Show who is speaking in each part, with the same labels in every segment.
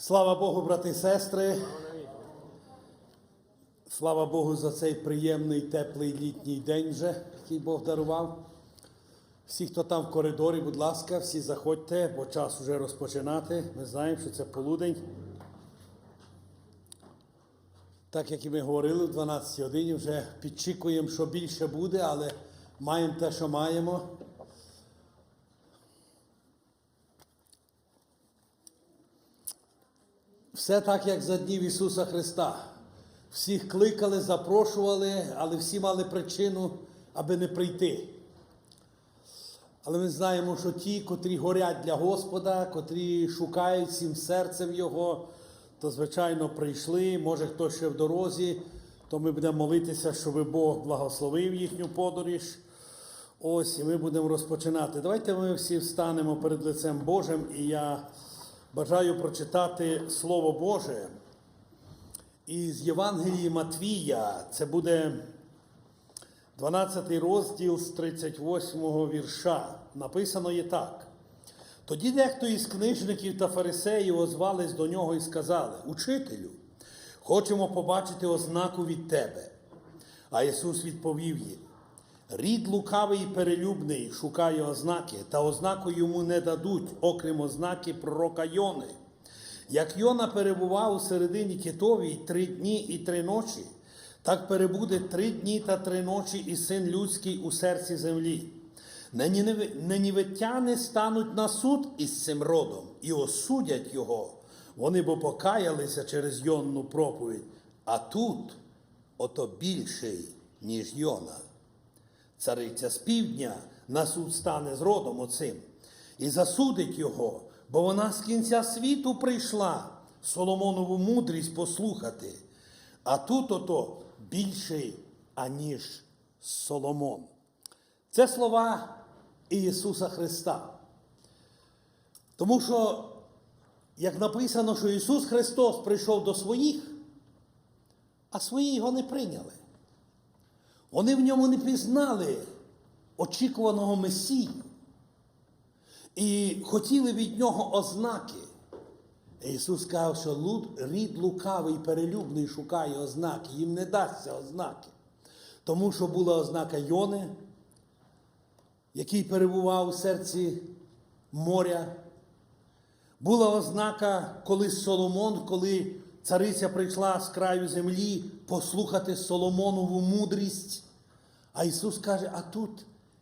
Speaker 1: Слава Богу, брати і сестри. Слава Богу за цей приємний, теплий літній день вже, який Бог дарував. Всі, хто там в коридорі, будь ласка, всі заходьте, бо час вже розпочинати. Ми знаємо, що це полудень. Так, як і ми говорили, в 12 годині вже підчікуємо, що більше буде, але маємо те, що маємо. Все так, як за днів Ісуса Христа. Всіх кликали, запрошували, але всі мали причину, аби не прийти. Але ми знаємо, що ті, котрі горять для Господа, котрі шукають всім серцем Його, то, звичайно, прийшли. Може, хтось ще в дорозі, то ми будемо молитися, щоб Бог благословив їхню подорож. Ось, і ми будемо розпочинати. Давайте ми всі встанемо перед лицем Божим, і я бажаю прочитати Слово Боже із Євангелії Матвія. Це буде 12 розділ з 38 вірша. Написано є так. Тоді дехто із книжників та фарисеїв озвались до нього і сказали: «Учителю, хочемо побачити ознаку від тебе». А Ісус відповів їм: «Рід лукавий і перелюбний шукає ознаки, та ознаку йому не дадуть, окрім ознаки пророка Йони. Як Йона перебував у середині китовій 3 дні і 3 ночі, так перебуде 3 дні та 3 ночі і Син Людський у серці землі. Ненівитяни стануть на суд із цим родом і осудять його. Вони бо покаялися через Йонну проповідь, а тут ото більший, ніж Йона. Цариця з півдня на суд стане з родом оцим і засудить його, бо вона з кінця світу прийшла Соломонову мудрість послухати, а тут ото більший, аніж Соломон». Це слова Ісуса Христа. Тому що, як написано, що Ісус Христос прийшов до своїх, а свої його не прийняли. Вони в ньому не пізнали очікуваного Месію і хотіли від нього ознаки. Ісус сказав, що рід лукавий, перелюбний шукає ознаки, їм не дасться ознаки. Тому що була ознака Йони, який перебував у серці моря. Була ознака, коли Соломон, коли цариця прийшла з краю землі послухати Соломонову мудрість. А Ісус каже, а тут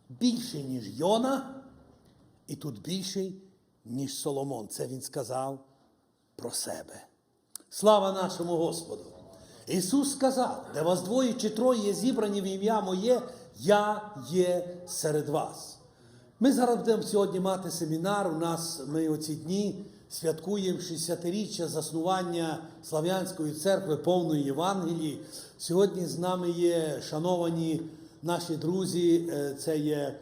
Speaker 1: більше, ніж Йона, і тут більший, ніж Соломон. Це Він сказав про себе. Слава нашому Господу! Ісус сказав, де вас 2 чи 3 є зібрані в ім'я Моє, я є серед вас. Ми зараз будемо сьогодні мати семінар. Ми оці дні святкуємо 60-річчя заснування Слов'янської церкви повної Євангелії. Сьогодні з нами є шановані наші друзі, це є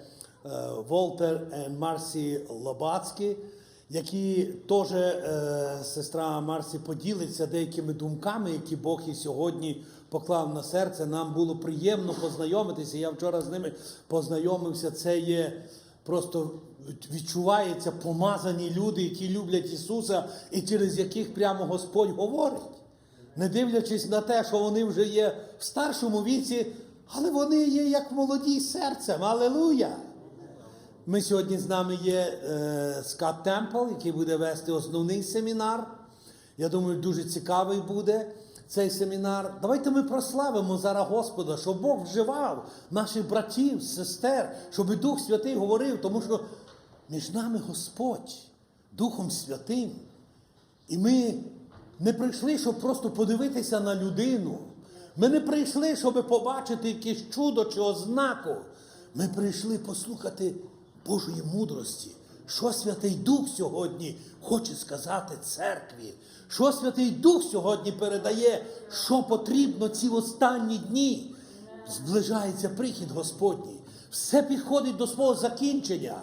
Speaker 1: Волтер і Марсі Лобацькі, які теж, сестра Марсі, поділиться деякими думками, які Бог і сьогодні поклав на серце. Нам було приємно познайомитися. Я вчора з ними познайомився. Це є просто, відчувається, помазані люди, які люблять Ісуса і через яких прямо Господь говорить. Не дивлячись на те, що вони вже є в старшому віці, але вони є як молоді серцем. Алілуя! Ми сьогодні з нами є Скотт Темпл, який буде вести основний семінар. Я думаю, дуже цікавий буде цей семінар. Давайте ми прославимо зараз Господа, щоб Бог вживав наших братів, сестер, щоб Дух Святий говорив, тому що між нами Господь, Духом Святим. І ми не прийшли, щоб просто подивитися на людину. Ми не прийшли, щоб побачити якесь чудо чи ознаку. Ми прийшли послухати Божої мудрості. Що Святий Дух сьогодні хоче сказати церкві? Що Святий Дух сьогодні передає, що потрібно ці останні дні? Зближається прихід Господній. Все підходить до свого закінчення.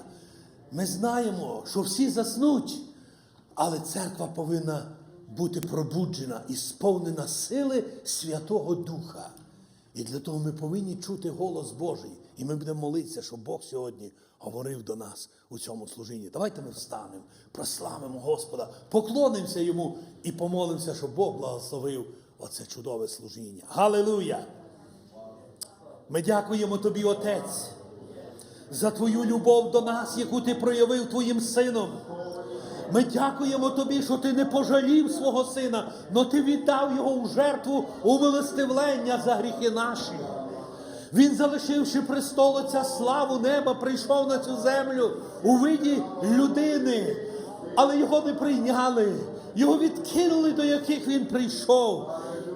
Speaker 1: Ми знаємо, що всі заснуть, але церква повинна бути пробуджена і сповнена сили Святого Духа. І для того ми повинні чути голос Божий. І ми будемо молитися, щоб Бог сьогодні говорив до нас у цьому служінні. Давайте ми встанемо, прославимо Господа, поклонимося Йому і помолимося, щоб Бог благословив оце чудове служіння. Галилуя! Ми дякуємо Тобі, Отець, за Твою любов до нас, яку Ти проявив Твоїм Сином. Ми дякуємо Тобі, що Ти не пожалів свого Сина, но Ти віддав Його у жертву умилостивлення за гріхи наші. Він, залишивши престол Отця славу неба, прийшов на цю землю у виді людини, але Його не прийняли, Його відкинули, до яких Він прийшов.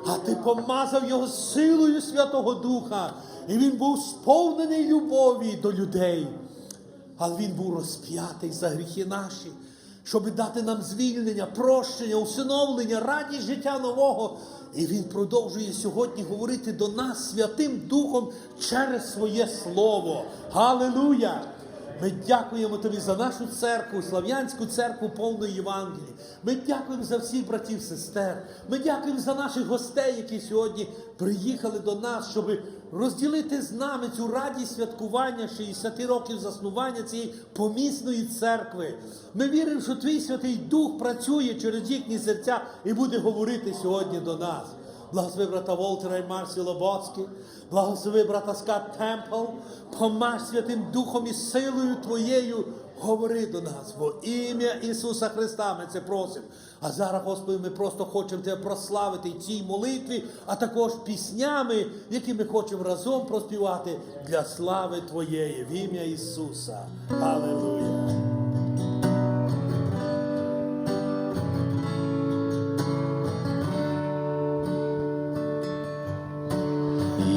Speaker 1: А Ти помазав Його силою Святого Духа, і Він був сповнений любові до людей. Але Він був розп'ятий за гріхи наші, щоб дати нам звільнення, прощення, усиновлення, радість життя нового. І Він продовжує сьогодні говорити до нас Святим Духом через своє Слово. Галилуя! Ми дякуємо Тобі за нашу церкву, Слов'янську церкву повної Євангелії. Ми дякуємо за всіх братів, сестер. Ми дякуємо за наших гостей, які сьогодні приїхали до нас, щоб розділити з нами цю радість святкування 60 років заснування цієї помісної церкви. Ми віримо, що Твій Святий Дух працює через їхні серця і буде говорити сьогодні до нас. Благослови брата Волтера і Марсі Лоботські, благослови брата Скат Темпл, помаж Святим Духом і силою Твоєю говори до нас. Во ім'я Ісуса Христа ми це просимо. А зараз, Господи, ми просто хочемо Тебе прославити в цій молитві, а також піснями, які ми хочемо разом проспівати для слави Твоєї. В ім'я Ісуса. Алілуя.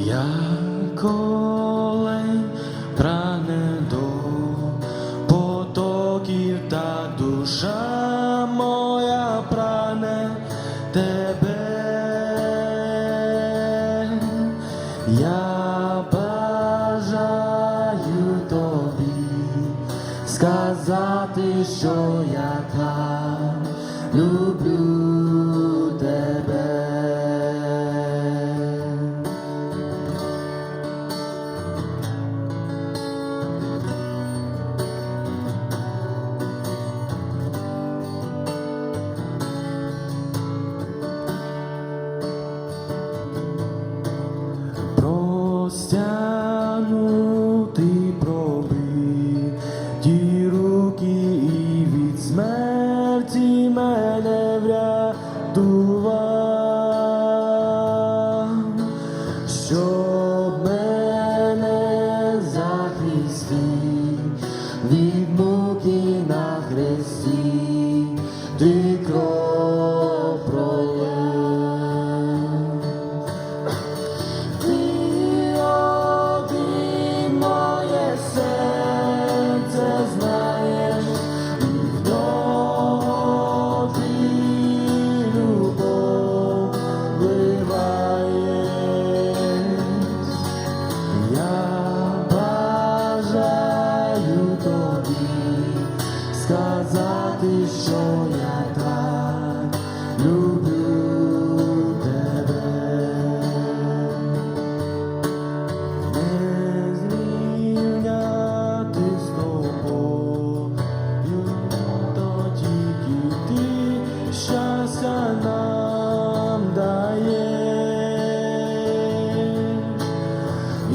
Speaker 2: Як олень прагне до потоків, так душа моя прагне Тебе. Я бажаю Тобі сказати, що я так люблю Тебе. Простягнутий пробиті руки і від смерті мене врятував, щоб мене захистив від муки на хресті, Ти кров пролив. Сказати, що я так люблю Тебе. Не зрівняти з Тобою, то тільки Ти щастя нам даєш. І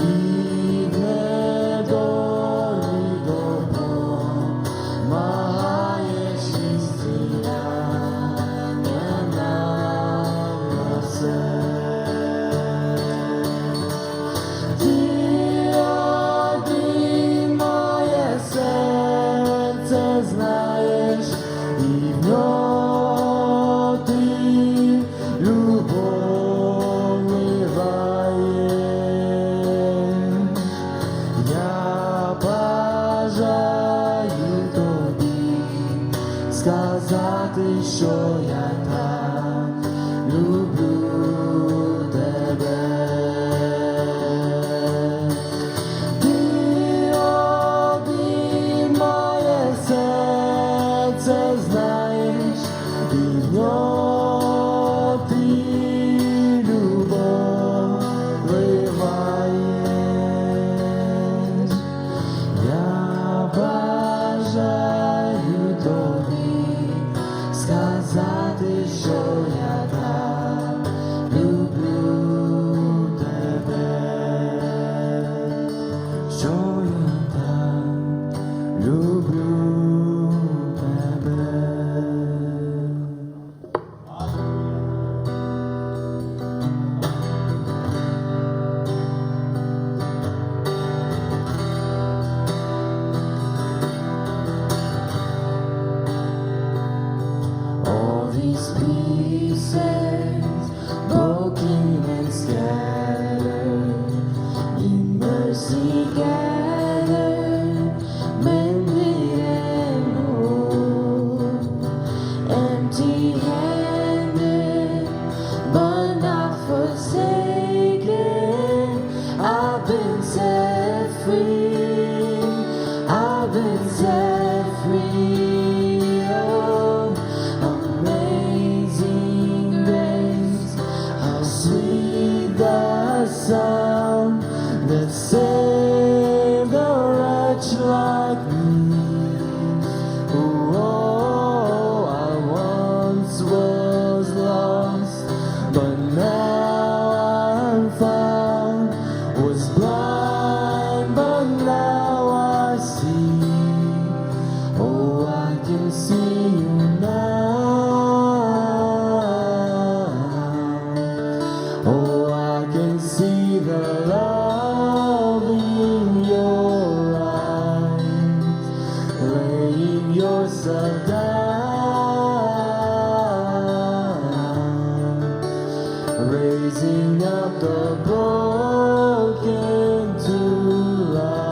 Speaker 2: в недолі допомагаєш і зціляння нам несеш. Ти один моє серце знаєш, і в нього Ти любов вливаєш. Я бажаю Тобі сказати, що я так люблю Тебе. Ти один моє серце знаєш, і в нього Ти любов вливаєш. can see you now. Oh, I can see the love in your eyes, laying yourself down, raising up the broken to life.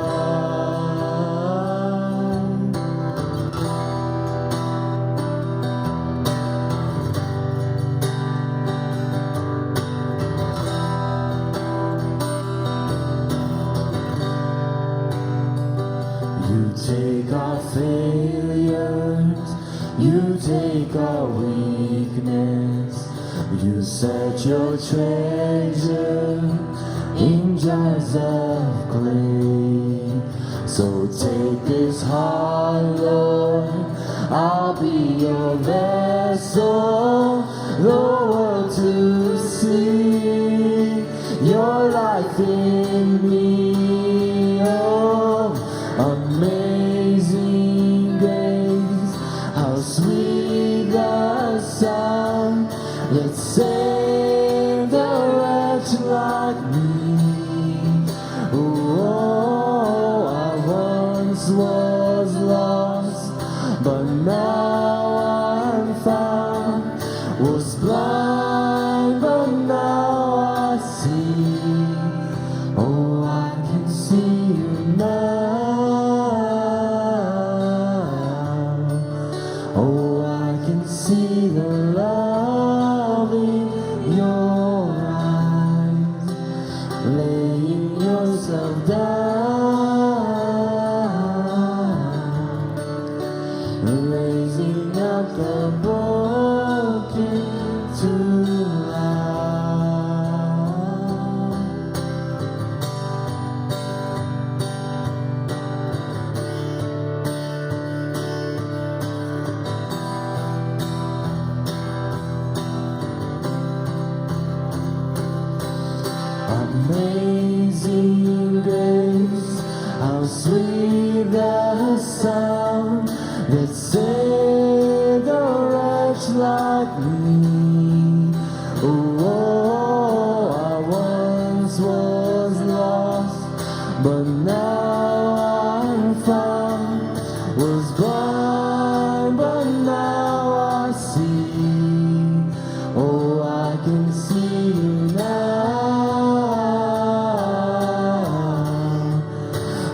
Speaker 2: You take our failures, you take our weakness, you set your treasure in jars of clay. So take this heart, Lord, I'll be your vessel, the world to see your life in me. Oh, amazing grace, how sweet the sound that saved a wretch like me. Oh, I once was lost, but now I'm found. Was blind, but now I see. Oh, I can see you now. Oh, I can see the love in your eyes, laying yourself down, raising up the broken to life. Amazing grace, how sweet the sound that saved a wretch like me. Oh, I once was lost, but now I'm found. Was blind, but now I see. Oh, I can see you now.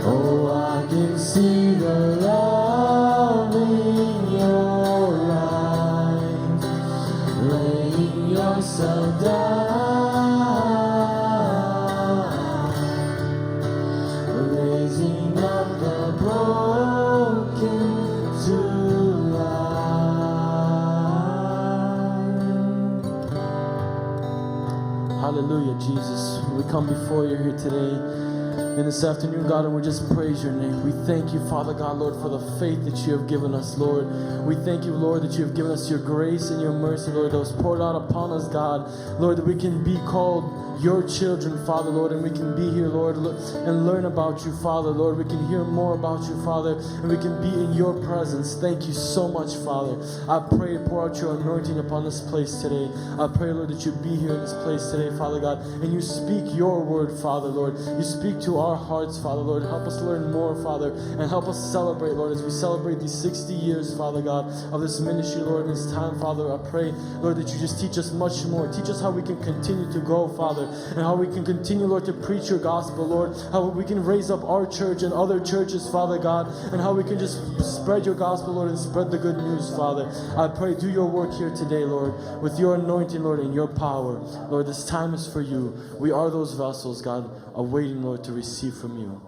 Speaker 2: Oh, I can see the love in your eyes, laying yourself down, raising up the broken to life. Hallelujah, Jesus. We come before you here today and this afternoon, God, and we just praise your name. We thank you, Father God, Lord, for the faith that you have given us, Lord. We thank you, Lord, that you have given us your grace and your mercy, Lord, that was poured out upon us, God. Lord, that we can be called your children, Father, Lord, and we can be here, Lord, and learn about you, Father, Lord. We can hear more about you, Father, and we can be in your presence. Thank you so much, Father. I pray, pour out your anointing upon this place today. I pray, Lord, that you be here in this place today, Father God, and you speak your word, Father, Lord. You speak to our hearts, Father, Lord. Help us learn more, Father, and help us celebrate, Lord, as we celebrate these 60 years, Father God, of this ministry, Lord, in this time, Father. I pray, Lord, that you just teach us much more. Teach us how we can continue to go, Father, and how we can continue, Lord, to preach your gospel, Lord, how we can raise up our church and other churches, Father God, and how we can just spread your gospel, Lord, and spread the good news, Father. I pray, do your work here today, Lord, with your anointing, Lord, and your power. Lord, this time is for you. We are those vessels, God, awaiting, Lord, to receive from you.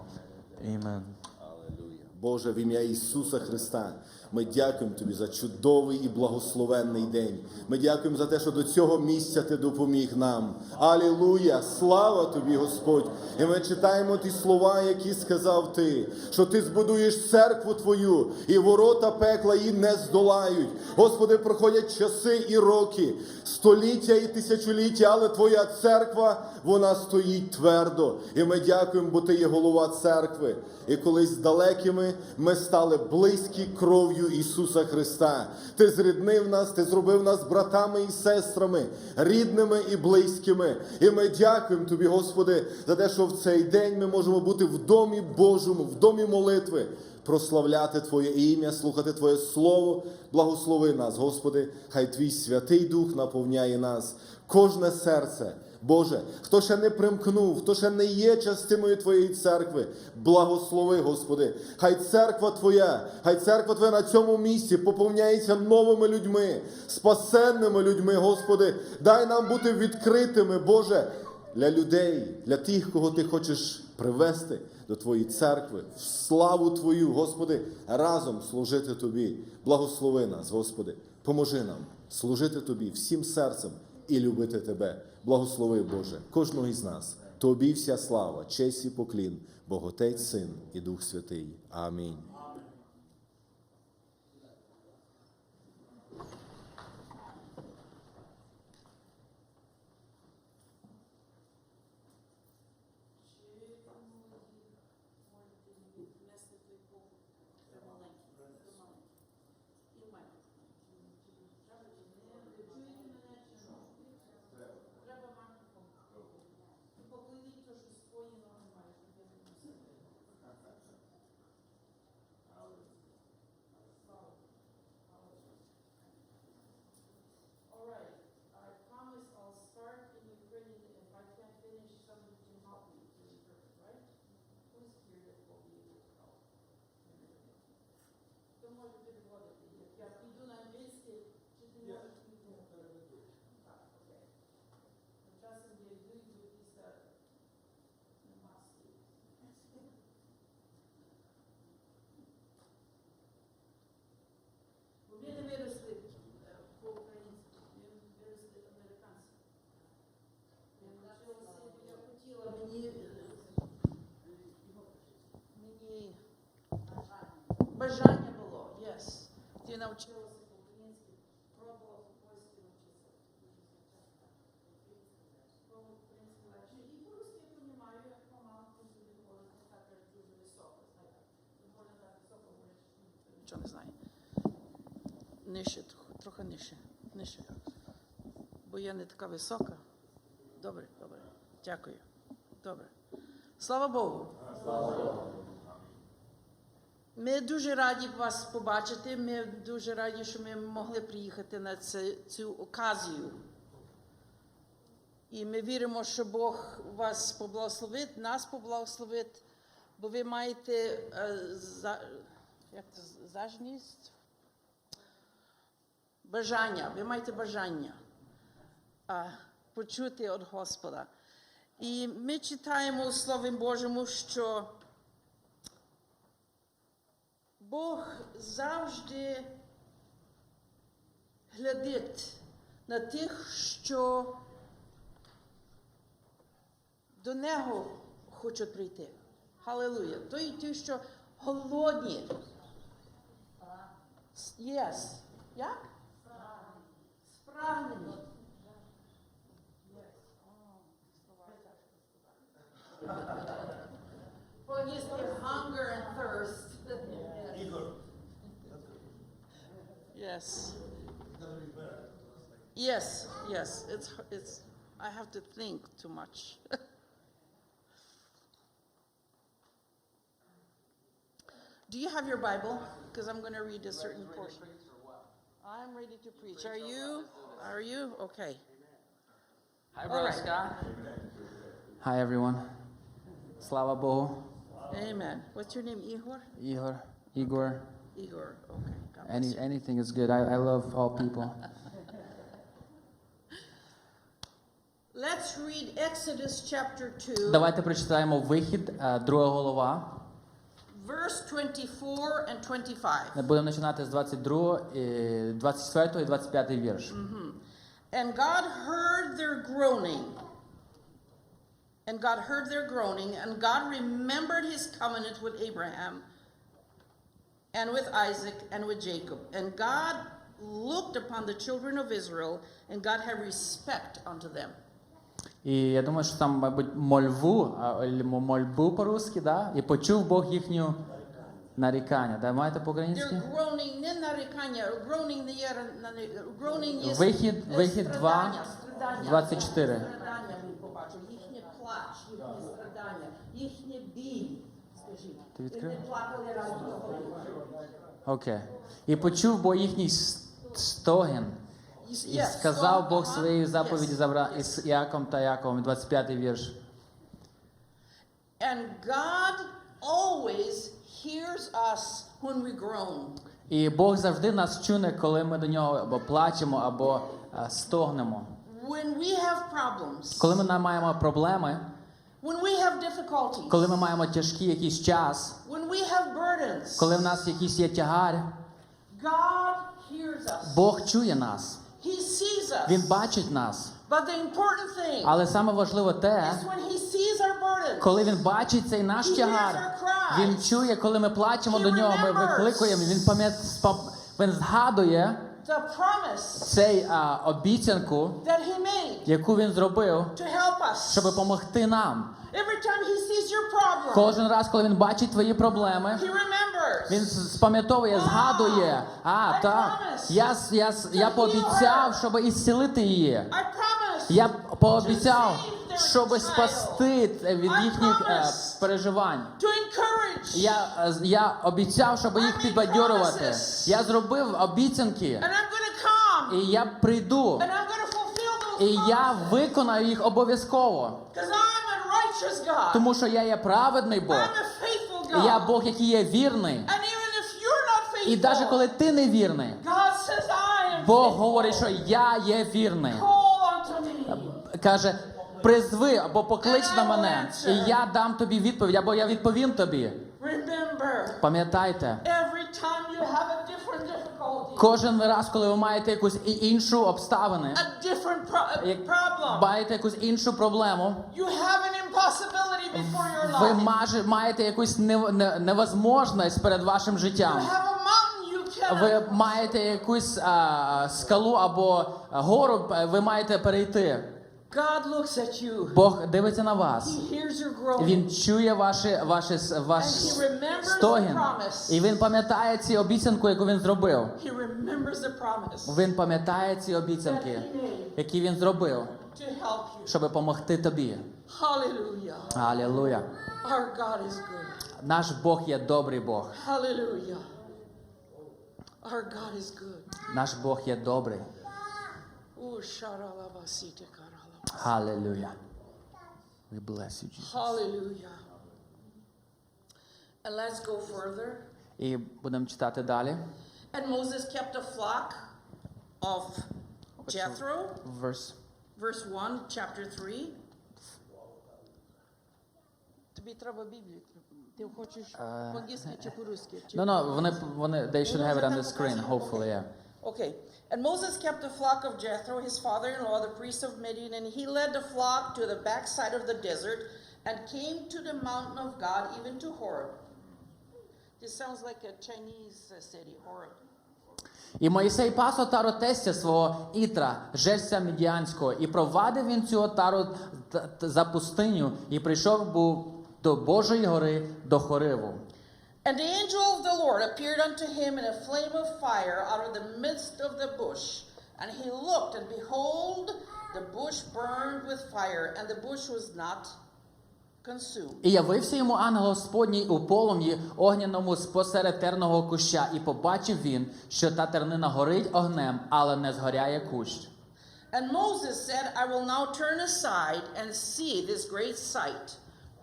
Speaker 2: Amen.
Speaker 3: Алілуя. Боже, в ім'я Ісуса Христа, ми дякуємо Тобі за чудовий і благословенний день. Ми дякуємо за те, що до цього місця Ти допоміг нам. Алілуя! Слава Тобі, Господь! І ми читаємо ті слова, які сказав Ти, що Ти збудуєш церкву Твою, і ворота пекла її не здолають. Господи, проходять часи і роки, століття і тисячоліття, але Твоя церква, вона стоїть твердо. І ми дякуємо, бо Ти є голова церкви. І колись далекими ми стали близькі кров'ю кров'ю Ісуса Христа. Ти зріднив нас, Ти зробив нас братами і сестрами, рідними і близькими. І ми дякуємо Тобі, Господи, за те, що в цей день ми можемо бути в домі Божому, в домі молитви, прославляти Твоє ім'я, слухати Твоє Слово. Благослови нас, Господи, хай Твій Святий Дух наповняє нас, кожне серце. Боже, хто ще не примкнув, хто ще не є частиною Твоєї церкви, благослови, Господи. Хай церква Твоя на цьому місці поповняється новими людьми, спасенними людьми, Господи. Дай нам бути відкритими, Боже, для людей, для тих, кого Ти хочеш привести до Твоєї церкви, в славу Твою, Господи, разом служити Тобі. Благослови нас, Господи, поможи нам служити Тобі всім серцем і любити Тебе. Благослови, Боже, кожного із нас. Тобі вся слава, честь і поклін, Бог Отець, Син і Дух Святий. Амінь.
Speaker 4: All right, I promise I'll start in Ukrainian. If I can't finish, somebody can help me to interpret, right? Who's here that will be able to help? Хто може переводити? Я піду на англійський, чи ти можеш перевести? Так, окей. Часом я йду після нема слів. Бо ми не виросли по-українськи, ми виросли американські. Я хотіла, мені бажання було, yes. Ти навчилася по-українськи, пробувала по-польськи навчитися. По-українськи легше. І по-русски я розумію, як помалу дуже говорити, так дуже високо, знаєте. Не можна так високо говорити, що нічого не знає. Нижче, трохи нижче. Бо я не така висока. Добре. Дякую. Добре. Слава Богу. Ми дуже раді вас побачити. Ми дуже раді, що ми могли приїхати на цю оказію. І ми віримо, що Бог вас поблагословить, нас поблагословить, бо ви маєте зажність? Бажання. Ви маєте бажання почути від Господа. І ми читаємо у Слові Божому, що Бог завжди глядить на тих, що до Нього хочуть прийти. Халилуя. Ті, що голодні. Yes. Як? Спрагнені. По-англійськи hunger and thirst. Yes. Yes. It's. I have to think too much. Do you have your Bible? Because I'm going to read a certain portion. I'm ready to preach. Are you? Are you? Okay.
Speaker 5: Hi, Brother
Speaker 4: right.
Speaker 5: Scott. Hi, everyone. Slava Bohu.
Speaker 4: Amen. What's your name, Igor?
Speaker 5: Igor.
Speaker 4: Igor. Okay. God bless you.
Speaker 5: Anything is good. I love all people.
Speaker 4: Let's read Exodus chapter 2,
Speaker 5: Давайте прочитаємо Вихід, 2 глава.
Speaker 4: verse 24 and 25.
Speaker 5: Ми будемо починати з 22, 24 і 25 вірш.
Speaker 4: And God heard their groaning. And God heard their groaning, and God remembered his covenant with Abraham, and with Isaac, and with Jacob. And God looked upon the children of Israel, and God had respect unto them.
Speaker 5: І я думаю, що там, мабуть, мольбу по-русски, да? І почув Бог їхню Нарікання. Да, маєте по-українськи?
Speaker 4: They're groaning, не нарікання, groaning groaning є
Speaker 5: Вихід 2,
Speaker 4: страдання.
Speaker 5: 24.
Speaker 4: Страдання він побачив, їхнє плач, їхнє страдання, їхнє біль. Скажіть,
Speaker 5: Ти
Speaker 4: і
Speaker 5: відкрив?
Speaker 4: не плакали радісно.
Speaker 5: Окей. І почув Бог їхній стогін. І сказав Бог своєї заповіді із Іаком та Яковом, 25-й вірш.
Speaker 4: And God always hears us when we groan.
Speaker 5: І Бог завжди нас чує, коли ми до нього або плачемо, або стогнемо.
Speaker 4: When we have problems,
Speaker 5: Коли ми маємо проблеми,
Speaker 4: when we have difficulties,
Speaker 5: коли ми маємо тяжкий якийсь час,
Speaker 4: when we have burdens,
Speaker 5: коли в нас якийсь є тягар,
Speaker 4: God hears us.
Speaker 5: Бог чує нас.
Speaker 4: He sees us.
Speaker 5: Він бачить нас.
Speaker 4: But the important thing
Speaker 5: Але саме важливе те,
Speaker 4: is when He sees our burdens.
Speaker 5: коли Він бачить цей наш тягар, Він чує, коли ми плачемо до нього, ми викликуємо, Він згадує
Speaker 4: The promise
Speaker 5: цей обіцянку,
Speaker 4: that He made
Speaker 5: яку Він зробив,
Speaker 4: to help us.
Speaker 5: щоб допомогти нам.
Speaker 4: Every time He sees your problem,
Speaker 5: Кожен раз, коли Він бачить твої проблеми,
Speaker 4: He remembers.
Speaker 5: Він спам'ятовує, згадує. Так, я пообіцяв, щоб ісцілити її.
Speaker 4: I promise.
Speaker 5: Я пообіцяв, щоб спасти від їхніх переживань.
Speaker 4: To encourage.
Speaker 5: Я обіцяв, щоб їх підбадьорювати. Я зробив обіцянки,
Speaker 4: And I'm going to come.
Speaker 5: і я прийду,
Speaker 4: And I'm going to fulfill those
Speaker 5: і я
Speaker 4: promises.
Speaker 5: виконаю їх обов'язково.
Speaker 4: Because I'm a righteous God.
Speaker 5: Тому що я є праведний Бог.
Speaker 4: I'm a faithful
Speaker 5: І
Speaker 4: God.
Speaker 5: я Бог, який є вірний.
Speaker 4: And even if you're not
Speaker 5: І
Speaker 4: faithful,
Speaker 5: навіть коли ти не вірний,
Speaker 4: God says I am
Speaker 5: Бог
Speaker 4: faithful.
Speaker 5: говорить, що я є вірний.
Speaker 4: Call unto me.
Speaker 5: Каже, призви або поклич на мене, і я дам тобі відповідь, або я відповім тобі.
Speaker 4: Remember,
Speaker 5: Пам'ятайте,
Speaker 4: every time you have a different difficulty,
Speaker 5: кожен раз, коли ви маєте якусь іншу обставину,
Speaker 4: a different
Speaker 5: як
Speaker 4: problem,
Speaker 5: маєте якусь іншу проблему,
Speaker 4: you have an impossibility before your
Speaker 5: ви
Speaker 4: life.
Speaker 5: маєте якусь невозможність перед вашим
Speaker 4: You
Speaker 5: життям.
Speaker 4: have a mountain you
Speaker 5: Ви
Speaker 4: cannot.
Speaker 5: маєте якусь скалу або гору, ви маєте перейти.
Speaker 4: God looks at you.
Speaker 5: Бог дивиться на вас.
Speaker 4: He hears your groaning.
Speaker 5: Він чує ваш стогін. І він пам'ятає ці обіцянку, яку він зробив.
Speaker 4: He remembers the promise
Speaker 5: Він пам'ятає ці обіцянки, які він зробив,
Speaker 4: to help you.
Speaker 5: щоб допомогти тобі.
Speaker 4: Hallelujah.
Speaker 5: Алілуя.
Speaker 4: Our God is good.
Speaker 5: Наш Бог є добрий Бог.
Speaker 4: Hallelujah. Our God is good.
Speaker 5: Наш Бог є добрий.
Speaker 4: Ooh, sharalabasite karala.
Speaker 5: Алілуя. We bless you, Jesus.
Speaker 4: Hallelujah. And let's go further.
Speaker 5: І будемо читати далі.
Speaker 4: And Moses kept a flock of Jethro, verse 1, chapter 3. Тобі треба Біблію. Ти хочеш по-англійськи чи по-русски?
Speaker 5: вони, they should have it on the screen, hopefully, yeah.
Speaker 4: Okay. And Moses kept the flock of Jethro, his father-in-law, the priest of Midian, and he led the flock to the backside of the desert and came to the mountain of God, even to Horeb. This sounds like a Chinese city, Horeb.
Speaker 5: І Моїсей пас отару тестя свого Ітра, жреця Мідіанського, і провадив він цю отару за пустиню, і прийшов був до Божої гори, до Хориву.
Speaker 4: And the angel of the Lord appeared unto him in a flame of fire out of the midst of the bush. And he looked, and behold, the bush burned with fire, and the bush was not consumed.
Speaker 5: І явився йому ангел Господній у полум'ї огняному спосеред терного куща, і побачив він, що та тернина горить огнем, але не згоряє кущ.
Speaker 4: And Moses said, I will now turn aside and see this great sight,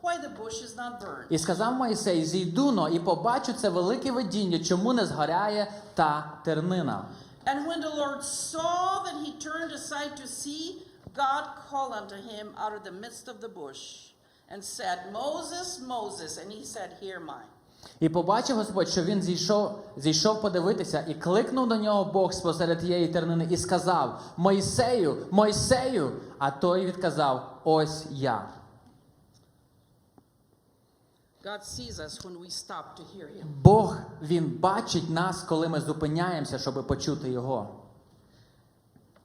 Speaker 4: why the bush is not burned.
Speaker 5: І сказав Моїсей, зійду-но і побачу це велике видіння, чому не згоряє та тернина.
Speaker 4: And when the Lord saw that he turned aside to see, God called unto him out of the midst of the bush, and said, Moses, Moses, and he said, Here am I.
Speaker 5: І побачив Господь, що він зійшов подивитися, і кликнув до нього Бог спосеред тієї тернини, і сказав, Мойсею, Мойсею, а той відказав, ось я.
Speaker 4: God sees us when we stop to hear him.
Speaker 5: Бог, Він бачить нас, коли ми зупиняємося, щоб почути Його.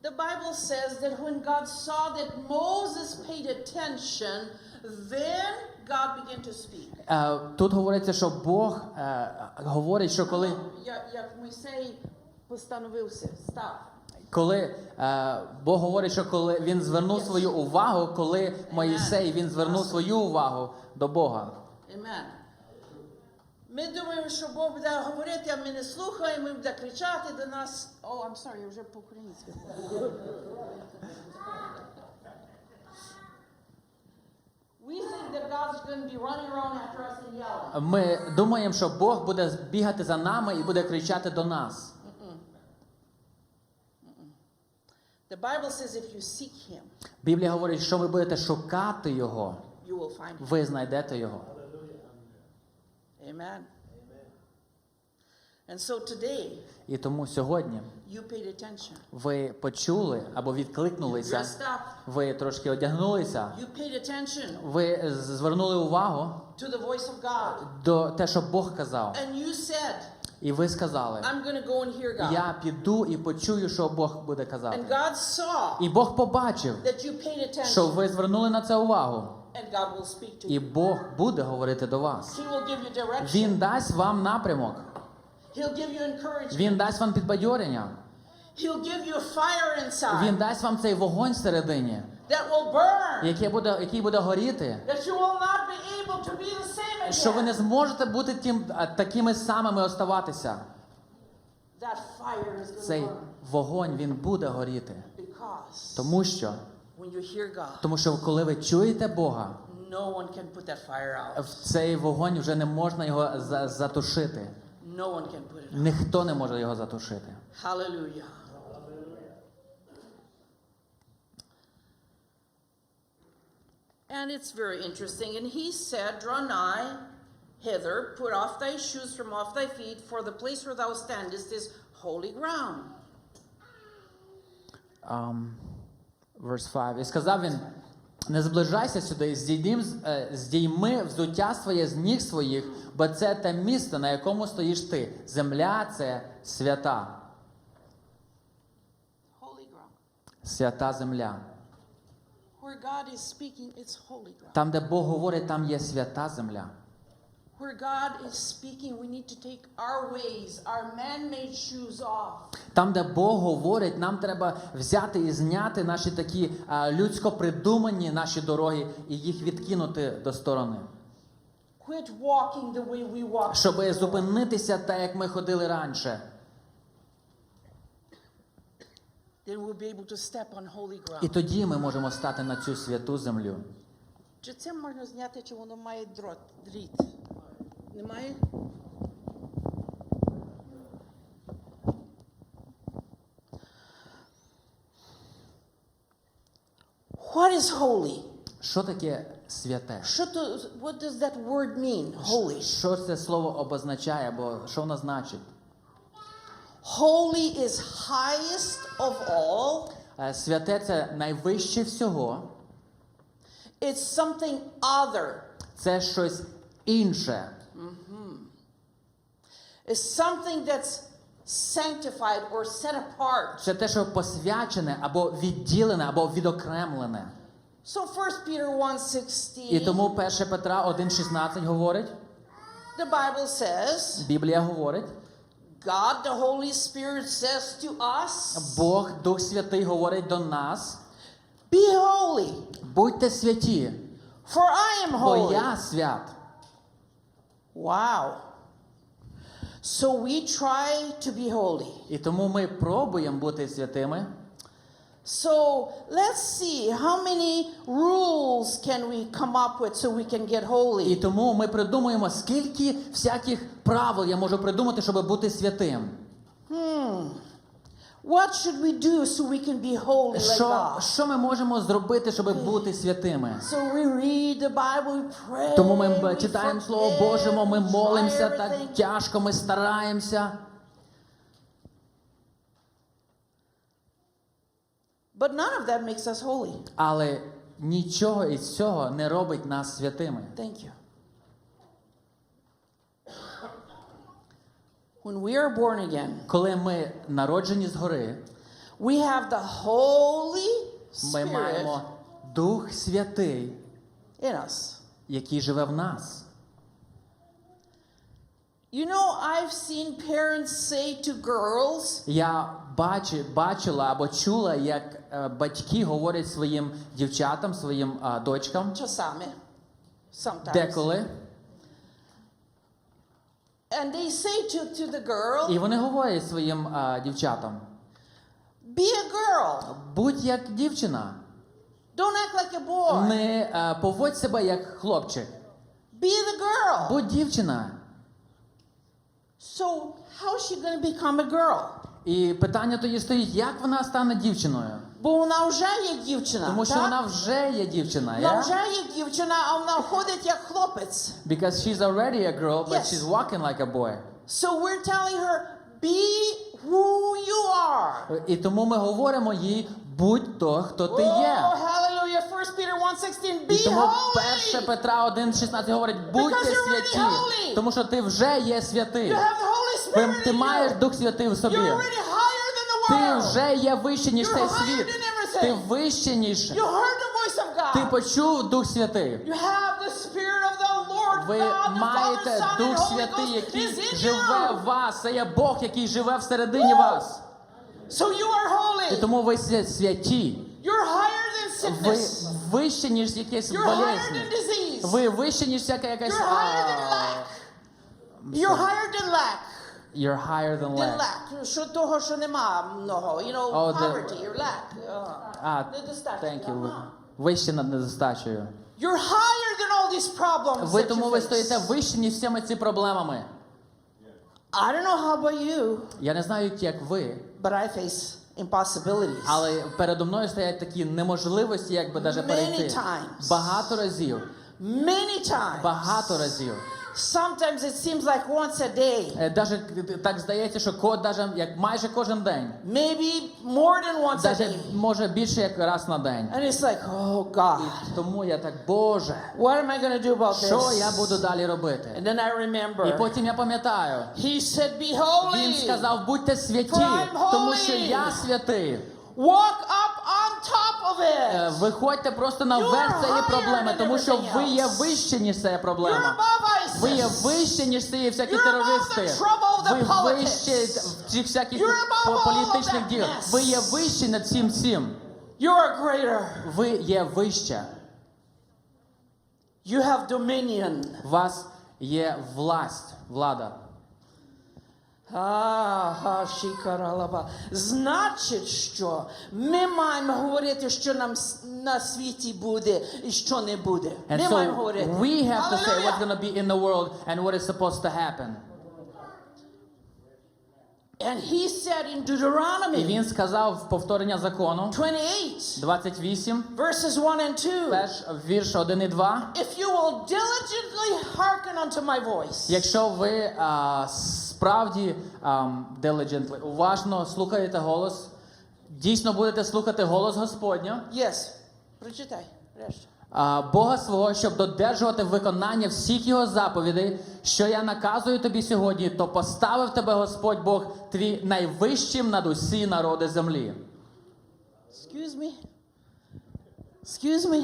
Speaker 4: The Bible says that when God saw that Moses paid attention, then God began to speak.
Speaker 5: Тут говориться, що Бог говорить, що коли,
Speaker 4: Як Мойсей постановився, став.
Speaker 5: коли Бог говорить, що коли він звернув свою увагу, коли Моїсей він звернув свою увагу до Бога.
Speaker 4: Амен. Ми думаємо, що Бог буде говорити, а ми не слухаємо, ми буде кричати до нас. I'm sorry, я вже по-українськи. We think that God's going to be running around after us and yelling.
Speaker 5: Ми думаємо, що Бог буде бігати за нами і буде кричати до нас.
Speaker 4: The Bible says if you seek Him,
Speaker 5: Біблія говорить, що ви будете шукати Його,
Speaker 4: you will find Him.
Speaker 5: ви знайдете Його.
Speaker 4: Amen. And so today,
Speaker 5: І тому сьогодні
Speaker 4: you paid attention.
Speaker 5: ви почули або відкликнулися,
Speaker 4: Dressed up.
Speaker 5: ви трошки одягнулися,
Speaker 4: You paid attention
Speaker 5: ви звернули увагу
Speaker 4: to the voice of God.
Speaker 5: до те, що Бог казав.
Speaker 4: And you said,
Speaker 5: І ви сказали,
Speaker 4: I'm going to go and hear God.
Speaker 5: я піду і почую, що Бог буде
Speaker 4: And
Speaker 5: казати.
Speaker 4: God saw
Speaker 5: І Бог побачив,
Speaker 4: that you paid
Speaker 5: що
Speaker 4: attention.
Speaker 5: ви звернули на це увагу.
Speaker 4: And God will speak to
Speaker 5: І
Speaker 4: you.
Speaker 5: Бог буде говорити до вас.
Speaker 4: He will give you direction.
Speaker 5: Він дасть вам напрямок.
Speaker 4: He'll give you encouragement.
Speaker 5: Він дасть вам підбадьорення.
Speaker 4: He'll give you fire
Speaker 5: Він
Speaker 4: inside
Speaker 5: дасть вам цей вогонь всередині,
Speaker 4: that will burn.
Speaker 5: який буде горіти.
Speaker 4: That you will not be able to be the same
Speaker 5: Що ви
Speaker 4: again.
Speaker 5: не зможете бути такими самими оставатися.
Speaker 4: That fire is going to
Speaker 5: Цей
Speaker 4: burn.
Speaker 5: вогонь, він буде горіти.
Speaker 4: Because
Speaker 5: Тому що
Speaker 4: when you hear God,
Speaker 5: коли ви чуєте Бога,
Speaker 4: no one can put that fire out.
Speaker 5: в цей вогонь вже не можна його затушити.
Speaker 4: No one can put it out.
Speaker 5: Ніхто не може його затушити.
Speaker 4: Hallelujah. And it's very interesting. And he said, Draw nigh hither, put off thy shoes from off thy feet, for the place where thou standest is holy ground.
Speaker 5: Verse 5. І сказав він, не зближайся сюди, здійми взуття своє з ніг своїх, бо це те місце, на якому стоїш ти. Земля – це свята.
Speaker 4: Holy ground.
Speaker 5: Свята земля.
Speaker 4: Where God is speaking, it's holy ground.
Speaker 5: Там, де Бог говорить, там є свята земля.
Speaker 4: Where God is speaking, we need to take our ways, our man-made shoes off.
Speaker 5: Там, де Бог говорить, нам треба взяти і зняти наші такі людсько придумані наші дороги і їх відкинути до сторони.
Speaker 4: Quit walking the way we walk.
Speaker 5: Щоб зупинитися так, як ми ходили раніше.
Speaker 4: Then we'll be able to step on holy
Speaker 5: І
Speaker 4: ground.
Speaker 5: тоді ми можемо стати на цю святу землю.
Speaker 4: Чи це можна зняти, чи воно має дріт? Немає? What is holy?
Speaker 5: Що таке святе?
Speaker 4: What does that word mean? Holy.
Speaker 5: Що це слово обозначає, або що воно значить?
Speaker 4: Holy is highest of all.
Speaker 5: Святе – це найвище всього.
Speaker 4: It's something other.
Speaker 5: Це щось інше.
Speaker 4: It's something that's sanctified or set apart.
Speaker 5: Це те, що посвячене, або відділене, або відокремлене.
Speaker 4: So 1 Peter 1:16.
Speaker 5: І тому 1 Петра 1,16 говорить,
Speaker 4: The Bible says,
Speaker 5: Біблія говорить,
Speaker 4: God, the Holy Spirit says to us,
Speaker 5: Бог, Дух Святий говорить до нас,
Speaker 4: be holy,
Speaker 5: будьте святі,
Speaker 4: for I am
Speaker 5: бо
Speaker 4: holy.
Speaker 5: я свят.
Speaker 4: Wow. So we try to be holy.
Speaker 5: І тому ми пробуємо бути святими.
Speaker 4: So let's see how many rules can we come up with so we can get
Speaker 5: І
Speaker 4: holy.
Speaker 5: тому ми придумуємо, скільки всяких правил я можу придумати, щоб бути святим.
Speaker 4: What should we do so we can be holy like God?
Speaker 5: Що ми можемо зробити, щоб бути святими?
Speaker 4: So we read the Bible, we pray,
Speaker 5: Тому ми
Speaker 4: we
Speaker 5: читаємо Слово
Speaker 4: forgive,
Speaker 5: Боже, ми
Speaker 4: we
Speaker 5: молимося
Speaker 4: try
Speaker 5: так
Speaker 4: everything.
Speaker 5: тяжко, ми стараємося.
Speaker 4: But none of that makes us holy.
Speaker 5: Але нічого із цього не робить нас святими.
Speaker 4: Thank you. When we are born again,
Speaker 5: Коли ми народжені згори,
Speaker 4: we have the Holy
Speaker 5: ми
Speaker 4: Spirit
Speaker 5: маємо Дух Святий,
Speaker 4: in us.
Speaker 5: який живе в нас.
Speaker 4: You know, I've seen parents say to girls,
Speaker 5: Я бачила або чула, як батьки говорять своїм дівчатам, своїм дочкам
Speaker 4: часами, sometimes.
Speaker 5: деколи.
Speaker 4: And they say to the girl,
Speaker 5: І вони говорять своїм дівчатам:
Speaker 4: be a girl.
Speaker 5: будь як дівчина,
Speaker 4: Don't act like a boy.
Speaker 5: не поводь себе як хлопчик.
Speaker 4: Be the girl.
Speaker 5: Будь дівчина.
Speaker 4: So how is she going to become a girl?
Speaker 5: І питання тоді стоїть, як вона стане дівчиною?
Speaker 4: Бо вона вже є дівчина.
Speaker 5: Тому що
Speaker 4: так?
Speaker 5: вона вже є дівчина.
Speaker 4: Вона
Speaker 5: Yeah?
Speaker 4: вже є дівчина, а вона ходить як хлопець.
Speaker 5: Because she's already a girl, but
Speaker 4: Yes.
Speaker 5: she's walking like a boy.
Speaker 4: So we're telling her, be who you are.
Speaker 5: І тому ми говоримо їй, будь то, хто ти
Speaker 4: Oh,
Speaker 5: є.
Speaker 4: hallelujah. 1 Peter 1:16,
Speaker 5: І
Speaker 4: be
Speaker 5: тому
Speaker 4: holy.
Speaker 5: 1 Петра 1,16 говорить, будьте
Speaker 4: Because you're already
Speaker 5: святі,
Speaker 4: holy.
Speaker 5: тому що ти вже є святий.
Speaker 4: You have the Holy Spirit
Speaker 5: Ти
Speaker 4: in
Speaker 5: маєш
Speaker 4: you.
Speaker 5: Дух Святий в собі.
Speaker 4: You're already higher than the
Speaker 5: Ти
Speaker 4: world.
Speaker 5: вже є вище, ніж
Speaker 4: You're
Speaker 5: цей
Speaker 4: higher
Speaker 5: світ.
Speaker 4: than everything.
Speaker 5: Ти вище, ніж...
Speaker 4: You heard the voice of
Speaker 5: Ти
Speaker 4: God.
Speaker 5: почув Дух Святий.
Speaker 4: You have the Spirit of the Lord
Speaker 5: Ви
Speaker 4: God, the Father,
Speaker 5: маєте
Speaker 4: Son, and
Speaker 5: Дух
Speaker 4: Holy
Speaker 5: Святий,
Speaker 4: Ghost
Speaker 5: який
Speaker 4: is in
Speaker 5: живе
Speaker 4: you.
Speaker 5: в вас. Це є Бог, який живе всередині вас.
Speaker 4: So you are
Speaker 5: І
Speaker 4: holy.
Speaker 5: тому ви святі.
Speaker 4: You're higher than
Speaker 5: Ви
Speaker 4: sickness.
Speaker 5: вище, ніж якесь
Speaker 4: You're higher
Speaker 5: болезні.
Speaker 4: than disease.
Speaker 5: Ви вище, ніж всяка якась...
Speaker 4: You're higher than lack. You're higher than lack.
Speaker 5: You're higher than
Speaker 4: Than
Speaker 5: lack.
Speaker 4: lack. Що того, що нема много. You know,
Speaker 5: Oh, the-
Speaker 4: poverty, or lack. Недостатньо.
Speaker 5: Thank you. Вище над недостачею.
Speaker 4: You're higher than all these problems
Speaker 5: Ви
Speaker 4: that
Speaker 5: тому
Speaker 4: you
Speaker 5: ви
Speaker 4: face.
Speaker 5: стоїте вище, ніж всіми ці проблемами.
Speaker 4: I don't know how about you,
Speaker 5: Я не знаю, як ви,
Speaker 4: but I face impossibilities.
Speaker 5: але передо мною стоять такі неможливості, як би даже
Speaker 4: Many
Speaker 5: перейти.
Speaker 4: times.
Speaker 5: Багато разів.
Speaker 4: Many times.
Speaker 5: Багато разів.
Speaker 4: Sometimes it seems like once a day.
Speaker 5: Даже так здається, що даже як майже кожен день.
Speaker 4: Maybe more than once a
Speaker 5: Даже
Speaker 4: day.
Speaker 5: може більше як раз на день.
Speaker 4: And it's like, oh God,
Speaker 5: Тому я так, Боже,
Speaker 4: what am I going to do about this?
Speaker 5: що я буду далі робити?
Speaker 4: And then I
Speaker 5: І
Speaker 4: remember,
Speaker 5: потім я пам'ятаю,
Speaker 4: he said, be holy.
Speaker 5: він сказав, будьте святі,
Speaker 4: For I'm
Speaker 5: тому
Speaker 4: holy.
Speaker 5: що я святий.
Speaker 4: Walk up on top of it.
Speaker 5: Виходьте просто
Speaker 4: You
Speaker 5: наверх
Speaker 4: are
Speaker 5: цієї
Speaker 4: higher
Speaker 5: проблеми,
Speaker 4: than
Speaker 5: тому що
Speaker 4: everything
Speaker 5: ви є
Speaker 4: else.
Speaker 5: вище, ніж ця
Speaker 4: You're
Speaker 5: проблема.
Speaker 4: above
Speaker 5: Ви є
Speaker 4: ISIS.
Speaker 5: вище, ніж ці всякі
Speaker 4: You're above
Speaker 5: терористи.
Speaker 4: the trouble of the
Speaker 5: Ви
Speaker 4: politics.
Speaker 5: вище цих всяких
Speaker 4: You're above all of
Speaker 5: політичних
Speaker 4: that
Speaker 5: діл.
Speaker 4: mess.
Speaker 5: Ви є вище над цим всім.
Speaker 4: You're greater.
Speaker 5: Ви є вище.
Speaker 4: You have dominion.
Speaker 5: У вас є влада.
Speaker 4: Шикаралаба. Значить, що ми маємо говорити, що нам на світі буде і що не буде.
Speaker 5: And
Speaker 4: Ми маємо
Speaker 5: so
Speaker 4: говорити.
Speaker 5: we have to say what's
Speaker 4: Hallelujah.
Speaker 5: going to be in the world and what is supposed to happen.
Speaker 4: And he said in
Speaker 5: І
Speaker 4: Deuteronomy
Speaker 5: він сказав в повторення закону
Speaker 4: 28,
Speaker 5: 28,
Speaker 4: verses 1 and 2,
Speaker 5: вірш 1 і 2.
Speaker 4: if you will diligently hearken unto my voice.
Speaker 5: Якщо ви справді diligently, уважно слухаєте голос, дійсно будете слухати голос Господня,
Speaker 4: Yes. Прочитай. Решта.
Speaker 5: Бога свого, щоб додержувати виконання всіх його заповідей, що я наказую тобі сьогодні, то поставив тебе Господь Бог твій найвищим над усі народи землі.
Speaker 4: Excuse me. Excuse me.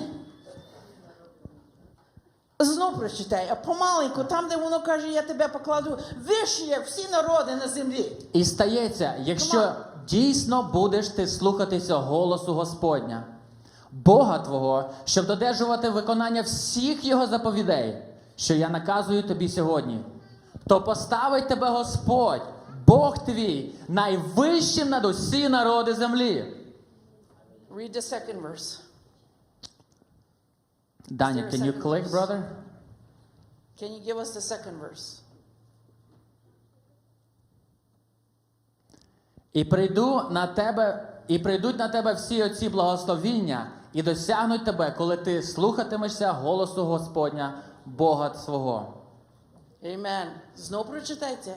Speaker 4: Знов прочитай, а помаленьку, там, де воно каже, я тебе покладу вище, як всі народи на землі.
Speaker 5: І стається, якщо дійсно будеш ти слухатися голосу Господня, Бога твого, щоб додержувати виконання всіх його заповідей, що я наказую тобі сьогодні, то поставить тебе Господь, Бог твій, найвищим над усі народи землі.
Speaker 4: Read the second verse.
Speaker 5: Даня, can you click, brother?
Speaker 4: Can you give us the second verse?
Speaker 5: І прийдуть на тебе всі оці благословіння, і досягнуть тебе, коли ти слухатимешся голосу Господня, Бога свого.
Speaker 4: Amen. Знов прочитайте.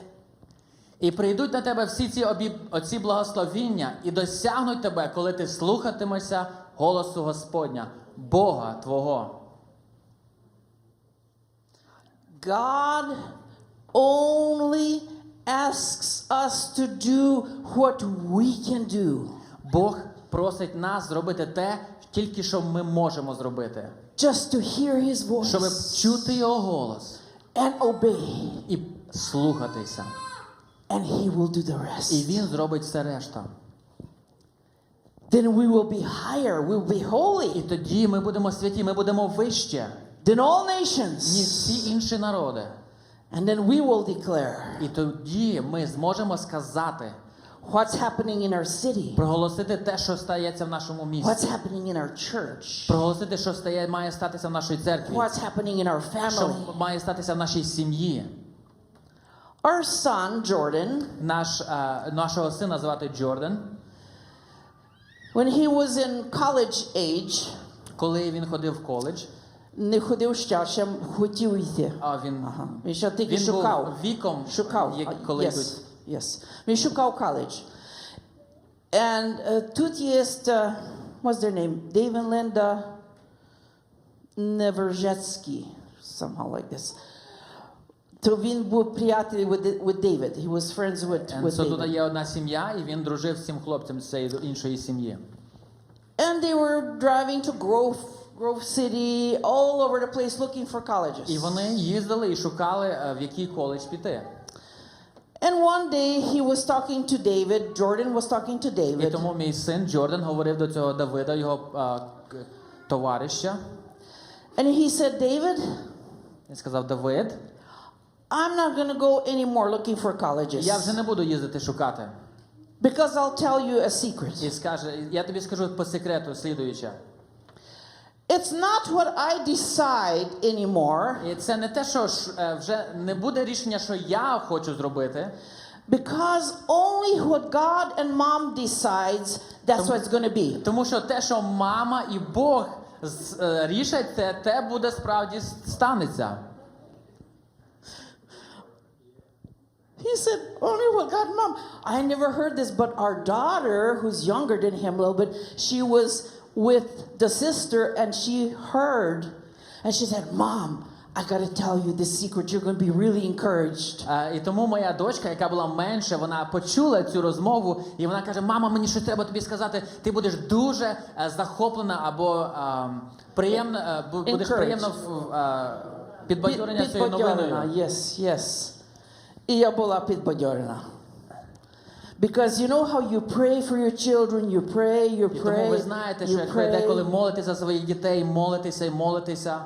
Speaker 5: І прийдуть на тебе всі ці оці благословіння, і досягнуть тебе, коли ти слухатимешся голосу Господня, Бога твого.
Speaker 4: God only asks us to do what we can do.
Speaker 5: Бог просить нас зробити те, тільки що ми можемо зробити,
Speaker 4: just to hear his
Speaker 5: щоб
Speaker 4: voice
Speaker 5: чути його голос
Speaker 4: and obey,
Speaker 5: і слухатися.
Speaker 4: and he will do the
Speaker 5: І
Speaker 4: rest.
Speaker 5: він зробить все решта.
Speaker 4: Then we will be higher, we will be
Speaker 5: І
Speaker 4: holy
Speaker 5: тоді ми будемо святі, ми будемо вище,
Speaker 4: than all
Speaker 5: ніж
Speaker 4: nations.
Speaker 5: всі інші народи.
Speaker 4: And then we will declare
Speaker 5: І тоді ми зможемо сказати,
Speaker 4: what's happening in our city,
Speaker 5: проголосити те, що стається в нашому
Speaker 4: what's
Speaker 5: місті.
Speaker 4: happening in our church,
Speaker 5: Проголосити, що має статися в нашій церкві.
Speaker 4: what's happening in our
Speaker 5: Що
Speaker 4: family.
Speaker 5: має статися в нашій сім'ї.
Speaker 4: Our son, Jordan,
Speaker 5: Нашого сина звати Джордан.
Speaker 4: when he was in college age,
Speaker 5: Коли він ходив в коледж,
Speaker 4: не ходив ще, ще хотів йти.
Speaker 5: він
Speaker 4: Він ще тільки
Speaker 5: він був
Speaker 4: шукав.
Speaker 5: віком,
Speaker 4: Шукав.
Speaker 5: коли йдуть.
Speaker 4: Yes, yes. Він шукав college. And тут є, what's their name? Dave and Linda Neverzhetsky, somehow like this. То він був приятель with David. He was friends with
Speaker 5: Тут
Speaker 4: David.
Speaker 5: є одна сім'я, і він дружив з цим хлопцем з цієї іншої сім'ї.
Speaker 4: And they were driving to Grove City, all over the place looking for colleges.
Speaker 5: І вони їздили і шукали, в який коледж піти.
Speaker 4: And one day he was talking to David. Jordan was talking to
Speaker 5: І
Speaker 4: David.
Speaker 5: тому мій син Джордан говорив до цього Давида, його товариша.
Speaker 4: And he said, David,
Speaker 5: Він сказав: Давид,
Speaker 4: I'm not going to go anymore looking for colleges.
Speaker 5: я вже не буду їздити шукати.
Speaker 4: Because I'll tell you a secret.
Speaker 5: І скаже, я тобі скажу по секрету слідуюче.
Speaker 4: It's not what I decide anymore,
Speaker 5: І це не те, що вже не буде рішення, що я хочу зробити.
Speaker 4: because only what God and Mom decides, that's what it's going to be.
Speaker 5: Тому що те, що мама і Бог рішать, те буде справді станеться.
Speaker 4: He said, only what God and Mom. I never heard this, but our daughter, who's younger than him a little bit, she was with the sister and she heard. And she said, Mom, I got to tell you this secret. You're going to be really encouraged.
Speaker 5: І тому моя дочка, яка була менша, вона почула цю розмову, і вона каже: мама, мені щось треба тобі сказати. Ти будеш дуже захоплена або приємно, будеш приємно підбадьорена цією новиною.
Speaker 4: Yes, yes. І я була підбадьорена. Because you know how you pray for your children, you pray, you
Speaker 5: І тому ви
Speaker 4: pray,
Speaker 5: знаєте, що
Speaker 4: you
Speaker 5: як ви деколи
Speaker 4: pray.
Speaker 5: молитеся за своїх дітей, молитеся і молитеся.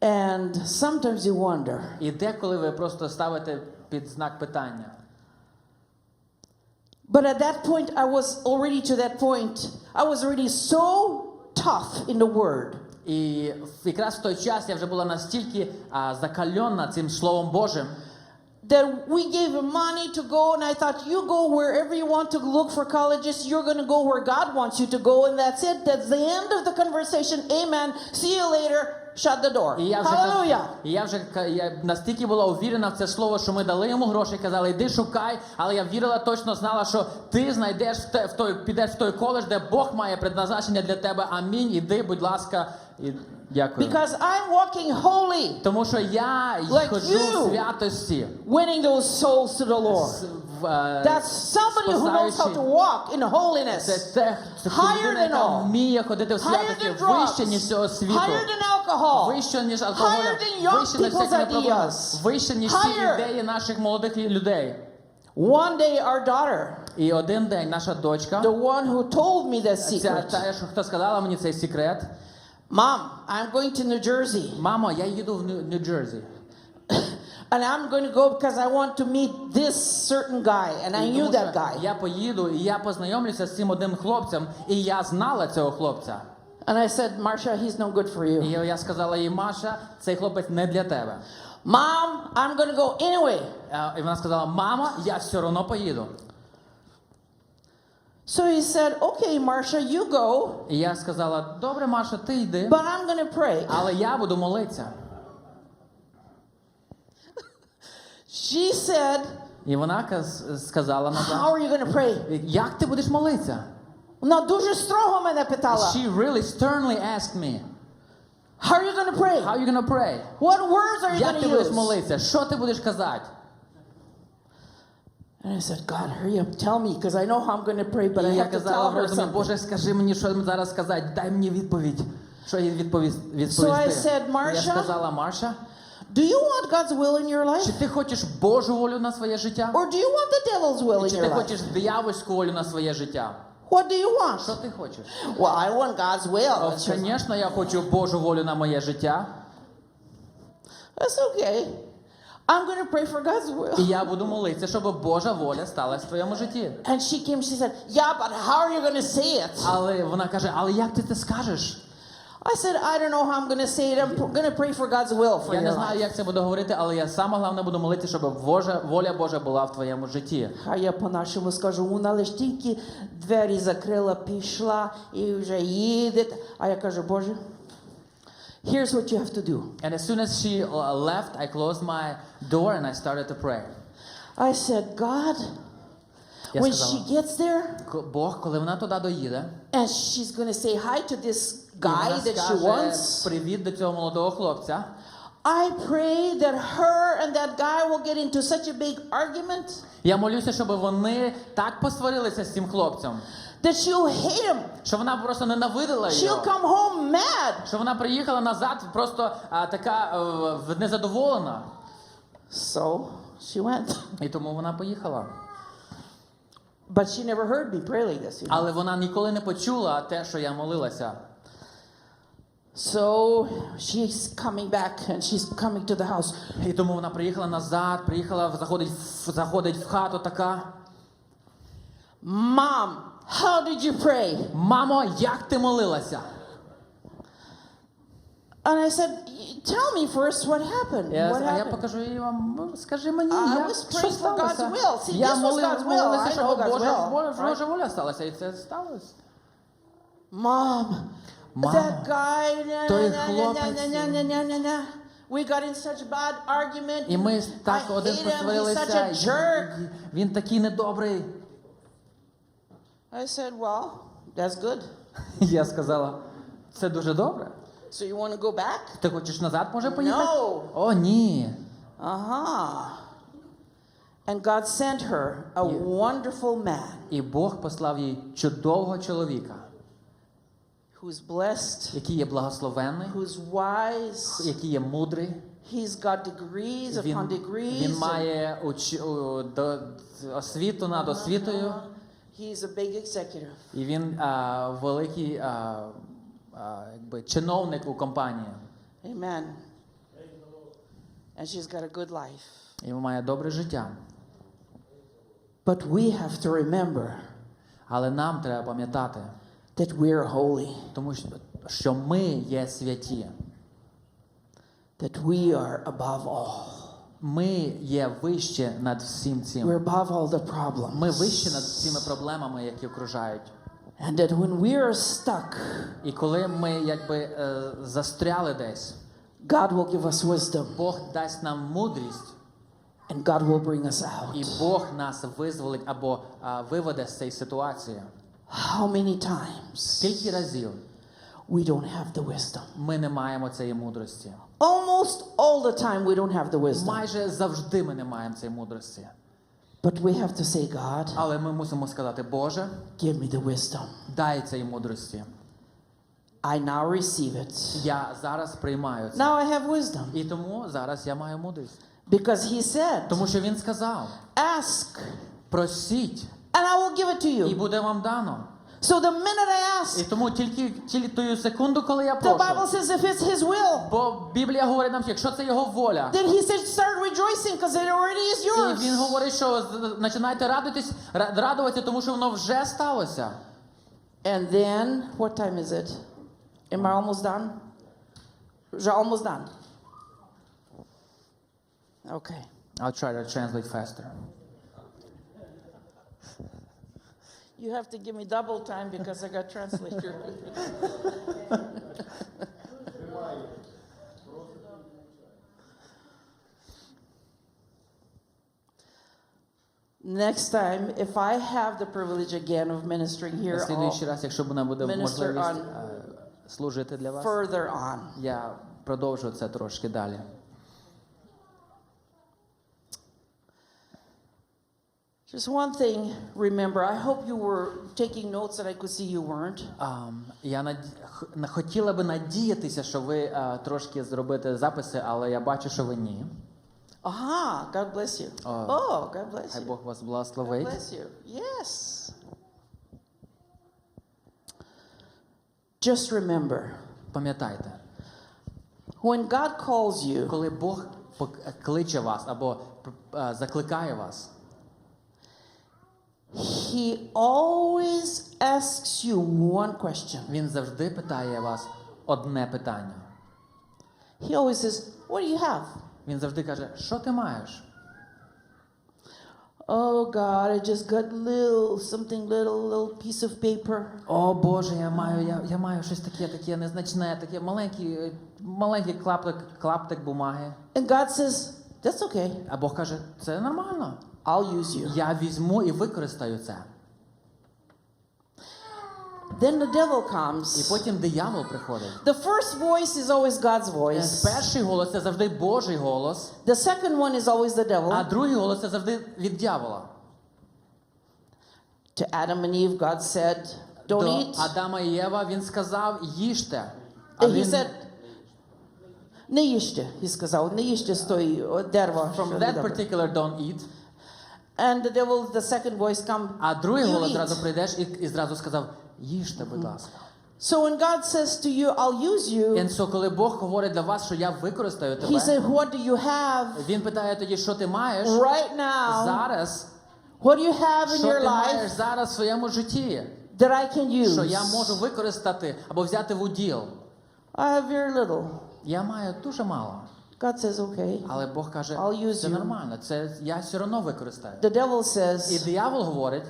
Speaker 4: And sometimes you wonder,
Speaker 5: І деколи ви просто ставите під знак питання.
Speaker 4: but at that point, I was already to that point, I was already so tough in the word.
Speaker 5: І якраз в той час я вже була настільки закальона цим Словом Божим,
Speaker 4: That we gave him money to go, and I thought, you go wherever you want to look for colleges, you're going to go where God wants you to go, and that's it. That's the end of the conversation. Amen. See you later. Shut the door. Hallelujah.
Speaker 5: І я настільки була увірена в це слово, що ми дали йому гроші, казали: йди шукай, але я вірила, точно знала, що ти знайдеш підеш в той коледж, де Бог має предназначення для тебе. Амінь. Іди, будь ласка. І дякую.
Speaker 4: Because I'm walking holy,
Speaker 5: Тому що я
Speaker 4: Like
Speaker 5: ходжу
Speaker 4: you.
Speaker 5: в святості.
Speaker 4: winning those souls to the Lord. That's somebody who knows how to walk in
Speaker 5: Це
Speaker 4: holiness.
Speaker 5: те,
Speaker 4: Higher
Speaker 5: людина,
Speaker 4: than
Speaker 5: яка
Speaker 4: all.
Speaker 5: вміє ходити в
Speaker 4: Higher
Speaker 5: святості,
Speaker 4: than drugs.
Speaker 5: вище, ніж всього світу.
Speaker 4: Higher than alcohol.
Speaker 5: Вище, ніж алкоголь,
Speaker 4: Higher than young
Speaker 5: вище, ніж
Speaker 4: people's
Speaker 5: всякі проблеми,
Speaker 4: ideas.
Speaker 5: вище, ніж всі
Speaker 4: Higher.
Speaker 5: ідеї наших молодих людей.
Speaker 4: One day, our daughter,
Speaker 5: І один день наша дочка,
Speaker 4: the one who told me that
Speaker 5: ця,
Speaker 4: secret,
Speaker 5: що хто сказала мені цей секрет:
Speaker 4: Mom, I'm going to New Jersey.
Speaker 5: мамо, я їду в Нью-Джерсі.
Speaker 4: And I'm going to go because I want to meet this certain guy. And I knew that guy.
Speaker 5: Я поїду і я познайомлюся з цим одним хлопцем, і я знала цього хлопця.
Speaker 4: And I said, Marsha, he's no good for you.
Speaker 5: І я сказала їй: Маша, цей хлопець не для тебе.
Speaker 4: Mom, I'm going to go anyway.
Speaker 5: І вона сказала: мама, я все одно поїду.
Speaker 4: So he said, okay, Marsha, you go,
Speaker 5: І я сказала: добре, Маша, ти йди,
Speaker 4: but I'm going to pray.
Speaker 5: але я буду молитися.
Speaker 4: She said,
Speaker 5: І вона сказала:
Speaker 4: how are you going to pray?
Speaker 5: як ти будеш молитися?
Speaker 4: Вона дуже строго мене питала.
Speaker 5: She really sternly asked me,
Speaker 4: How are you going to pray?
Speaker 5: how are you going to pray?
Speaker 4: What words are you
Speaker 5: Як
Speaker 4: going
Speaker 5: ти
Speaker 4: to
Speaker 5: будеш
Speaker 4: use?
Speaker 5: молитися? Що ти будеш казати?
Speaker 4: And I said, God, hurry up, tell me, because I know how I'm going to pray, but I
Speaker 5: І я
Speaker 4: have to
Speaker 5: казала
Speaker 4: tell
Speaker 5: в
Speaker 4: her
Speaker 5: розумі,
Speaker 4: something.
Speaker 5: Боже, скажи мені, що їм зараз сказати, дай мені відповідь. Що їй відповісти?
Speaker 4: So I said,
Speaker 5: Я
Speaker 4: Marsha,
Speaker 5: сказала, Марша,
Speaker 4: do you want God's will in your life?
Speaker 5: чи ти хочеш Божу волю на своє життя?
Speaker 4: Or do you want the devil's will in
Speaker 5: Чи
Speaker 4: your
Speaker 5: ти
Speaker 4: life?
Speaker 5: хочеш диявольську волю на своє життя?
Speaker 4: What do you want?
Speaker 5: Що ти хочеш?
Speaker 4: Well, I want God's will. It's just-
Speaker 5: Звісно, я хочу Божу волю на моє життя.
Speaker 4: That's okay. I'm going to pray for God's will.
Speaker 5: І я буду молитися, щоб Божа воля сталася в твоєму житті.
Speaker 4: And she came, she said, yeah, but how are you going to say it?
Speaker 5: Але вона каже, але як ти це скажеш?
Speaker 4: I said, I don't know how I'm going to say it. I'm going to pray for God's will for
Speaker 5: Я не
Speaker 4: your
Speaker 5: знаю,
Speaker 4: life.
Speaker 5: як це буду говорити, але я саме головне буду молитися, щоб воля Божа була в твоєму житті.
Speaker 4: А я по-нашому скажу, вона лиш тільки двері закрила, пішла і вже їде. А я кажу, Боже, here's what you have to do.
Speaker 5: And as soon as she left, I closed my door and I started to pray.
Speaker 4: I said, God,
Speaker 5: Я
Speaker 4: when
Speaker 5: сказала,
Speaker 4: she gets there,
Speaker 5: Бог, коли вона туди доїде,
Speaker 4: and she's going to say hi to this
Speaker 5: і
Speaker 4: guy
Speaker 5: вона
Speaker 4: that she
Speaker 5: скаже
Speaker 4: wants,
Speaker 5: привіт до цього молодого хлопця,
Speaker 4: I pray that her and that guy will get into such a big argument
Speaker 5: я молюся, щоб вони так посварилися з цим хлопцем,
Speaker 4: that she'll hate him.
Speaker 5: що вона просто ненавидила
Speaker 4: She'll
Speaker 5: його.
Speaker 4: come home mad.
Speaker 5: Що вона приїхала назад просто така незадоволена.
Speaker 4: So she went.
Speaker 5: І тому вона поїхала.
Speaker 4: But she never heard me pray like this. You know?
Speaker 5: Але вона ніколи не почула те, що я молилася.
Speaker 4: So she's coming back and she's coming to the house.
Speaker 5: І тому вона приїхала назад, заходить в хату така.
Speaker 4: Mom, how did you pray?
Speaker 5: Мамо, як ти молилася?
Speaker 4: And I said, tell me first what happened. What
Speaker 5: А я
Speaker 4: happened?
Speaker 5: покажу їй вам, скажи мені,
Speaker 4: I was
Speaker 5: що
Speaker 4: praying for God's
Speaker 5: сталося?
Speaker 4: will. See,
Speaker 5: Я
Speaker 4: this was God's will.
Speaker 5: молилася,
Speaker 4: I know
Speaker 5: щоб
Speaker 4: God's will,
Speaker 5: Божа воля сталася, і це сталося.
Speaker 4: Mom,
Speaker 5: Mama,
Speaker 4: that guy,
Speaker 5: той хлопець.
Speaker 4: we got in such bad argument.
Speaker 5: І ми так
Speaker 4: I
Speaker 5: один
Speaker 4: hate him. He's such
Speaker 5: посварилися.
Speaker 4: a jerk.
Speaker 5: Він такий недобрий.
Speaker 4: I said, well, that's good.
Speaker 5: Я сказала, це дуже добре.
Speaker 4: So you want to go back?
Speaker 5: Ти хочеш назад, може, поїхати?
Speaker 4: No.
Speaker 5: О, ні.
Speaker 4: Uh-huh. And God sent her a wonderful man
Speaker 5: І Бог послав їй чудового чоловіка,
Speaker 4: who's blessed,
Speaker 5: який є благословенний,
Speaker 4: who's wise.
Speaker 5: який є мудрий.
Speaker 4: He's got degrees upon degrees.
Speaker 5: Він має освіту над освітою.
Speaker 4: He's a big executive.
Speaker 5: І він великий якби, чиновник у компанії.
Speaker 4: Amen. And she's got a good life.
Speaker 5: І має добре життя.
Speaker 4: But we have to remember
Speaker 5: Але нам треба пам'ятати,
Speaker 4: that we're holy,
Speaker 5: тому що ми є святі.
Speaker 4: that we are above all.
Speaker 5: Ми є вище над всім цим.
Speaker 4: We're above all the problems.
Speaker 5: Ми вище над цими проблемами, які окружають.
Speaker 4: And that when we are stuck,
Speaker 5: І коли ми якби застряли десь,
Speaker 4: God will give us wisdom
Speaker 5: Бог дасть нам мудрість,
Speaker 4: and God will bring us out.
Speaker 5: і Бог нас визволить або виведе з цієї ситуації.
Speaker 4: How many times
Speaker 5: Скільки разів
Speaker 4: we don't have the wisdom?
Speaker 5: ми не маємо цієї мудрості?
Speaker 4: Almost all the time we don't have the wisdom.
Speaker 5: Майже завжди ми не маємо цієї мудрості.
Speaker 4: But we have to say, God,
Speaker 5: Але ми мусимо сказати, Боже,
Speaker 4: give me the wisdom.
Speaker 5: дай цієї мудрості.
Speaker 4: I now receive it.
Speaker 5: Я зараз приймаю це.
Speaker 4: Now I have wisdom.
Speaker 5: І тому зараз я маю мудрість.
Speaker 4: Because he said,
Speaker 5: Тому що він сказав,
Speaker 4: ask
Speaker 5: просіть,
Speaker 4: and I will give it to
Speaker 5: і
Speaker 4: you.
Speaker 5: буде вам дано.
Speaker 4: So the minute I
Speaker 5: І
Speaker 4: ask,
Speaker 5: тому тільки тою секунду, коли я
Speaker 4: the
Speaker 5: прошу,
Speaker 4: Bible says if it's his will,
Speaker 5: бо Біблія говорить нам, якщо це його воля,
Speaker 4: then he said start rejoicing because it already is
Speaker 5: і він
Speaker 4: yours.
Speaker 5: говорить, що починайте радуватися, тому що воно вже сталося.
Speaker 4: And then, what time is it? Am I almost done? Вже almost done. Okay.
Speaker 5: I'll try to translate faster.
Speaker 4: You have to give me double time because I got translator. Next time, if I have the privilege again of ministering here
Speaker 5: Слідуючий раз, якщо вона буде
Speaker 4: Minister
Speaker 5: можливість
Speaker 4: on-
Speaker 5: служити для вас,
Speaker 4: further on,
Speaker 5: я продовжу це трошки далі.
Speaker 4: Just one thing, remember, I hope you were taking notes that I could see you weren't.
Speaker 5: Я хотіла би надіятися, що ви трошки зробите записи, але я бачу, що ви ні.
Speaker 4: Aha, God bless you.
Speaker 5: Oh.
Speaker 4: Oh, God bless
Speaker 5: Хай
Speaker 4: you.
Speaker 5: Бог вас
Speaker 4: God
Speaker 5: благословить.
Speaker 4: bless you. Yes. Just remember,
Speaker 5: Пам'ятайте,
Speaker 4: when God calls you,
Speaker 5: коли Бог кличе вас або закликає вас,
Speaker 4: He always asks you one question.
Speaker 5: Він завжди питає вас одне питання.
Speaker 4: He always says, what do you have?
Speaker 5: Він завжди каже, що ти маєш?
Speaker 4: Oh God, I just got little piece of paper.
Speaker 5: О Боже, я маю щось таке незначне, таке маленький клаптик бумаги.
Speaker 4: And God says, that's okay.
Speaker 5: А Бог каже, це нормально.
Speaker 4: I'll use you.
Speaker 5: Я візьму і використаю це.
Speaker 4: Then the devil
Speaker 5: І
Speaker 4: comes.
Speaker 5: потім диявол приходить.
Speaker 4: The first voice is always God's voice.
Speaker 5: Перший голос це завжди Божий голос,
Speaker 4: The second one is always the
Speaker 5: а
Speaker 4: devil.
Speaker 5: другий голос це завжди від диявола.
Speaker 4: To Adam and Eve, God said, don't
Speaker 5: До
Speaker 4: eat.
Speaker 5: Адама і Єва він сказав, їжте.
Speaker 4: And he said, не їжте, he сказав, не їжте з тої дерева. що
Speaker 5: From
Speaker 4: не
Speaker 5: that
Speaker 4: добре.
Speaker 5: particular don't eat.
Speaker 4: And the devil, the second voice come,
Speaker 5: А другий
Speaker 4: you
Speaker 5: голос
Speaker 4: eat.
Speaker 5: зразу прийдеш і зразу сказав, їжте, будь ласка.
Speaker 4: So when God says to you, I'll use you,
Speaker 5: І so, коли Бог говорить для вас, що я використаю
Speaker 4: he
Speaker 5: тебе,
Speaker 4: said, what do you have
Speaker 5: він питає тоді, що ти маєш
Speaker 4: right now?
Speaker 5: зараз,
Speaker 4: What do you have in
Speaker 5: що
Speaker 4: your
Speaker 5: ти маєш
Speaker 4: life
Speaker 5: зараз в своєму житті,
Speaker 4: that I can
Speaker 5: що
Speaker 4: use?
Speaker 5: я можу використати або взяти в уділ.
Speaker 4: I have very little.
Speaker 5: Я маю дуже мало.
Speaker 4: God says, okay.
Speaker 5: Але Бог каже,
Speaker 4: I'll use
Speaker 5: це
Speaker 4: you.
Speaker 5: нормально, це я все одно використаю.
Speaker 4: The devil
Speaker 5: І
Speaker 4: says,
Speaker 5: диявол говорить,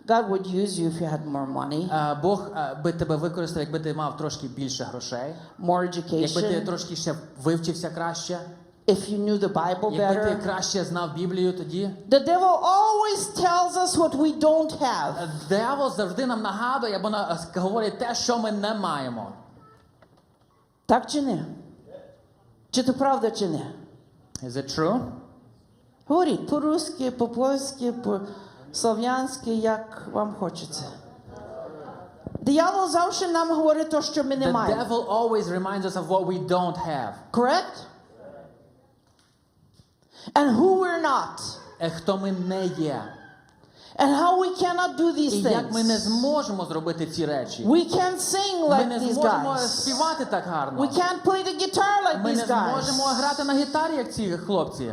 Speaker 4: God would use you if you had more money,
Speaker 5: Бог би тебе використав, якби ти мав трошки більше грошей,
Speaker 4: more
Speaker 5: якби ти
Speaker 4: education,
Speaker 5: трошки ще вивчився краще,
Speaker 4: if you knew the Bible
Speaker 5: якби ти
Speaker 4: better.
Speaker 5: краще знав Біблію тоді.
Speaker 4: The devil always tells us what we don't have.
Speaker 5: Диявол завжди нам нагадує або говорить те, що ми не маємо.
Speaker 4: Так чи не? Чи то правда, чи не?
Speaker 5: Is it true?
Speaker 4: Говоріть по-русски, по-польськи, по-слов'янськи, як вам хочеться. Диявол завжди нам говорить те, що ми не
Speaker 5: The
Speaker 4: маємо.
Speaker 5: devil always reminds us of what we don't have.
Speaker 4: Correct? And who we're not.
Speaker 5: Хто ми не є.
Speaker 4: And how we cannot do
Speaker 5: І
Speaker 4: these
Speaker 5: як ми не
Speaker 4: things.
Speaker 5: зможемо зробити ці речі.
Speaker 4: We can't sing
Speaker 5: Ми
Speaker 4: like
Speaker 5: не
Speaker 4: these
Speaker 5: зможемо
Speaker 4: guys.
Speaker 5: співати так гарно.
Speaker 4: We can't play the guitar like
Speaker 5: Ми не
Speaker 4: these guys.
Speaker 5: зможемо грати на гітарі, як ці хлопці.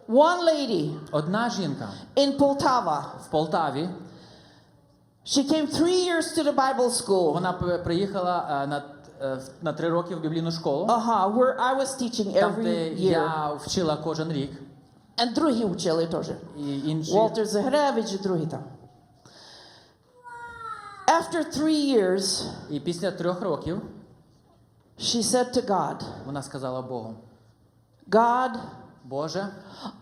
Speaker 4: One lady
Speaker 5: Одна жінка
Speaker 4: in Poltava,
Speaker 5: в Полтаві,
Speaker 4: she came 3 years to the Bible school.
Speaker 5: вона приїхала на 3 роки в біблійну школу,
Speaker 4: Where I was teaching
Speaker 5: там,
Speaker 4: every
Speaker 5: де
Speaker 4: year.
Speaker 5: я вчила кожен рік.
Speaker 4: And другі вчили теж.
Speaker 5: І інші.
Speaker 4: Walter Загревич і другі там. After 3 years,
Speaker 5: І після 3 років
Speaker 4: she said to God,
Speaker 5: вона сказала Богу,
Speaker 4: God,
Speaker 5: Боже,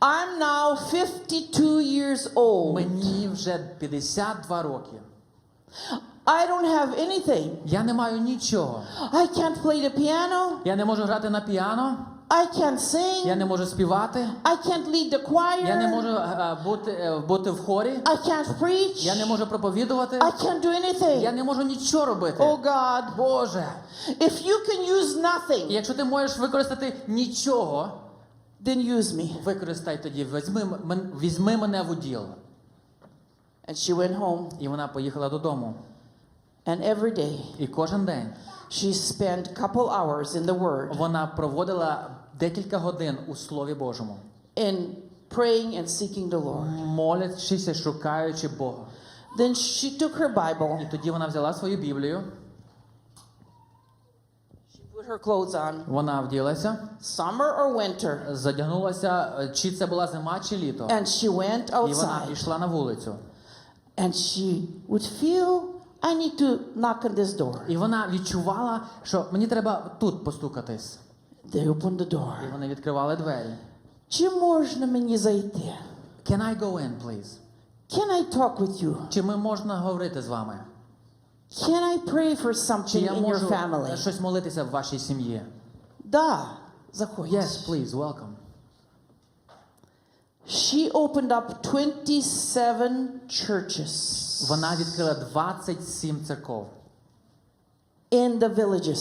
Speaker 4: I'm now 52 years old.
Speaker 5: мені вже 52 роки.
Speaker 4: I don't have anything.
Speaker 5: Я не маю нічого.
Speaker 4: I can't play the piano.
Speaker 5: Я не можу грати на піано,
Speaker 4: I can't sing.
Speaker 5: я не можу співати,
Speaker 4: I can't lead the choir.
Speaker 5: я не можу бути в хорі,
Speaker 4: I can't preach.
Speaker 5: я не можу проповідувати,
Speaker 4: I can't do anything.
Speaker 5: я не можу нічого робити.
Speaker 4: Oh God,
Speaker 5: Боже,
Speaker 4: if you can use
Speaker 5: і
Speaker 4: nothing,
Speaker 5: якщо ти можеш використати нічого,
Speaker 4: then use me.
Speaker 5: використай тоді, візьми мене в уділ.
Speaker 4: And she went home.
Speaker 5: І вона поїхала додому.
Speaker 4: And every day,
Speaker 5: І кожен день
Speaker 4: she spent a couple hours in the Word,
Speaker 5: вона проводила декілька годин у Слові Божому,
Speaker 4: in praying and seeking the Lord.
Speaker 5: молячися, шукаючи Бога.
Speaker 4: Then she took her Bible,
Speaker 5: І тоді вона взяла свою Біблію,
Speaker 4: she put her clothes on,
Speaker 5: вона вділася,
Speaker 4: summer or winter,
Speaker 5: задягнулася, чи це була зима, чи літо.
Speaker 4: and she went
Speaker 5: І вона
Speaker 4: outside.
Speaker 5: пішла на вулицю.
Speaker 4: And she would feel, I need to knock on this door.
Speaker 5: І вона відчувала, що мені треба тут постукатись.
Speaker 4: They opened the door.
Speaker 5: І вони відкривали двері.
Speaker 4: Чи можна мені зайти?
Speaker 5: Can I go in, please?
Speaker 4: Can I talk with you?
Speaker 5: Чи ми можна говорити з вами?
Speaker 4: Can I pray for
Speaker 5: Чи
Speaker 4: something
Speaker 5: я
Speaker 4: in your
Speaker 5: можу
Speaker 4: family?
Speaker 5: щось молитися в вашій сім'ї?
Speaker 4: Да, заходь.
Speaker 5: Yes, please, welcome.
Speaker 4: She opened up 27 churches
Speaker 5: Вона відкрила 27 церков
Speaker 4: in the villages.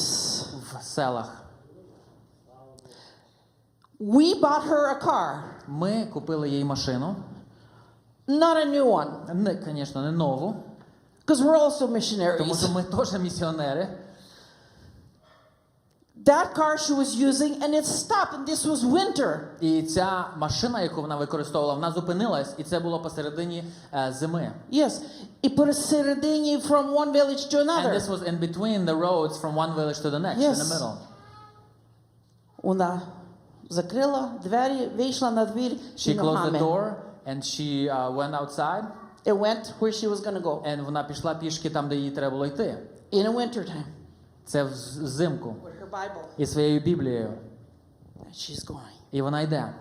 Speaker 5: в селах.
Speaker 4: We bought her a car,
Speaker 5: Ми купили їй машину.
Speaker 4: not a new one,
Speaker 5: Не, звісно, не нову,
Speaker 4: because we're also
Speaker 5: тому
Speaker 4: missionaries.
Speaker 5: що ми теж місіонери.
Speaker 4: That car she was using, and it stopped, and this was winter.
Speaker 5: І ця машина, яку вона використовувала, вона зупинилась, і це було посередині зими.
Speaker 4: Yes, і посередині from one village to
Speaker 5: And
Speaker 4: another.
Speaker 5: this was in between the roads from one village to the next,
Speaker 4: Yes.
Speaker 5: in the middle.
Speaker 4: Вона закрила двері, вийшла на двір
Speaker 5: She
Speaker 4: і
Speaker 5: closed the
Speaker 4: ногами.
Speaker 5: door, and she went outside,
Speaker 4: It went where she was going to go
Speaker 5: and вона пішла пішки там, де їй треба було йти.
Speaker 4: in the winter time
Speaker 5: Це взимку.
Speaker 4: with her Bible.
Speaker 5: І своєю Біблією.
Speaker 4: And she's going.
Speaker 5: І вона йде.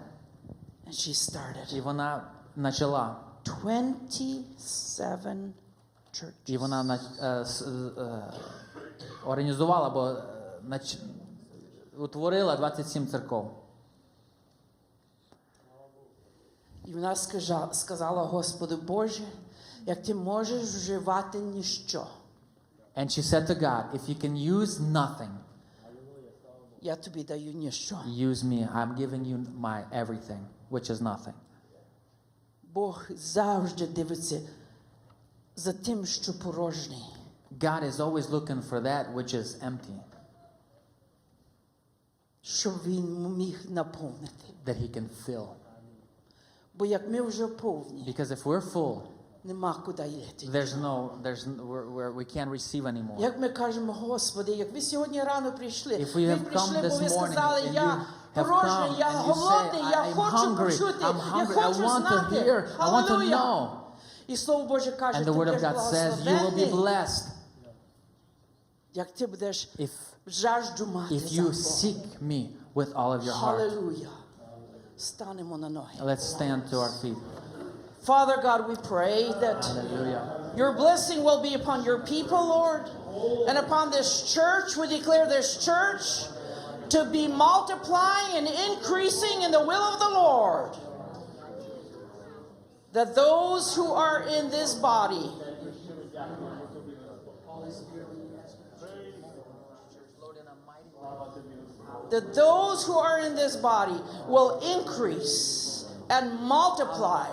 Speaker 4: And she started.
Speaker 5: І вона почала.
Speaker 4: 27 churches.
Speaker 5: І вона організувала, або утворила 27 церков.
Speaker 4: І вона сказала, Господи Боже, як ти можеш вживати ніщо,
Speaker 5: And she said to God, if you can use nothing,
Speaker 4: я тобі даю ніщо.
Speaker 5: use me. I'm giving you my everything, which is nothing.
Speaker 4: Бог завжди дивиться за тим, що порожній.
Speaker 5: God is always looking for that which is empty,
Speaker 4: Щоб він міг наповнити.
Speaker 5: that he can fill.
Speaker 4: Бо як ми вже повні,
Speaker 5: Because if we're full,
Speaker 4: нема куди йти.
Speaker 5: we can't receive anymore.
Speaker 4: Як ми кажемо, Господи, як ви сьогодні рано прийшли,
Speaker 5: If we
Speaker 4: ви
Speaker 5: have
Speaker 4: прийшли,
Speaker 5: come
Speaker 4: бо
Speaker 5: this
Speaker 4: ви
Speaker 5: morning
Speaker 4: сказали,
Speaker 5: and
Speaker 4: я
Speaker 5: you have
Speaker 4: порожній,
Speaker 5: come
Speaker 4: я
Speaker 5: and you
Speaker 4: голодний,
Speaker 5: say,
Speaker 4: я
Speaker 5: I'm
Speaker 4: хочу
Speaker 5: hungry,
Speaker 4: почути,
Speaker 5: I'm
Speaker 4: я
Speaker 5: hungry, I
Speaker 4: хочу
Speaker 5: want to
Speaker 4: знати.
Speaker 5: hear, I want to
Speaker 4: Алілуя.
Speaker 5: know.
Speaker 4: І Слово Боже каже,
Speaker 5: And
Speaker 4: ти
Speaker 5: the word of
Speaker 4: будеш
Speaker 5: God says, you will be
Speaker 4: благословенний,
Speaker 5: blessed
Speaker 4: як ти будеш
Speaker 5: if
Speaker 4: жажду мати
Speaker 5: if
Speaker 4: за
Speaker 5: you
Speaker 4: Бога.
Speaker 5: seek me with all of your heart.
Speaker 4: Hallelujah. Станемо на ноги.
Speaker 5: Let's stand to our feet.
Speaker 4: Father God, we pray that
Speaker 5: Hallelujah.
Speaker 4: your blessing will be upon your people, Lord, and upon this church. We declare this church to be multiplying and increasing in the will of the Lord. That those who are in this body will increase and multiply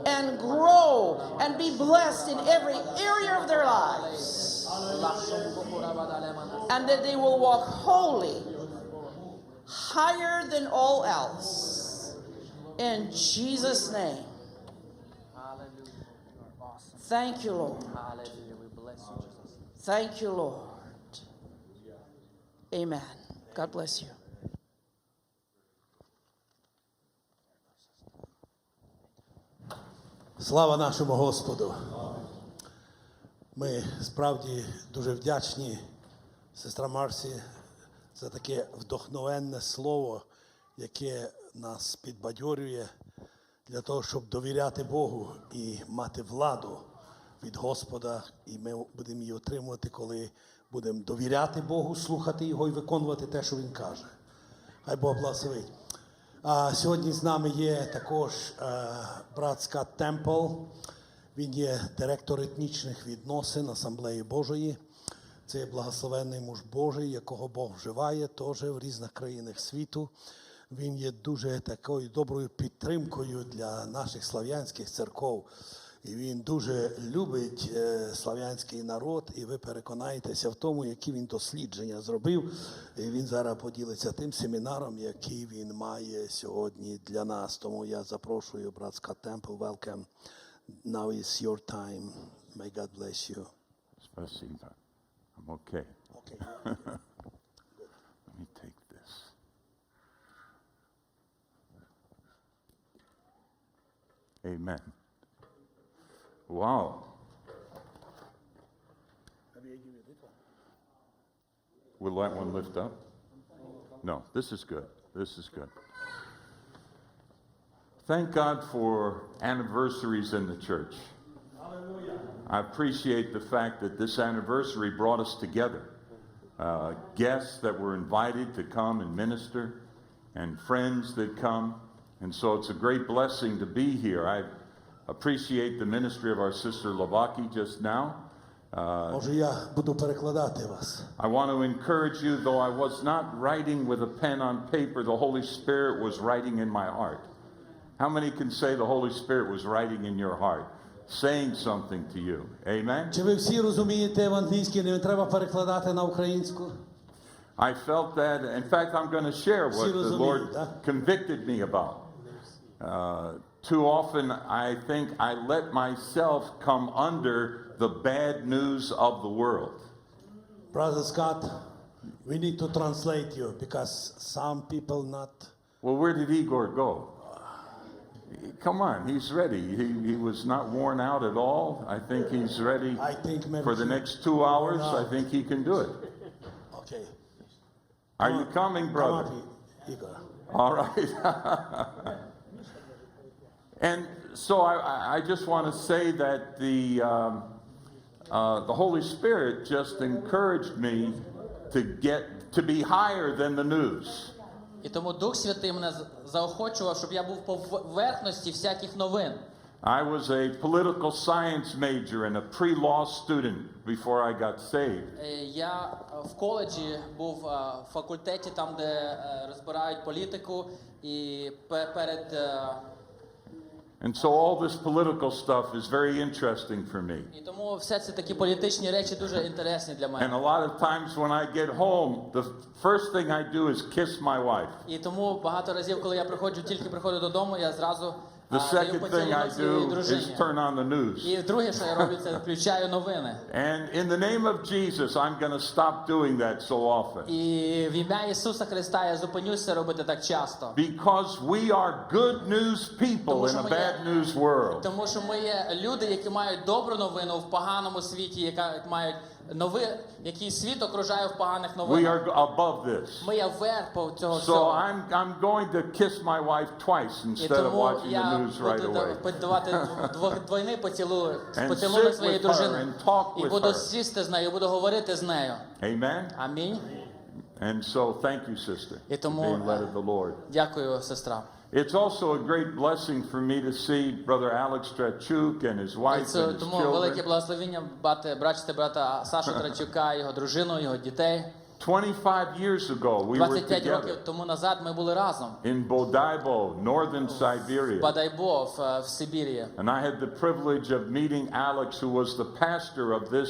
Speaker 4: and grow and be blessed in every area of their lives. And that they will walk holy, higher than all else. In Jesus' name.
Speaker 5: Hallelujah. You are awesome.
Speaker 4: Thank you, Lord.
Speaker 5: Hallelujah. We bless you, Jesus.
Speaker 4: Thank you, Lord. Amen. God bless you.
Speaker 1: Слава нашому Господу! Ми справді дуже вдячні, сестра Марсі, за таке вдохновенне слово, яке нас підбадьорює для того, щоб довіряти Богу і мати владу від Господа. І ми будемо її отримувати, коли будемо довіряти Богу, слухати Його і виконувати те, що Він каже. Хай Бог благословить. А сьогодні з нами є також брат Скотт Темпл. Він є директор етнічних відносин Асамблеї Божої. Це є благословенний муж Божий, якого Бог вживає теж в різних країнах світу. Він є дуже такою доброю підтримкою для наших слав'янських церков. І він дуже любить слав'янський народ, і ви переконаєтеся в тому, які він дослідження зробив. І він зараз поділиться тим семінаром, який він має сьогодні для нас. Тому я запрошую брат Скотт Темпл. Welcome. Now is your time. May God bless you.
Speaker 6: Спасибо. I'm okay.
Speaker 1: Okay.
Speaker 6: Let me take this. Amen. Wow. Will that one lift up? No, this is good. This is good. Thank God for anniversaries in the church. I appreciate the fact that this anniversary brought us together. Guests that were invited to come and minister, and friends that come. And so it's a great blessing to be here. I appreciate the ministry of our sister Lavaki just now.
Speaker 1: Може, я буду перекладати вас.
Speaker 6: I want to encourage you, though I was not writing with a pen on paper, the Holy Spirit was writing in my heart. How many can say the Holy Spirit was writing in your heart, saying something to you? Amen?
Speaker 1: Чи ви всі розумієте евангельське, не треба перекладати на українську?
Speaker 6: I felt that. In fact, I'm going to share what the Lord convicted me about. Too often, I think I let myself come under the bad news of the world.
Speaker 1: Brother Scott, we need to translate you because some people not.
Speaker 6: Well, where did Igor go? Come on, he's ready. He was not worn out at all. I think he's ready
Speaker 1: I think maybe
Speaker 6: for the next 2 hours. I think he can do it.
Speaker 1: Okay.
Speaker 6: Are you coming, brother?
Speaker 1: Come up, Igor.
Speaker 6: All right. And so I just want to say that the Holy Spirit just encouraged me to be higher than the news.
Speaker 5: І тому Дух Святий мене заохочував, щоб я був по поверхності всяких новин.
Speaker 6: I was a political science major and a pre-law student before I got saved.
Speaker 5: Я в коледжі був в факультеті, там, де розбирають політику, і перед...
Speaker 6: And so all this political stuff is very interesting for me.
Speaker 5: І тому все це такі політичні речі дуже інтересні для
Speaker 6: And
Speaker 5: мене.
Speaker 6: a lot of times when I get home, the first thing I do is kiss my wife.
Speaker 5: І тому багато разів, коли я тільки приходжу додому, я зразу
Speaker 6: The
Speaker 5: даю
Speaker 6: second thing
Speaker 5: поцілунок
Speaker 6: I
Speaker 5: своїй
Speaker 6: do is
Speaker 5: дружині.
Speaker 6: turn on the news.
Speaker 5: І друге, що я роблю, це включаю новини.
Speaker 6: And in the name of Jesus, I'm going to stop doing that so often.
Speaker 5: І в ім'я Ісуса Христа я зупинюся робити так часто.
Speaker 6: Because we are good news people in a bad news world.
Speaker 5: Тому що ми є люди, які мають добру новину в поганому світі, яка мають який світ окружає в поганих
Speaker 6: We
Speaker 5: новинах.
Speaker 6: are above this.
Speaker 5: Ми є вверх по цього
Speaker 6: So
Speaker 5: всього.
Speaker 6: I'm going to kiss my wife twice
Speaker 5: І
Speaker 6: instead of
Speaker 5: тому
Speaker 6: watching the
Speaker 5: я
Speaker 6: news right
Speaker 5: буду
Speaker 6: away.
Speaker 5: давати двойний поцілунок
Speaker 6: sit
Speaker 5: своєї
Speaker 6: with her
Speaker 5: дружини.
Speaker 6: and talk
Speaker 5: І
Speaker 6: with
Speaker 5: буду
Speaker 6: her.
Speaker 5: сісти з нею, буду говорити з нею.
Speaker 6: Amen?
Speaker 5: Амінь.
Speaker 6: And so thank you, sister,
Speaker 5: І
Speaker 6: for
Speaker 5: тому
Speaker 6: being led of the Lord.
Speaker 5: дякую, сестра.
Speaker 6: It's also a great blessing for me to see Brother Alex Strachuk and his
Speaker 5: І
Speaker 6: wife
Speaker 5: це
Speaker 6: and his
Speaker 5: тому велике
Speaker 6: children.
Speaker 5: благословіння бачити брата Сашу Трачука, його дружину, його дітей.
Speaker 6: 25 years ago, we were
Speaker 5: 25 років
Speaker 6: together
Speaker 5: тому назад ми були разом.
Speaker 6: in Bodaibo, northern Siberia.
Speaker 5: Бадайбо в Сибірі.
Speaker 6: And I had the privilege of meeting Alex, who was the pastor of this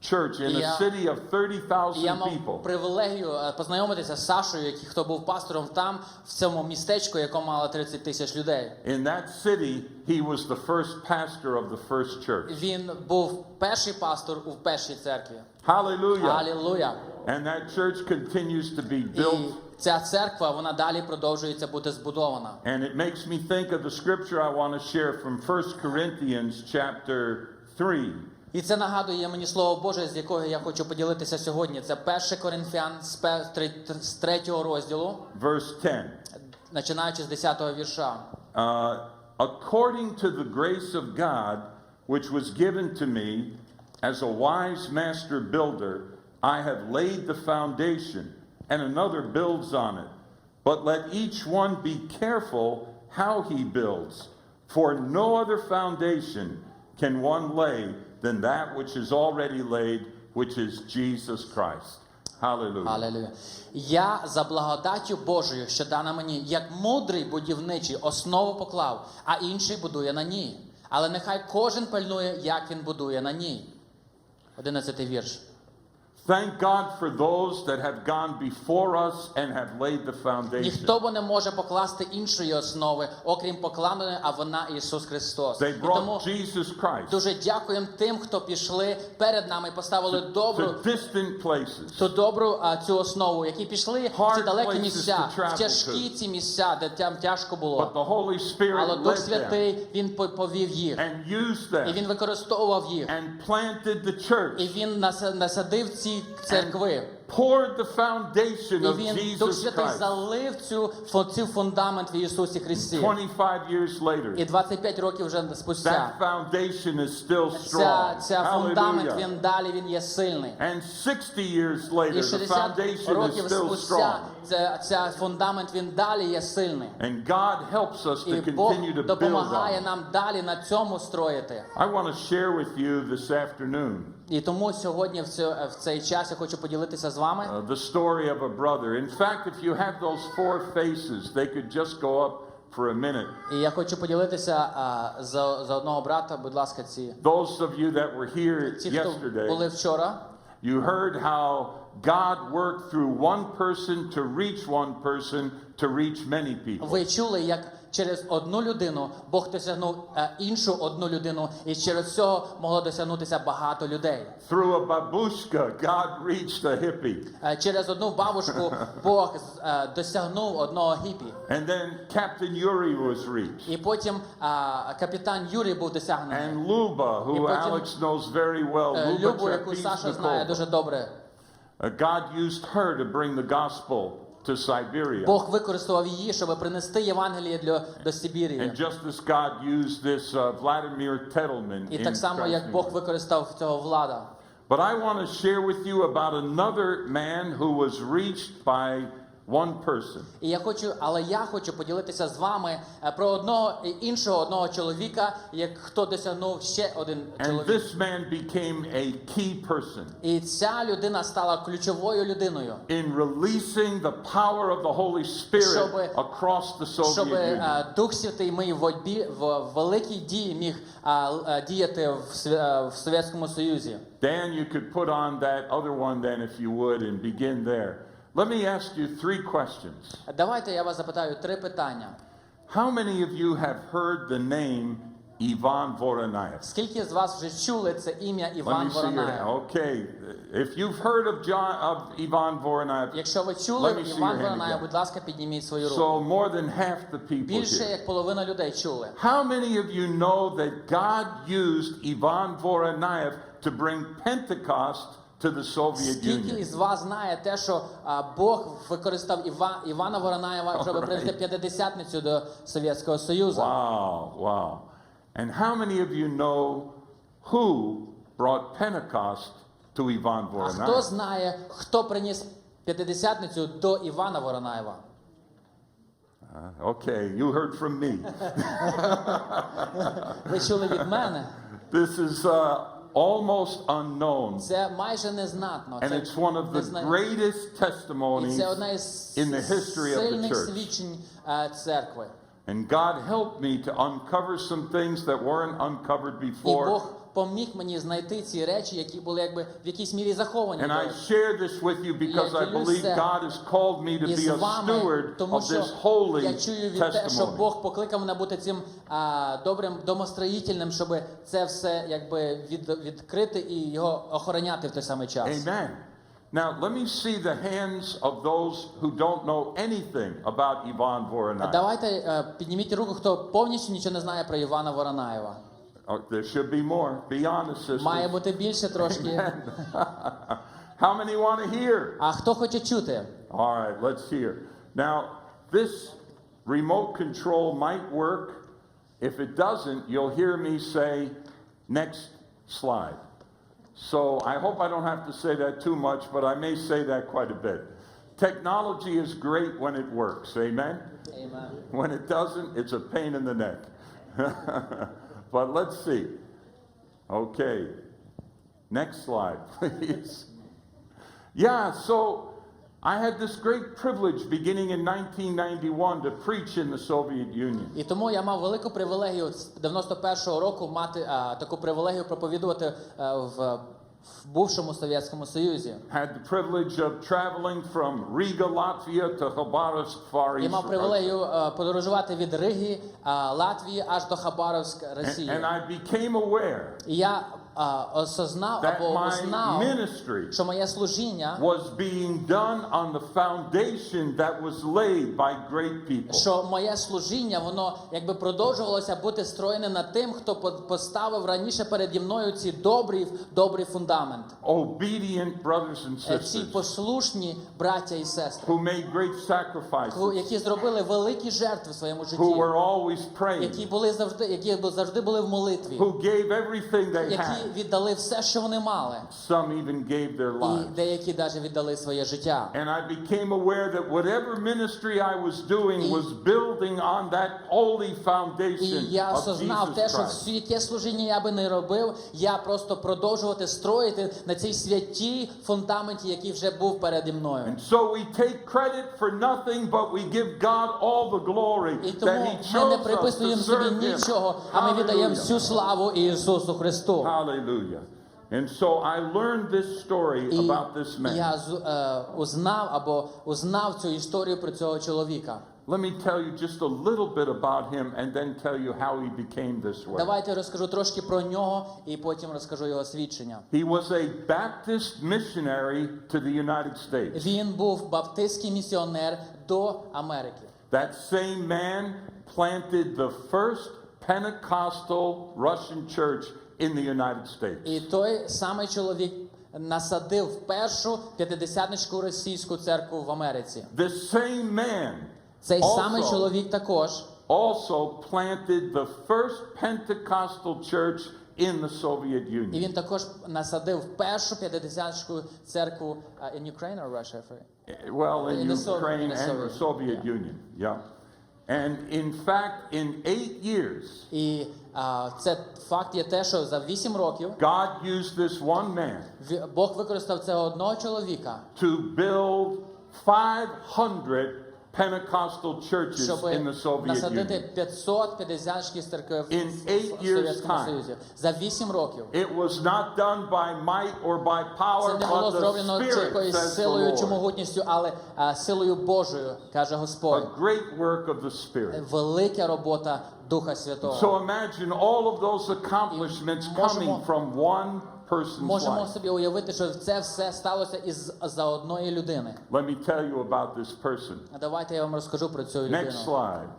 Speaker 6: church in a city of
Speaker 5: І я
Speaker 6: 30,000
Speaker 5: мав
Speaker 6: people.
Speaker 5: привілегію познайомитися з Сашою, хто був пастором там, в цьому містечку, якому мало 30 тисяч людей.
Speaker 6: In that city, he was the first pastor of the first church.
Speaker 5: Він був перший пастор у першій церкві.
Speaker 6: Hallelujah.
Speaker 5: Алілуя.
Speaker 6: And that church continues to be
Speaker 5: І
Speaker 6: built.
Speaker 5: ця церква, вона далі продовжується бути збудована.
Speaker 6: And it makes me think of the scripture I want to share from 1 Corinthians chapter 3.
Speaker 5: І це нагадує мені Слово Боже, з якого я хочу поділитися сьогодні. Це 1 Коринфян з 3 розділу,
Speaker 6: Verse 10.
Speaker 5: починаючи з 10-го вірша.
Speaker 6: According to the grace of God, which was given to me as a wise master builder, I have laid the foundation, and another builds on it. But let each one be careful how he builds, for no other foundation can one lay than that which is already laid, which is Jesus Christ. Hallelujah.
Speaker 5: Алілуя. Я за благодаттю Божою, що дана мені, як мудрий будівничий, основу поклав, а інший будує на ній. Але нехай кожен пильнує, як він будує на ній. 11-й вірш.
Speaker 6: Thank God for those that have gone before us and have laid the foundation.
Speaker 5: Ніхто бо не може покласти іншої основи, окрім покладеної, а вона Ісус Христос.
Speaker 6: They
Speaker 5: І тому
Speaker 6: brought Jesus Christ
Speaker 5: дуже дякуємо тим, хто пішли перед нами і поставили
Speaker 6: to distant places.
Speaker 5: ту добру цю основу, які пішли в ці далекі місця, в тяжкі ці місця, де там тяжко
Speaker 6: But
Speaker 5: було.
Speaker 6: the Holy Spirit
Speaker 5: Але Дух
Speaker 6: led them
Speaker 5: Святий, Він повів їх.
Speaker 6: and used
Speaker 5: І
Speaker 6: them
Speaker 5: Він використовував їх.
Speaker 6: and planted the
Speaker 5: І
Speaker 6: church.
Speaker 5: Він насадив ці церкви.
Speaker 6: poured the foundation
Speaker 5: І
Speaker 6: of
Speaker 5: він, Дух
Speaker 6: Jesus
Speaker 5: Святий,
Speaker 6: Christ.
Speaker 5: залив цю фундамент в Ісусі Христі.
Speaker 6: 25 years later,
Speaker 5: І 25 років вже спустя
Speaker 6: that foundation is still strong.
Speaker 5: ця фундамент,
Speaker 6: Hallelujah.
Speaker 5: він є сильний.
Speaker 6: And 60 years later,
Speaker 5: І
Speaker 6: the
Speaker 5: 60
Speaker 6: foundation is
Speaker 5: років
Speaker 6: still
Speaker 5: спустя
Speaker 6: strong.
Speaker 5: ця фундамент, він далі є сильний.
Speaker 6: And God helps us to
Speaker 5: І Бог
Speaker 6: continue to build
Speaker 5: допомагає
Speaker 6: on.
Speaker 5: нам далі на цьому строїти.
Speaker 6: I want to share with you this afternoon
Speaker 5: І тому сьогодні в цей час я хочу поділитися з вами
Speaker 6: the story of a brother. In fact, if you have those 4 faces, they could just go up for a minute.
Speaker 5: І я хочу поділитися за одного брата, будь ласка,
Speaker 6: Those of you that were here
Speaker 5: ті, хто були
Speaker 6: yesterday,
Speaker 5: вчора.
Speaker 6: you heard how God worked through one person to reach one person to reach many people.
Speaker 5: Ви чули, як через одну людину Бог досягнув іншу одну людину, і через цього могло досягнутися багато людей.
Speaker 6: Through a babushka, God reached a hippie.
Speaker 5: Через одну бабушку Бог досягнув одного гіпі.
Speaker 6: And then Captain Yuri was reached.
Speaker 5: І потім капітан Юрій був досягнений.
Speaker 6: And Luba, who
Speaker 5: І потім,
Speaker 6: Alex knows very well, Luba
Speaker 5: Любу, яку Саша знає дуже
Speaker 6: Chapis-Nikova.
Speaker 5: добре.
Speaker 6: God used her to bring the gospel to Siberia.
Speaker 5: Бог використовував її, щоб принести Євангеліє до Сибірії.
Speaker 6: And just as God used this Vladimir Tetelman
Speaker 5: І
Speaker 6: in
Speaker 5: так само, як Бог
Speaker 6: Krasny.
Speaker 5: використав цього Влада.
Speaker 6: But I want to share with you about another man who was reached by one person.
Speaker 5: І я хочу поділитися з вами про одного чоловіка, хто досягнув ще один
Speaker 6: And
Speaker 5: чоловік.
Speaker 6: this man became a key person
Speaker 5: І ця людина стала ключовою людиною,
Speaker 6: in releasing the power of the Holy Spirit
Speaker 5: Щоби-
Speaker 6: across the Soviet
Speaker 5: щоб
Speaker 6: Union.
Speaker 5: Дух Святий в великій дії міг діяти в Совєтському Союзі.
Speaker 6: Dan, you could put on that other one then if you would and begin there. Let me ask you 3 questions.
Speaker 5: Давайте я вас запитаю 3 питання.
Speaker 6: How many of you have heard the name Ivan Voronayev?
Speaker 5: Скільки з вас вже чули це ім'я
Speaker 6: Let
Speaker 5: Іван
Speaker 6: me see your hand.
Speaker 5: Воронаєв?
Speaker 6: Okay. If you've heard of Ivan Voronayev,
Speaker 5: Якщо ви
Speaker 6: Let
Speaker 5: чули
Speaker 6: me see
Speaker 5: Іван
Speaker 6: your hand
Speaker 5: Воронаєв,
Speaker 6: again.
Speaker 5: будь ласка, підніміть свою руку.
Speaker 6: so more than half the people
Speaker 5: Більше
Speaker 6: here.
Speaker 5: як половина людей чули.
Speaker 6: How many of you know that God used Ivan Voronayev to bring Pentecost to the Soviet
Speaker 5: Скільки
Speaker 6: Union?
Speaker 5: із вас знає те, що Бог використав Івана Воронаєва, щоб принести п'ятидесятницю до Совєтського Союзу?
Speaker 6: Wow, wow. And how many of you know who brought Pentecost to Ivan
Speaker 5: А хто
Speaker 6: Voronayev?
Speaker 5: знає, хто приніс п'ятидесятницю до Івана Воронаєва?
Speaker 6: Okay, you heard from me.
Speaker 5: Ви чули від мене?
Speaker 6: This is almost unknown.
Speaker 5: Це майже незнатно.
Speaker 6: And
Speaker 5: Це
Speaker 6: it's one of the
Speaker 5: незнайомо.
Speaker 6: greatest
Speaker 5: І
Speaker 6: testimonies
Speaker 5: це одна із
Speaker 6: in the history of the
Speaker 5: сильних
Speaker 6: church.
Speaker 5: свідчень церкви.
Speaker 6: And God helped me to uncover some things that weren't uncovered
Speaker 5: І
Speaker 6: before.
Speaker 5: Бог поміг мені знайти ці речі, які були якби в якійсь мірі заховані.
Speaker 6: And I
Speaker 5: до-
Speaker 6: share this with you because I believe God has called me to
Speaker 5: І
Speaker 6: be
Speaker 5: з
Speaker 6: a
Speaker 5: вами,
Speaker 6: steward
Speaker 5: тому
Speaker 6: of
Speaker 5: що
Speaker 6: this holy
Speaker 5: я чую від те, що
Speaker 6: testimony.
Speaker 5: Бог покликав мене бути цим добрим домостроїтельним, щоб це все якби відкрити і його охороняти в той самий час.
Speaker 6: Amen. Now, let me see the hands of those who don't know anything about Ivan Voronayev.
Speaker 5: Давайте підніміть руку, хто повністю нічого не знає про Івана Воронаєва.
Speaker 6: Oh, there should be more. Be honest,
Speaker 5: Має
Speaker 6: sisters.
Speaker 5: бути більше трошки.
Speaker 6: How many want to hear?
Speaker 5: А хто хоче чути?
Speaker 6: All right, let's hear. Now, this remote control might work. If it doesn't, you'll hear me say, next slide. So I hope I don't have to say that too much, but I may say that quite a bit. Technology is great when it works, amen?
Speaker 5: Amen.
Speaker 6: When it doesn't, it's a pain in the neck. But let's see. Okay. Next slide, please. Yeah, so I had this great privilege beginning in 1991 to preach in the Soviet Union.
Speaker 5: І тому я мав велику привілегію з 91-го року мати таку привілегію проповідувати в бувшому Совєтському Союзі.
Speaker 6: Had the privilege of traveling from Riga, Latvia to Khabarovsk, Far
Speaker 5: Я
Speaker 6: East.
Speaker 5: мав привілегію подорожувати від Риги, Латвії аж до Хабаровська, Росії.
Speaker 6: And I became aware
Speaker 5: І я осознав
Speaker 6: that
Speaker 5: або
Speaker 6: my
Speaker 5: узнав,
Speaker 6: ministry
Speaker 5: що моє служіння,
Speaker 6: was being done on the foundation that was laid by great people.
Speaker 5: що моє служіння, воно якби продовжувалося бути строєне над тим, хто поставив раніше переді мною ці добрий фундамент.
Speaker 6: Obedient brothers and
Speaker 5: Ці
Speaker 6: sisters
Speaker 5: послушні браття і сестри,
Speaker 6: who made great sacrifices,
Speaker 5: які зробили великі жертви в своєму
Speaker 6: who
Speaker 5: житті,
Speaker 6: were always praying,
Speaker 5: які завжди були в молитві,
Speaker 6: who gave everything they
Speaker 5: які
Speaker 6: had.
Speaker 5: віддали все, що вони мали,
Speaker 6: Some even gave their
Speaker 5: і
Speaker 6: lives.
Speaker 5: деякі навіть віддали своє життя.
Speaker 6: And I became aware that whatever ministry I was doing was building on that holy
Speaker 5: І
Speaker 6: foundation
Speaker 5: я
Speaker 6: of
Speaker 5: осознав те,
Speaker 6: Jesus
Speaker 5: що
Speaker 6: Christ.
Speaker 5: яке служіння я би не робив, я просто продовжувати строїти на цій святій фундаменті, який вже був переді мною.
Speaker 6: And so we take credit for nothing, but we give God all the glory
Speaker 5: І
Speaker 6: that
Speaker 5: тому
Speaker 6: He
Speaker 5: ми не
Speaker 6: chose us to
Speaker 5: приписуємо собі
Speaker 6: serve Him.
Speaker 5: нічого, а ми віддаємо
Speaker 6: Hallelujah.
Speaker 5: всю славу Ісусу Христу.
Speaker 6: Hallelujah. And so I learned this story
Speaker 5: І
Speaker 6: about this man.
Speaker 5: я узнав цю історію про цього чоловіка.
Speaker 6: Let me tell you just a little bit about him and then tell you how he became this way.
Speaker 5: Давайте розкажу трошки про нього і потім розкажу його свідчення.
Speaker 6: He was a Baptist missionary to the United States.
Speaker 5: Він був баптистський місіонер до Америки.
Speaker 6: That same man planted the first Pentecostal Russian church in the United States.
Speaker 5: І той самий чоловік насадив першу п'ятидесятничку російську церкву в Америці.
Speaker 6: This same man
Speaker 5: Цей самий
Speaker 6: also,
Speaker 5: чоловік також
Speaker 6: also planted the first Pentecostal church in the Soviet
Speaker 5: і
Speaker 6: Union.
Speaker 5: він також насадив першу п'ятидесятничку церкву in Ukraine or Russia?
Speaker 6: Well, in
Speaker 5: In the
Speaker 6: Ukraine
Speaker 5: in the
Speaker 6: and the
Speaker 5: Soviet,
Speaker 6: Soviet Union, yeah. And in fact, in 8 years,
Speaker 5: І це факт є те, що за 8 років
Speaker 6: God used this one man
Speaker 5: Бог використав цього одного чоловіка,
Speaker 6: to build 500 Pentecostal churches
Speaker 5: щоб
Speaker 6: in the Soviet
Speaker 5: насадити
Speaker 6: Union.
Speaker 5: 500 п'ятидесятничких церков
Speaker 6: In
Speaker 5: в
Speaker 6: 8 years'
Speaker 5: Совєтському
Speaker 6: time.
Speaker 5: Союзі. За 8 років.
Speaker 6: It was not done by might or by power,
Speaker 5: Це не було
Speaker 6: but the
Speaker 5: зроблено чи
Speaker 6: Spirit,
Speaker 5: якоюсь
Speaker 6: says the
Speaker 5: силою чи
Speaker 6: Lord.
Speaker 5: могутністю, але силою Божою, каже Господь.
Speaker 6: A great work of the Spirit.
Speaker 5: Велика робота Духа Святого.
Speaker 6: So imagine all of those accomplishments coming from one person's
Speaker 5: Можемо
Speaker 6: life.
Speaker 5: собі уявити, що це все сталося із-за одної людини.
Speaker 6: Let me tell you about this person.
Speaker 5: А давайте я вам розкажу про цю людину.
Speaker 6: Next slide.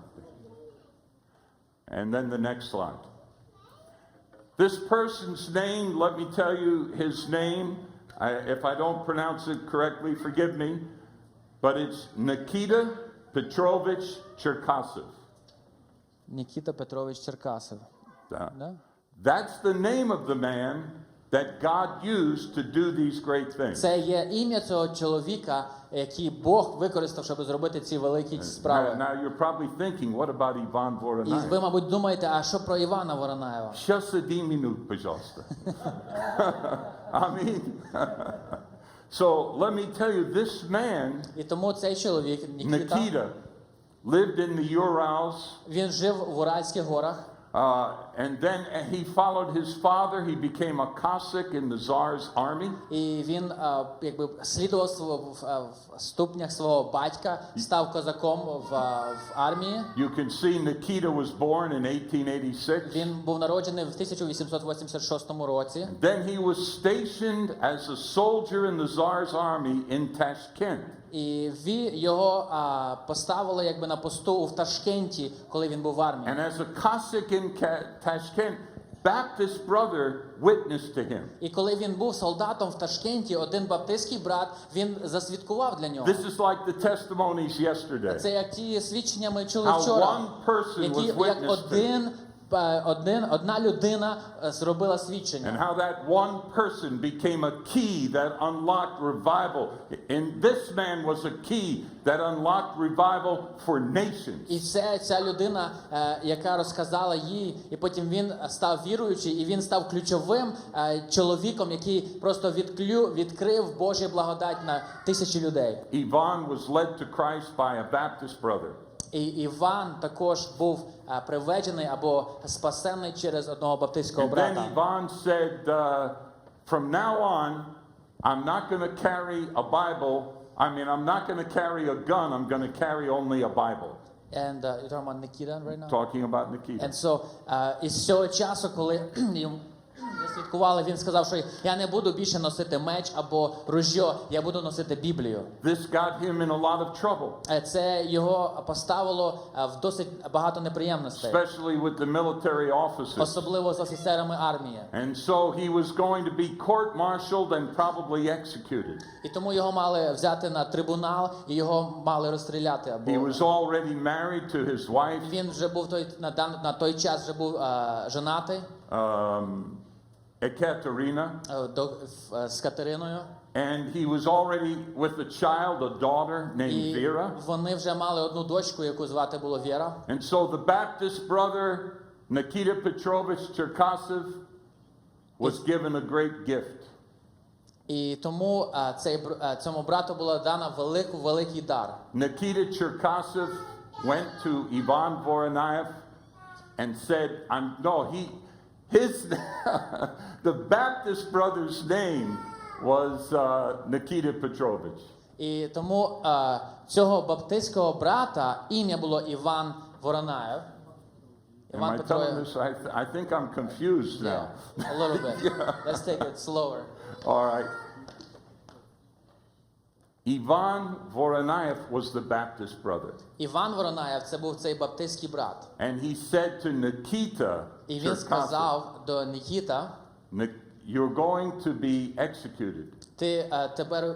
Speaker 6: And then the next slide. This person's name, let me tell you his name. If I don't pronounce it correctly, forgive me. But it's Nikita Petrovich Cherkasov.
Speaker 5: Нікіта Петрович Черкасов.
Speaker 6: Uh,
Speaker 5: Да?
Speaker 6: That's the name of the man that God used to do these great things.
Speaker 5: Це є ім'я цього чоловіка, який Бог використав, щоб зробити ці великі
Speaker 6: Now,
Speaker 5: справи.
Speaker 6: now you're probably thinking, what about Ivan
Speaker 5: І ви,
Speaker 6: Voronayev?
Speaker 5: мабуть, думаєте, а що про Івана Воронаєва?
Speaker 6: Сейчас 1 минут, пожалуйста. I mean, so let me tell you, this man,
Speaker 5: І тому цей чоловік, Нікіта,
Speaker 6: Nikita, lived in the Urals,
Speaker 5: він жив в Уральських горах.
Speaker 6: and then he followed his father. He became a Cossack in the Tsar's army.
Speaker 5: І він якби слідував в ступнях свого батька, став козаком в армії.
Speaker 6: You can see Nikita was born in 1886.
Speaker 5: Він був народжений в 1886 році.
Speaker 6: Then he was stationed as a soldier in the Tsar's army in Tashkent.
Speaker 5: І його поставили якби на посту в Ташкенті, коли він був в армії.
Speaker 6: And as a Cossack in Tashkent, Baptist brother witnessed to him.
Speaker 5: І коли він був солдатом в Ташкенті, один баптистський брат, він засвідкував для нього.
Speaker 6: This is like the testimonies yesterday.
Speaker 5: Це як ті свідчення ми чули
Speaker 6: How
Speaker 5: вчора,
Speaker 6: one person
Speaker 5: які
Speaker 6: was
Speaker 5: як
Speaker 6: witness to.
Speaker 5: одна людина зробила свідчення.
Speaker 6: And how that one person became a key that unlocked revival. And this man was a key that unlocked revival for nations.
Speaker 5: І ця людина, яка розказала їй, і потім він став віруючий, і він став ключовим чоловіком, який просто відкрив Божу благодать на тисячі людей.
Speaker 6: Ivan was led to Christ by a Baptist brother.
Speaker 5: І Іван також був приведений або спасений через одного баптистського
Speaker 6: And then
Speaker 5: брата.
Speaker 6: Ivan said, from now on, I'm not going to carry a Bible. I'm not going to carry a gun. I'm going to carry only a Bible.
Speaker 5: And you're talking about Nikita right now?
Speaker 6: Talking about Nikita.
Speaker 5: And so, із цього часу, коли йому... Just святкували, він сказав, що я не буду більше носити меч або ружьо, я буду носити Біблію.
Speaker 6: This got him in a lot of trouble,
Speaker 5: Це його поставило в досить багато неприємностей,
Speaker 6: especially with the military officers.
Speaker 5: особливо з офіцерами армії.
Speaker 6: And so he was going to be court-martialed and probably executed.
Speaker 5: І тому його мали взяти на трибунал і його мали розстріляти.
Speaker 6: He
Speaker 5: Або
Speaker 6: was already married to his wife,
Speaker 5: він вже був на той час вже був женатий
Speaker 6: Ekaterina,
Speaker 5: з Катериною.
Speaker 6: and he was already with a child, a daughter named
Speaker 5: І
Speaker 6: Vera.
Speaker 5: вони вже мали одну дочку, яку звати було Віра.
Speaker 6: And so the Baptist brother, Nikita Petrovich Cherkasov, was given a great gift.
Speaker 5: І тому цьому брату було дано великий дар.
Speaker 6: Nikita Cherkasov went to Ivan Voronayev and said, the Baptist brother's name was Nikita Petrovich.
Speaker 5: І тому цього баптистського брата ім'я було Іван Воронаєв.
Speaker 6: Am I telling this? I think I'm confused now.
Speaker 5: Yeah, a little bit. Let's take it slower.
Speaker 6: All right. Ivan Voronayev was the Baptist brother.
Speaker 5: Іван Воронаєв це був цей баптистський брат.
Speaker 6: And he said to Nikita
Speaker 5: І він
Speaker 6: Cherkasov,
Speaker 5: сказав до Нікіта:
Speaker 6: you're going to be executed.
Speaker 5: ти тепер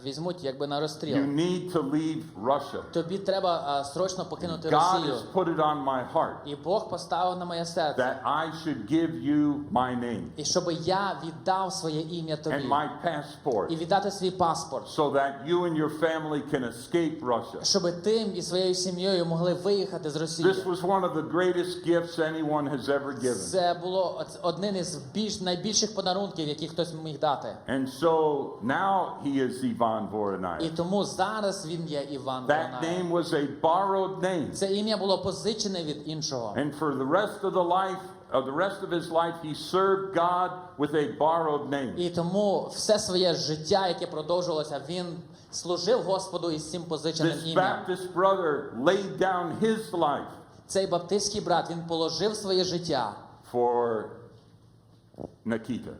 Speaker 5: візьмуть якби на
Speaker 6: You
Speaker 5: розстріл.
Speaker 6: need to leave Russia.
Speaker 5: Тобі треба срочно покинути
Speaker 6: God
Speaker 5: Росію.
Speaker 6: has put it on my heart
Speaker 5: І Бог поставив на моє серце.
Speaker 6: that I should give you my name
Speaker 5: І щоб я віддав своє ім'я
Speaker 6: and
Speaker 5: тобі.
Speaker 6: my
Speaker 5: І
Speaker 6: passport
Speaker 5: віддати свій паспорт.
Speaker 6: so that you and your family can escape Russia.
Speaker 5: Щоб ти і своєю сім'єю могли виїхати з Росії.
Speaker 6: This was one of the greatest gifts anyone has ever given.
Speaker 5: Це було один із найбільших подарунків, які хтось міг дати.
Speaker 6: And so now he is Ivan
Speaker 5: І
Speaker 6: Voronayev.
Speaker 5: тому зараз він є Іван
Speaker 6: That
Speaker 5: Воронаєв.
Speaker 6: name was a borrowed name.
Speaker 5: Це ім'я було позичене від іншого.
Speaker 6: And for the rest of his life, he served God with a borrowed name.
Speaker 5: І тому все своє життя, яке продовжувалося, він служив Господу із цим позиченим
Speaker 6: This
Speaker 5: ім'ям.
Speaker 6: Baptist brother laid down his life
Speaker 5: Цей баптистський брат, він положив своє життя.
Speaker 6: for Nikita.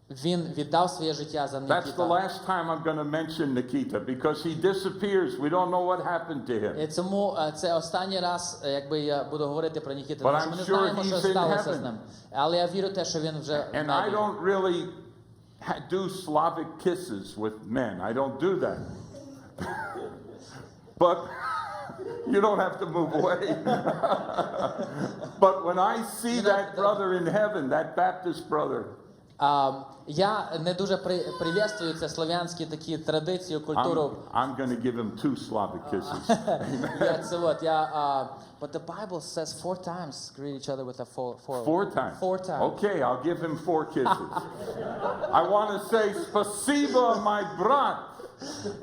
Speaker 5: Він віддав своє життя за
Speaker 6: That's the
Speaker 5: Нікіта.
Speaker 6: last time I'm going to mention Nikita because he disappears. We don't know what happened to him.
Speaker 5: І тому це останній раз, якби я буду говорити про Нікіту,
Speaker 6: But
Speaker 5: тому що
Speaker 6: I'm
Speaker 5: ми не
Speaker 6: sure
Speaker 5: знаємо, що
Speaker 6: he's in
Speaker 5: сталося з
Speaker 6: heaven.
Speaker 5: ним. Але я вірю те, що він вже в
Speaker 6: And I
Speaker 5: небі.
Speaker 6: don't really do Slavic kisses with men. I don't do that. But you don't have to move away. But when I see that brother in heaven, that Baptist brother,
Speaker 5: Я не дуже привітствую це слов'янські такі традиції, культуру.
Speaker 6: I'm going to give him 2 Slavic kisses.
Speaker 5: But the Bible says 4 times greet each other with a 4
Speaker 6: 4 times.
Speaker 5: 4 times.
Speaker 6: Okay, I'll give him 4 kisses. I want to say spasibo, my brat.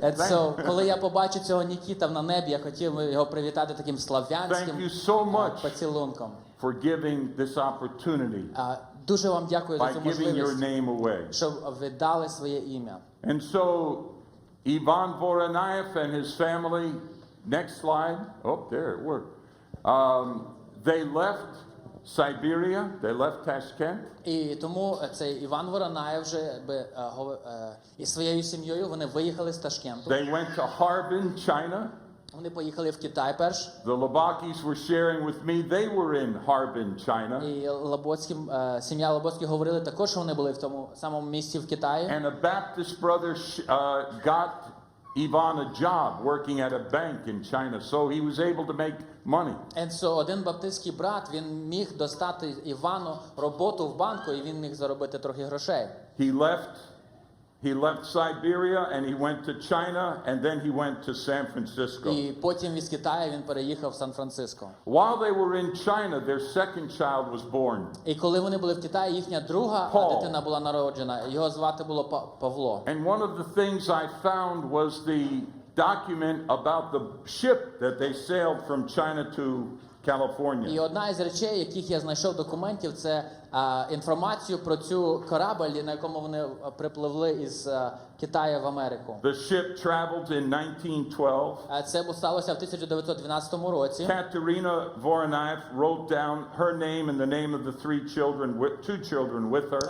Speaker 5: And so, коли я побачу цього Нікіта на небі, я хотів би його привітати таким
Speaker 6: Thank
Speaker 5: слав'янським
Speaker 6: you so much
Speaker 5: поцілунком.
Speaker 6: for giving this opportunity
Speaker 5: Дуже вам дякую за
Speaker 6: by
Speaker 5: цю
Speaker 6: giving your
Speaker 5: можливість,
Speaker 6: name away.
Speaker 5: щоб ви дали своє ім'я.
Speaker 6: And so Ivan Voronayev and his family, next slide. Oh, there it worked. They left Siberia, they left Tashkent.
Speaker 5: І тому цей Іван Воронаєв вже із своєю сім'єю вони виїхали з Ташкенту.
Speaker 6: They went to Harbin, China.
Speaker 5: Вони поїхали в Китай перш.
Speaker 6: The Labakis were sharing with me, they were in Harbin, China.
Speaker 5: І сім'я Лоботських говорили також, що вони були в тому самому місці в Китаї.
Speaker 6: And a Baptist brother got Ivan a job working at a bank in China, so he was able to make money.
Speaker 5: And so один баптистський брат, він міг достати Івану роботу в банку, і він міг заробити трохи грошей.
Speaker 6: He left Siberia and he went to China and then he went to San Francisco.
Speaker 5: І потім із Китаю він переїхав в Сан-Франциско.
Speaker 6: While they were in China, their second child was born.
Speaker 5: І коли вони були в Китаї, їхня друга
Speaker 6: Paul.
Speaker 5: дитина була народжена. Його звати було Павло.
Speaker 6: And one of the things I found was the document about the ship that they sailed from China to
Speaker 5: І
Speaker 6: California.
Speaker 5: одна із речей, яких я знайшов документів, це інформацію про цю корабль, на якому вони припливли із Китаю в Америку.
Speaker 6: The ship traveled in 1912.
Speaker 5: Це сталося в 1912 році.
Speaker 6: Katerina Voronayev wrote down her name and the name of the two children with her.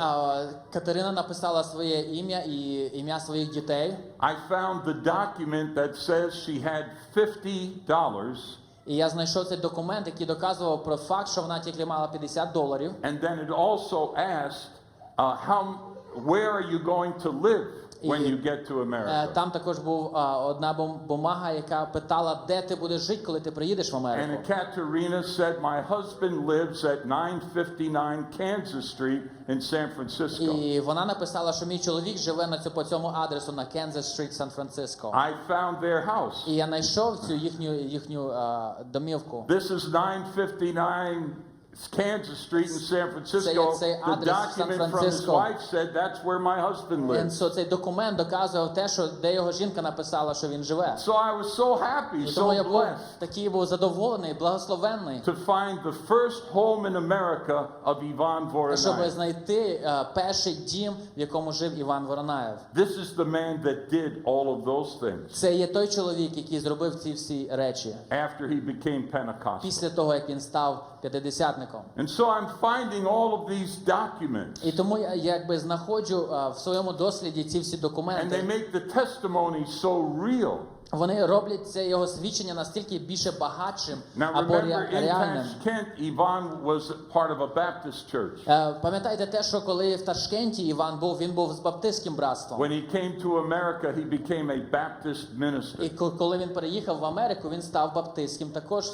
Speaker 5: Катерина написала своє ім'я і ім'я своїх дітей.
Speaker 6: I found the document that says she had $50.
Speaker 5: І я знайшов цей документ, який доказував про факт, що вона тільки мала $50.
Speaker 6: And then it also asked, where are you going to live when you get to America?
Speaker 5: Там також був одна бумага, яка питала, де ти будеш жити, коли ти приїдеш в
Speaker 6: And
Speaker 5: Америку.
Speaker 6: Katerina said, my husband lives at 959 Kansas Street in San Francisco.
Speaker 5: І вона написала, що мій чоловік живе по цьому адресу на Kansas Street, Сан-Франциско.
Speaker 6: I found their house.
Speaker 5: І я знайшов цю їхню домівку.
Speaker 6: This is 959 Kansas Street in San Francisco.
Speaker 5: Цей
Speaker 6: The
Speaker 5: адрес
Speaker 6: document from his
Speaker 5: Сан-Франциско.
Speaker 6: wife said that's where my husband lives.
Speaker 5: Цей документ доказував те, що де його жінка написала, що він живе.
Speaker 6: So I was so happy,
Speaker 5: І тому я
Speaker 6: so
Speaker 5: був
Speaker 6: blessed
Speaker 5: був задоволений, благословенний,
Speaker 6: to find the first home in America of Ivan
Speaker 5: щоб
Speaker 6: Voronayev.
Speaker 5: знайти перший дім, в якому жив Іван Воронаєв.
Speaker 6: This is the man that did all of those things
Speaker 5: Це є той чоловік, який зробив ці всі речі
Speaker 6: after he became Pentecostal.
Speaker 5: після того, як він став п'ятидесятником.
Speaker 6: And so I'm finding all of these documents,
Speaker 5: І тому я якби знаходжу в своєму досліді ці всі
Speaker 6: and they
Speaker 5: документи.
Speaker 6: make the testimony so real.
Speaker 5: Вони роблять це його свідчення настільки більше багатшим
Speaker 6: Now
Speaker 5: або
Speaker 6: remember, in
Speaker 5: реальним.
Speaker 6: Tashkent, Ivan was part of a Baptist church.
Speaker 5: Пам'ятаєте те, що коли в Ташкенті Іван був, він був з баптистським братством.
Speaker 6: When he came to America, he became a Baptist
Speaker 5: І
Speaker 6: minister.
Speaker 5: коли він переїхав в Америку, він став баптистським також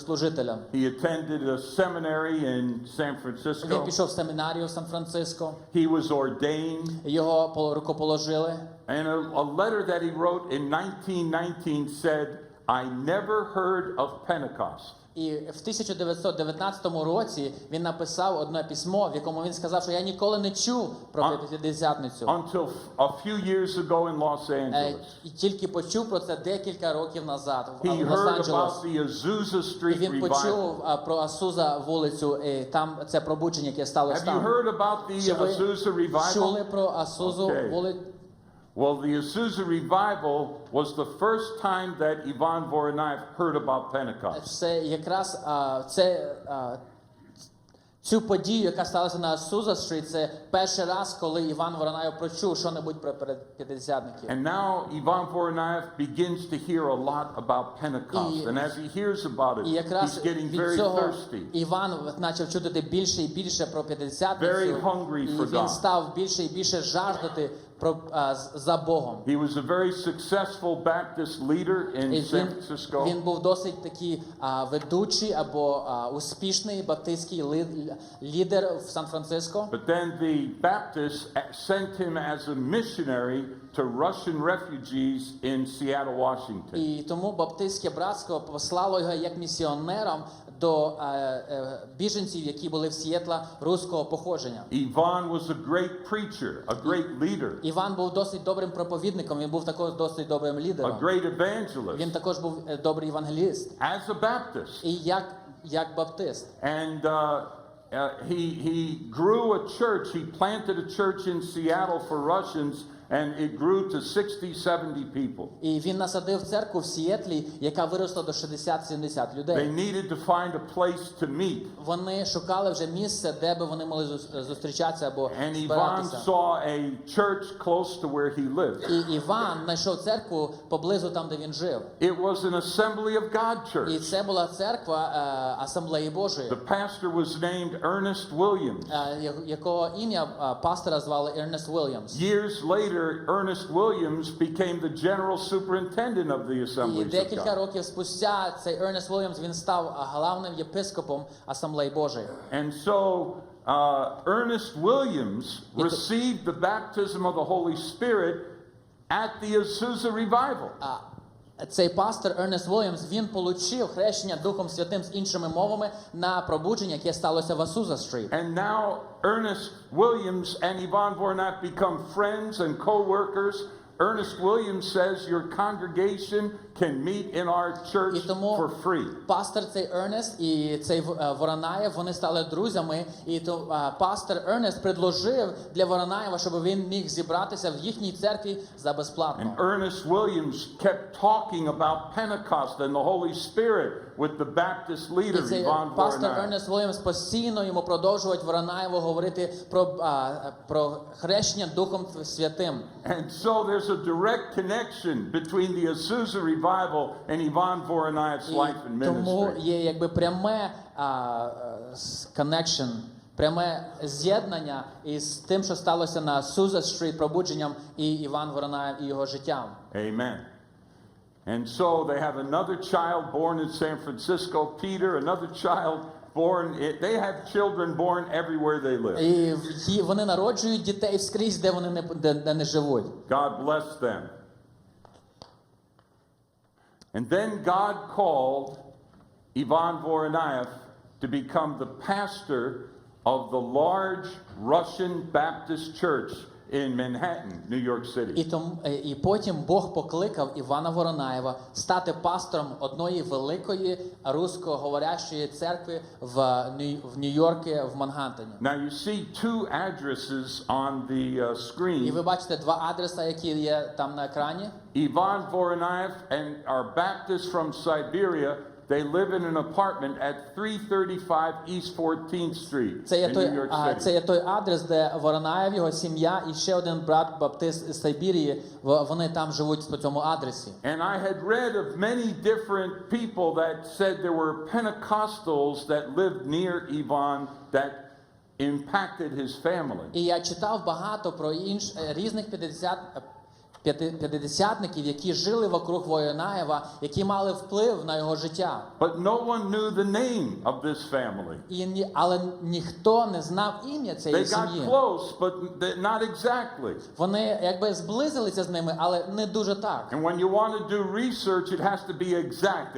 Speaker 5: служителем.
Speaker 6: He attended a seminary in San
Speaker 5: Він
Speaker 6: Francisco.
Speaker 5: пішов в семінарію в Сан-Франциско.
Speaker 6: He was ordained.
Speaker 5: Його рукоположили.
Speaker 6: And a letter that he wrote in 1919 said, I never heard of Pentecost.
Speaker 5: І в 1919 році він написав одне письмо, в якому він сказав, що я ніколи не чув про П'ятидесятницю.
Speaker 6: Until a few years ago in Los Angeles.
Speaker 5: І тільки почув про це декілька років назад в
Speaker 6: He heard
Speaker 5: Лос-Анджелес.
Speaker 6: about the Azusa
Speaker 5: І
Speaker 6: Street
Speaker 5: він
Speaker 6: revival.
Speaker 5: почув про Асуза вулицю, і там це пробудження, яке сталося
Speaker 6: Have you
Speaker 5: там.
Speaker 6: heard about the
Speaker 5: Чи ви
Speaker 6: Azusa revival?
Speaker 5: чули про Асузу
Speaker 6: Okay.
Speaker 5: вулицю?
Speaker 6: Well, the Azusa revival was the first time that Ivan Voronayev heard about Pentecost.
Speaker 5: Це якраз цю подію, яка сталася на Асуза Стріт, це перший раз, коли Іван Воронаєв почув що-небудь про п'ятидесятників.
Speaker 6: And now Ivan Voronayev begins to hear a lot about Pentecost. And as he hears about it,
Speaker 5: І якраз
Speaker 6: he's getting
Speaker 5: від
Speaker 6: very
Speaker 5: цього
Speaker 6: thirsty.
Speaker 5: Іван почав чути більше і більше про п'ятидесятницю,
Speaker 6: Very hungry
Speaker 5: і
Speaker 6: for
Speaker 5: він
Speaker 6: God.
Speaker 5: став більше і більше жаждати за Богом.
Speaker 6: He was a very successful Baptist leader in
Speaker 5: І
Speaker 6: San Francisco.
Speaker 5: він був досить такий ведучий або успішний баптистський лідер в Сан-Франциско.
Speaker 6: But then the Baptists sent him as a missionary to Russian refugees in Seattle, Washington.
Speaker 5: І тому баптистське братство послало його як місіонером до біженців, які були в Сієтла руського походження.
Speaker 6: Ivan was a great preacher, a great leader,
Speaker 5: Іван був досить добрим проповідником, він був також досить добрим
Speaker 6: a
Speaker 5: лідером.
Speaker 6: great evangelist
Speaker 5: Він також був добрий евангеліст.
Speaker 6: as a Baptist.
Speaker 5: І як баптист.
Speaker 6: And he grew a church. He planted a church in Seattle for Russians, and it grew to 60, 70 people.
Speaker 5: І він насадив церкву в Сіетлі, яка виросла до 60-70
Speaker 6: They
Speaker 5: людей.
Speaker 6: needed to find a place to meet.
Speaker 5: Вони шукали вже місце, де би вони могли зустрічатися або
Speaker 6: And Ivan
Speaker 5: збиратися.
Speaker 6: saw a church close to where he lived.
Speaker 5: І Іван знайшов церкву поблизу там, де він жив.
Speaker 6: It was an Assembly of God
Speaker 5: І
Speaker 6: church.
Speaker 5: це була церква Асамблеї Божої,
Speaker 6: The pastor was named Ernest Williams.
Speaker 5: якого ім'я пастора звали Ернест Вільямс.
Speaker 6: Years later, Ernest Williams became the general superintendent of the
Speaker 5: І
Speaker 6: Assemblies of
Speaker 5: декілька
Speaker 6: God.
Speaker 5: років спустя цей Ернест Вільямс, він став главним єпископом Асамблеї Божої.
Speaker 6: And so Ernest Williams received the baptism of the Holy Spirit at the Azusa revival.
Speaker 5: Цей пастор Ернест Вільямс, він отримав хрещення Духом Святим з іншими мовами на пробудження, яке сталося в Асуза Стріт.
Speaker 6: And now Ernest Williams and Ivan Voronayev become friends and co-workers. Ernest Williams says your congregation can meet in our church
Speaker 5: І тому
Speaker 6: for free.
Speaker 5: пастор цей Ернест і цей Воронаєв, вони стали друзями, і то пастор Ернест предложив для Воронаєва, щоб він міг зібратися в їхній церкві за безплатно.
Speaker 6: And Ernest Williams kept talking about Pentecost and the Holy Spirit with the Baptist
Speaker 5: І
Speaker 6: leader
Speaker 5: цей
Speaker 6: Ivan
Speaker 5: пастор
Speaker 6: Voronayev.
Speaker 5: Ернест Вільямс постійно йому продовжував Воронаєву говорити про хрещення Духом Святим.
Speaker 6: And so there's a direct connection between the Azusa revival and Ivan Voronayev's life and
Speaker 5: І тому
Speaker 6: ministry.
Speaker 5: є якби пряме connection, пряме з'єднання із тим, що сталося на Суза Стріт пробудженням і Іван Воронаєв і його життям.
Speaker 6: Amen. And so they have another child born in San Francisco, Peter, another child born, they have children born everywhere they live.
Speaker 5: І вони народжують дітей скрізь, де вони де не живуть.
Speaker 6: God bless them. And then God called Ivan Voronayev to become the pastor of the large Russian Baptist church in Manhattan, New York City.
Speaker 5: І потім Бог покликав Івана Воронаєва стати пастором одної великої русскоговорящої церкви в Нью-Йорку, в Манхаттені.
Speaker 6: Now you see two addresses on the
Speaker 5: І
Speaker 6: screen.
Speaker 5: ви бачите два адреса, які є там на екрані.
Speaker 6: Ivan Voronayev and our Baptists from Siberia, they live in an apartment at 335 East 14th Street
Speaker 5: Це є
Speaker 6: in New York City.
Speaker 5: це є той адрес, де Воронаєв, його сім'я і ще один брат баптист з Сайбірії, вони там живуть по цьому адресі.
Speaker 6: And I had read of many different people that said there were Pentecostals that lived near Ivan that impacted his family.
Speaker 5: І я читав багато про різних п'ятидесятників, які жили вокруг Воронаєва, які мали вплив на його життя.
Speaker 6: But no one knew the name of this family.
Speaker 5: Але ніхто не знав ім'я цієї
Speaker 6: They got
Speaker 5: сім'ї.
Speaker 6: close, but not exactly.
Speaker 5: Вони якби зблизилися з ними, але не дуже так.
Speaker 6: And when you want to do research, it has to be exact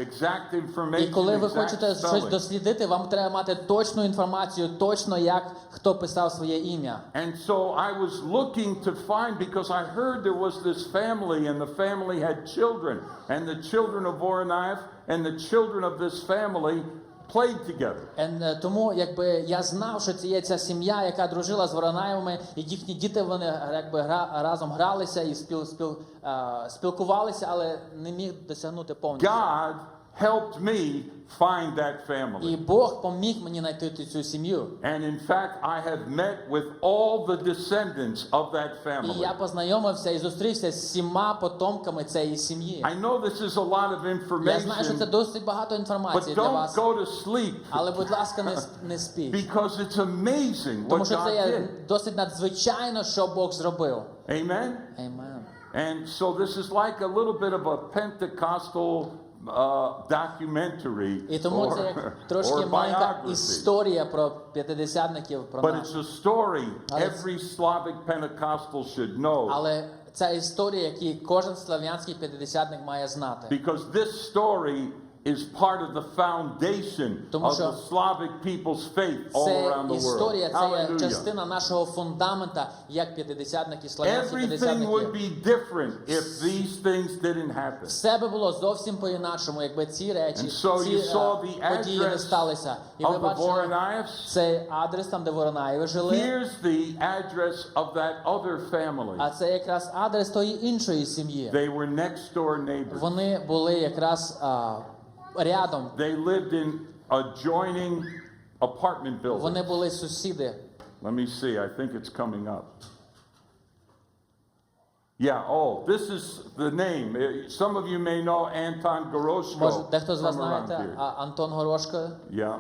Speaker 5: І
Speaker 6: information,
Speaker 5: коли ви
Speaker 6: exact
Speaker 5: хочете щось
Speaker 6: spelling.
Speaker 5: дослідити, вам треба мати точну інформацію, точно як хто писав своє ім'я.
Speaker 6: And so I was looking to find, because I heard there was this family, and the family had children, and the children of Voronayev and the children of this family played together.
Speaker 5: Тому якби я знав, що це є ця сім'я, яка дружила з Воронаєвими, і їхні діти вони якби разом гралися і спілкувалися, але не міг досягнути повністю.
Speaker 6: God helped me find that
Speaker 5: І
Speaker 6: family.
Speaker 5: Бог поміг мені знайти цю сім'ю.
Speaker 6: And in fact, I have met with all the descendants of that
Speaker 5: І
Speaker 6: family.
Speaker 5: я познайомився і зустрівся з всіма потомками цієї сім'ї.
Speaker 6: I know this is a lot of
Speaker 5: Я знаю, що це
Speaker 6: information,
Speaker 5: досить багато інформації
Speaker 6: but
Speaker 5: для
Speaker 6: don't
Speaker 5: вас.
Speaker 6: go to sleep,
Speaker 5: Але, будь ласка, не спіть.
Speaker 6: because it's amazing
Speaker 5: Тому
Speaker 6: what
Speaker 5: що це
Speaker 6: God
Speaker 5: є
Speaker 6: did.
Speaker 5: досить надзвичайно, що Бог зробив.
Speaker 6: Amen?
Speaker 5: Amen.
Speaker 6: And so this is like a little bit of a Pentecostal documentary
Speaker 5: І тому це
Speaker 6: or,
Speaker 5: як трошки
Speaker 6: or
Speaker 5: маленька
Speaker 6: biography.
Speaker 5: історія про п'ятидесятників, про
Speaker 6: But
Speaker 5: нас.
Speaker 6: it's a story
Speaker 5: Але-
Speaker 6: every Slavic Pentecostal should know,
Speaker 5: Але ця історія, яку кожен слав'янський п'ятидесятник має знати.
Speaker 6: because this story is part of the foundation
Speaker 5: Тому
Speaker 6: of
Speaker 5: що
Speaker 6: the Slavic people's faith all
Speaker 5: Це
Speaker 6: around the world.
Speaker 5: історія, це є
Speaker 6: Hallelujah.
Speaker 5: частина нашого фундамента, як п'ятидесятники, слав'янські
Speaker 6: Everything would
Speaker 5: п'ятидесятники.
Speaker 6: be different if these things didn't happen.
Speaker 5: Все би було зовсім по-інакшому, якби ці речі,
Speaker 6: And so
Speaker 5: ці
Speaker 6: you saw the
Speaker 5: події не
Speaker 6: address
Speaker 5: сталися. І ви
Speaker 6: of the
Speaker 5: бачили
Speaker 6: Voronayevs.
Speaker 5: цей адрес, там, де Воронаєви жили,
Speaker 6: Here's the address of that other family.
Speaker 5: а це якраз адрес тої іншої сім'ї.
Speaker 6: They were next door neighbors.
Speaker 5: Вони були якраз рядом.
Speaker 6: They lived in adjoining apartment buildings.
Speaker 5: Вони були сусіди.
Speaker 6: Let me see, I think it's coming up. Yeah, this is the name. Some of you may know Anton Goroshko
Speaker 5: Може, дехто з вас
Speaker 6: from around
Speaker 5: знаєте
Speaker 6: here.
Speaker 5: Антон Горошко,
Speaker 6: Yeah.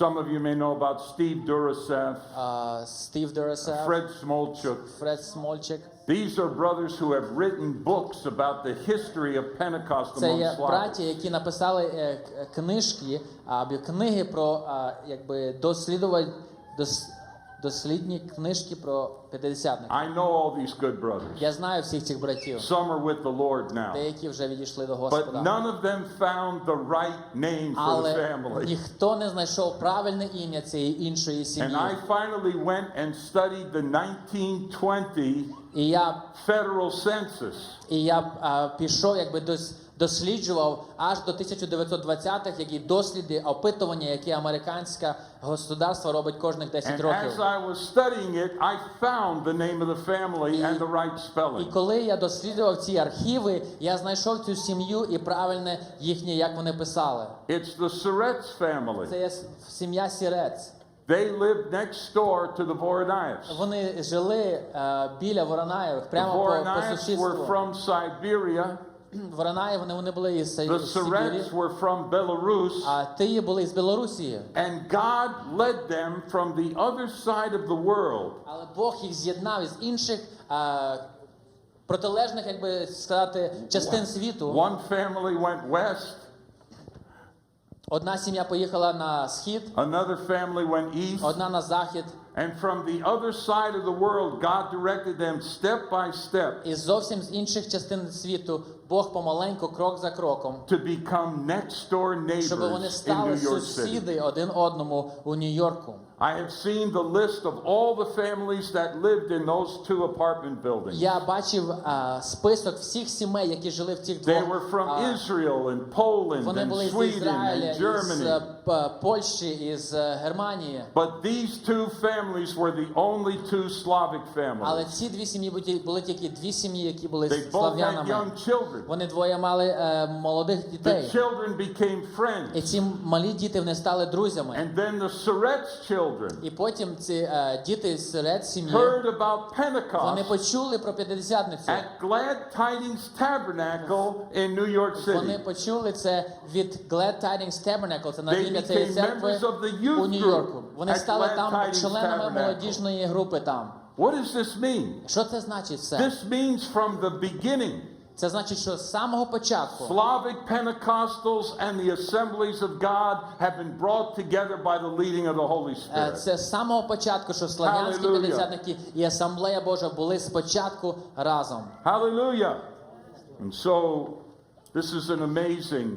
Speaker 6: Some of you may know about Steve Durasev,
Speaker 5: Стів Дересев,
Speaker 6: Fred Smolchuk.
Speaker 5: Фред Смольчик.
Speaker 6: These are brothers who have written books about the history of Pentecost
Speaker 5: Це
Speaker 6: among
Speaker 5: є
Speaker 6: Slavs.
Speaker 5: браті, які написали книжки, або книги про якби дослідні книжки про п'ятидесятників.
Speaker 6: I know all these good brothers.
Speaker 5: Я знаю всіх цих братів.
Speaker 6: Some are with the Lord now.
Speaker 5: Деякі вже відійшли до
Speaker 6: But
Speaker 5: Господа.
Speaker 6: none of them found the right name for the
Speaker 5: Але
Speaker 6: family.
Speaker 5: ніхто не знайшов правильне ім'я цієї іншої
Speaker 6: And
Speaker 5: сім'ї.
Speaker 6: I finally went and studied the 1920
Speaker 5: І я
Speaker 6: federal census.
Speaker 5: пішов, якби досліджував аж до 1920-х, які досліди, опитування, які американське государство робить кожних 10
Speaker 6: And
Speaker 5: років.
Speaker 6: as I was studying it, I found the name of the family and the right
Speaker 5: І
Speaker 6: spelling.
Speaker 5: коли я досліджував ці архіви, я знайшов цю сім'ю і правильне їхнє, як вони писали.
Speaker 6: It's the Surratt's family.
Speaker 5: Це є сім'я Сірець.
Speaker 6: They lived next door to the Voronayevs.
Speaker 5: Вони жили біля Воронаєвих,
Speaker 6: The
Speaker 5: прямо по
Speaker 6: Voronayevs were
Speaker 5: сусідству.
Speaker 6: from Siberia.
Speaker 5: Воронаєв, вони були із
Speaker 6: The
Speaker 5: Сибірі,
Speaker 6: Surratts were from Belarus.
Speaker 5: а ті були з Білорусі.
Speaker 6: And God led them from the other side of the world
Speaker 5: Але Бог їх з'єднав із інших протилежних, як би сказати, частин світу.
Speaker 6: One family went west,
Speaker 5: Одна сім'я поїхала на схід,
Speaker 6: another family went east,
Speaker 5: одна на захід.
Speaker 6: and from the other side of the world, God directed them step by step
Speaker 5: І зовсім з інших частин світу Бог помаленьку, крок за кроком,
Speaker 6: to become next door
Speaker 5: щоб вони
Speaker 6: neighbors in
Speaker 5: стали
Speaker 6: New York City.
Speaker 5: сусіди один одному у Нью-Йорку.
Speaker 6: I have seen the list of all the families that lived in those two apartment buildings.
Speaker 5: Я бачив список всіх сімей, які жили в цих
Speaker 6: They
Speaker 5: двох.
Speaker 6: were from Israel and Poland
Speaker 5: Вони
Speaker 6: and
Speaker 5: були з
Speaker 6: Sweden
Speaker 5: Ізраїля,
Speaker 6: and Germany.
Speaker 5: із Польщі, із Германії.
Speaker 6: But these two families were the only two Slavic
Speaker 5: Але
Speaker 6: families.
Speaker 5: ці дві сім'ї були тільки дві сім'ї, які були
Speaker 6: They both had
Speaker 5: слав'янами.
Speaker 6: young children.
Speaker 5: Вони двоє мали молодих
Speaker 6: The
Speaker 5: дітей.
Speaker 6: children became
Speaker 5: І
Speaker 6: friends.
Speaker 5: ці малі діти вони стали друзями.
Speaker 6: And then the Surratt's children
Speaker 5: І потім ці діти серед сім'ї,
Speaker 6: heard about
Speaker 5: вони
Speaker 6: Pentecost
Speaker 5: почули про П'ятидесятницю.
Speaker 6: at Glad Tidings Tabernacle in New York
Speaker 5: Вони
Speaker 6: City.
Speaker 5: почули це від Glad Tidings Tabernacle, це на
Speaker 6: They
Speaker 5: ім'я цієї
Speaker 6: became
Speaker 5: церкви
Speaker 6: members of the youth
Speaker 5: у Нью-Йорку.
Speaker 6: group
Speaker 5: Вони
Speaker 6: at
Speaker 5: стали
Speaker 6: Glad
Speaker 5: там
Speaker 6: Tidings
Speaker 5: членами
Speaker 6: Tabernacle.
Speaker 5: молодіжної групи там.
Speaker 6: What does this mean?
Speaker 5: Що це значить все?
Speaker 6: This means from the beginning,
Speaker 5: Це значить, що з самого початку
Speaker 6: Slavic Pentecostals and the assemblies of God have been brought together by the leading of the Holy Spirit.
Speaker 5: це з самого початку, що слав'янські
Speaker 6: Hallelujah.
Speaker 5: п'ятдесятники і Асамблея Божа були спочатку разом.
Speaker 6: Hallelujah. And so this is an amazing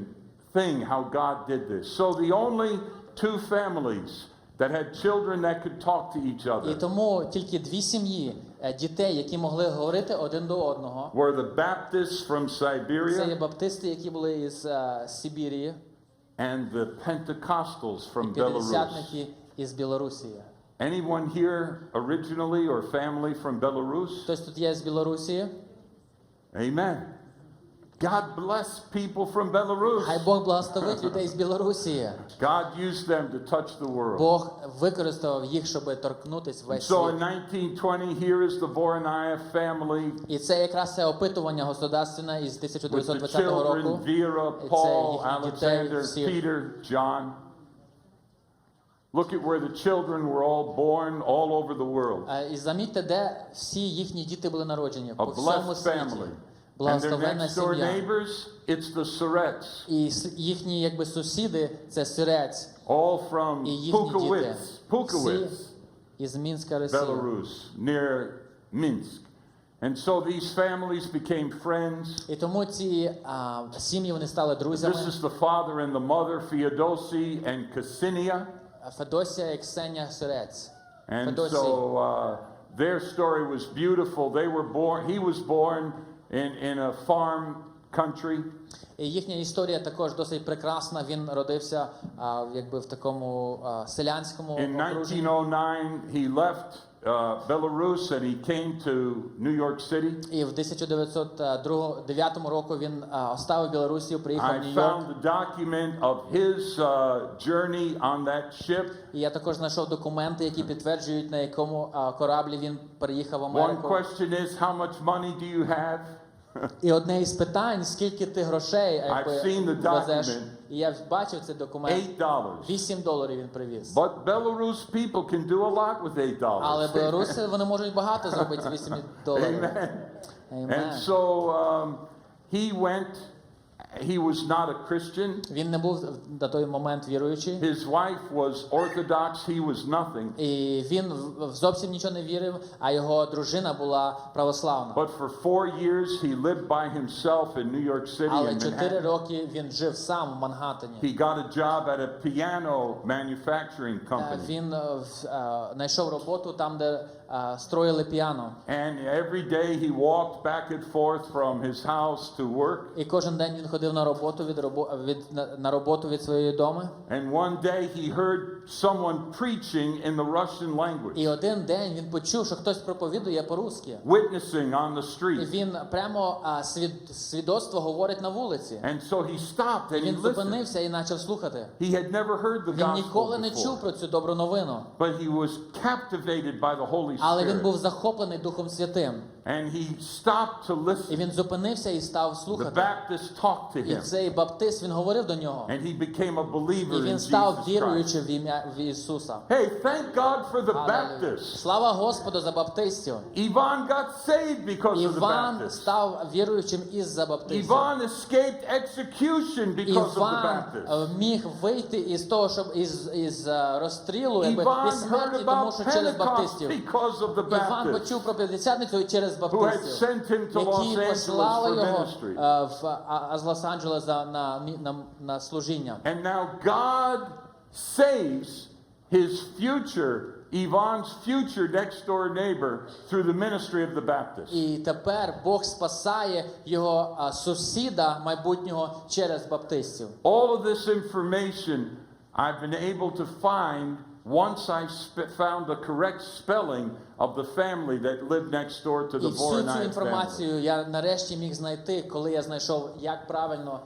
Speaker 6: thing how God did this. So the only two families that had children that could talk to each
Speaker 5: І
Speaker 6: other
Speaker 5: тому тільки дві сім'ї дітей, які могли говорити один до одного.
Speaker 6: were the Baptists from
Speaker 5: Це є
Speaker 6: Siberia
Speaker 5: баптисти, які були із Сибірії,
Speaker 6: and the Pentecostals
Speaker 5: і
Speaker 6: from Belarus.
Speaker 5: п'ятдесятники із Білорусі.
Speaker 6: Anyone here originally or family from Belarus?
Speaker 5: Хтось тут є з Білорусі?
Speaker 6: Amen. God bless people from Belarus.
Speaker 5: Хай Бог благословить людей з Білорусі.
Speaker 6: God used them to touch the world.
Speaker 5: Бог використав їх, щоб торкнутись весь
Speaker 6: So in
Speaker 5: світ.
Speaker 6: 1920, here is the Voronayev family
Speaker 5: І це якраз це опитування государственне із
Speaker 6: with the
Speaker 5: 1920
Speaker 6: children,
Speaker 5: року.
Speaker 6: Vera,
Speaker 5: It's
Speaker 6: Paul,
Speaker 5: їхні дітей,
Speaker 6: Alexander,
Speaker 5: всіх.
Speaker 6: Peter, John. Look at where the children were all born all over the world.
Speaker 5: І замітьте, де всі їхні діти були народжені.
Speaker 6: A
Speaker 5: По всьому
Speaker 6: blessed
Speaker 5: світі.
Speaker 6: family. And their
Speaker 5: Благословенна
Speaker 6: next door
Speaker 5: сім'я.
Speaker 6: neighbors, it's the Surratts,
Speaker 5: І їхні якби сусіди це Сирець.
Speaker 6: all from
Speaker 5: І їхні діти.
Speaker 6: Pukowitz, Pukowitz,
Speaker 5: Всі із Мінська, Росії.
Speaker 6: Belarus, near Minsk. And so these families became friends.
Speaker 5: І тому ці сім'ї вони стали друзями.
Speaker 6: This is the father and the mother, Feodosi and Ksenia.
Speaker 5: Федосія і Ксенія Сирець.
Speaker 6: And
Speaker 5: Федосій.
Speaker 6: so their story was beautiful. They were born, he was born in a farm country.
Speaker 5: І їхня історія також досить прекрасна. Він родився якби в такому селянському
Speaker 6: In
Speaker 5: окруженні.
Speaker 6: 1909, he left Belarus and he came to New York City.
Speaker 5: І в 1909 року він оставив Білорусію, приїхав в
Speaker 6: I
Speaker 5: Нью-Йорк.
Speaker 6: found the document of his journey on that ship.
Speaker 5: І я також знайшов документи, які підтверджують, на якому кораблі він приїхав в
Speaker 6: One
Speaker 5: Америку.
Speaker 6: question is, how much money do you have?
Speaker 5: І одне із питань, скільки ти грошей
Speaker 6: I've seen the
Speaker 5: везеш.
Speaker 6: document.
Speaker 5: І я бачив цей документ.
Speaker 6: $8.
Speaker 5: $8 він привіз.
Speaker 6: But Belarus people can do a lot with $8.
Speaker 5: Але білоруси, вони можуть багато зробити з $8.
Speaker 6: Amen.
Speaker 5: Amen.
Speaker 6: And so he went, he was not a Christian.
Speaker 5: Він не був на той момент віруючий.
Speaker 6: His wife was Orthodox, he was nothing.
Speaker 5: І він зовсім нічого не вірив, а його дружина була православна.
Speaker 6: But for 4 years he lived by himself in New York City
Speaker 5: Але
Speaker 6: in
Speaker 5: 4
Speaker 6: Manhattan.
Speaker 5: роки він жив сам в Мангаттені.
Speaker 6: He got a job at a piano manufacturing company.
Speaker 5: Він знайшов роботу там, де строїли піано.
Speaker 6: And every day he walked back and forth from his house to work.
Speaker 5: І кожен день він ходив на роботу на роботу від своєї дому.
Speaker 6: And one day he heard someone preaching in the Russian language,
Speaker 5: І один день він почув, що хтось проповідує по-русски.
Speaker 6: witnessing on the
Speaker 5: І
Speaker 6: street.
Speaker 5: він прямо свідоцтво говорить на вулиці.
Speaker 6: And so he stopped and he
Speaker 5: Він
Speaker 6: listened.
Speaker 5: зупинився і почав слухати.
Speaker 6: He had never heard the
Speaker 5: Він ніколи
Speaker 6: gospel
Speaker 5: не чув
Speaker 6: before,
Speaker 5: про цю добру новину,
Speaker 6: but he was captivated by the Holy
Speaker 5: але він був
Speaker 6: Spirit.
Speaker 5: захоплений Духом Святим.
Speaker 6: And he stopped to
Speaker 5: І
Speaker 6: listen.
Speaker 5: він зупинився і став
Speaker 6: The
Speaker 5: слухати.
Speaker 6: Baptist talked to
Speaker 5: І
Speaker 6: him,
Speaker 5: цей баптист, він говорив до нього.
Speaker 6: and he became a believer
Speaker 5: І
Speaker 6: in
Speaker 5: він став
Speaker 6: Jesus Christ.
Speaker 5: віруючим в ім'я в Ісуса.
Speaker 6: Hey, thank God for the
Speaker 5: Алілуя.
Speaker 6: Baptists.
Speaker 5: Слава Господу за баптистів.
Speaker 6: Ivan got saved because of the
Speaker 5: Іван
Speaker 6: Baptists.
Speaker 5: став віруючим із-за баптистів.
Speaker 6: Ivan escaped execution because of the
Speaker 5: Іван
Speaker 6: Baptists.
Speaker 5: міг вийти із того, щоб із розстрілу, якби
Speaker 6: Ivan
Speaker 5: від
Speaker 6: heard
Speaker 5: смерті, тому
Speaker 6: about
Speaker 5: що через
Speaker 6: Pentecost
Speaker 5: баптистів.
Speaker 6: because of the
Speaker 5: Іван
Speaker 6: Baptists
Speaker 5: почув про П'ятдесятницю через
Speaker 6: who had
Speaker 5: баптистів,
Speaker 6: sent him to Los
Speaker 5: які
Speaker 6: Angeles
Speaker 5: послали
Speaker 6: for
Speaker 5: його
Speaker 6: ministry.
Speaker 5: з Лос-Анджелеса на служіння.
Speaker 6: And now God saves his future, Ivan's future next door neighbor through the ministry of the Baptists.
Speaker 5: І тепер Бог спасає його сусіда майбутнього через баптистів.
Speaker 6: All of this information I've been able to find once I found the correct spelling of the family that lived next door to
Speaker 5: І
Speaker 6: the
Speaker 5: всю цю
Speaker 6: Voronoi family.
Speaker 5: інформацію я нарешті міг знайти, коли я знайшов, як правильно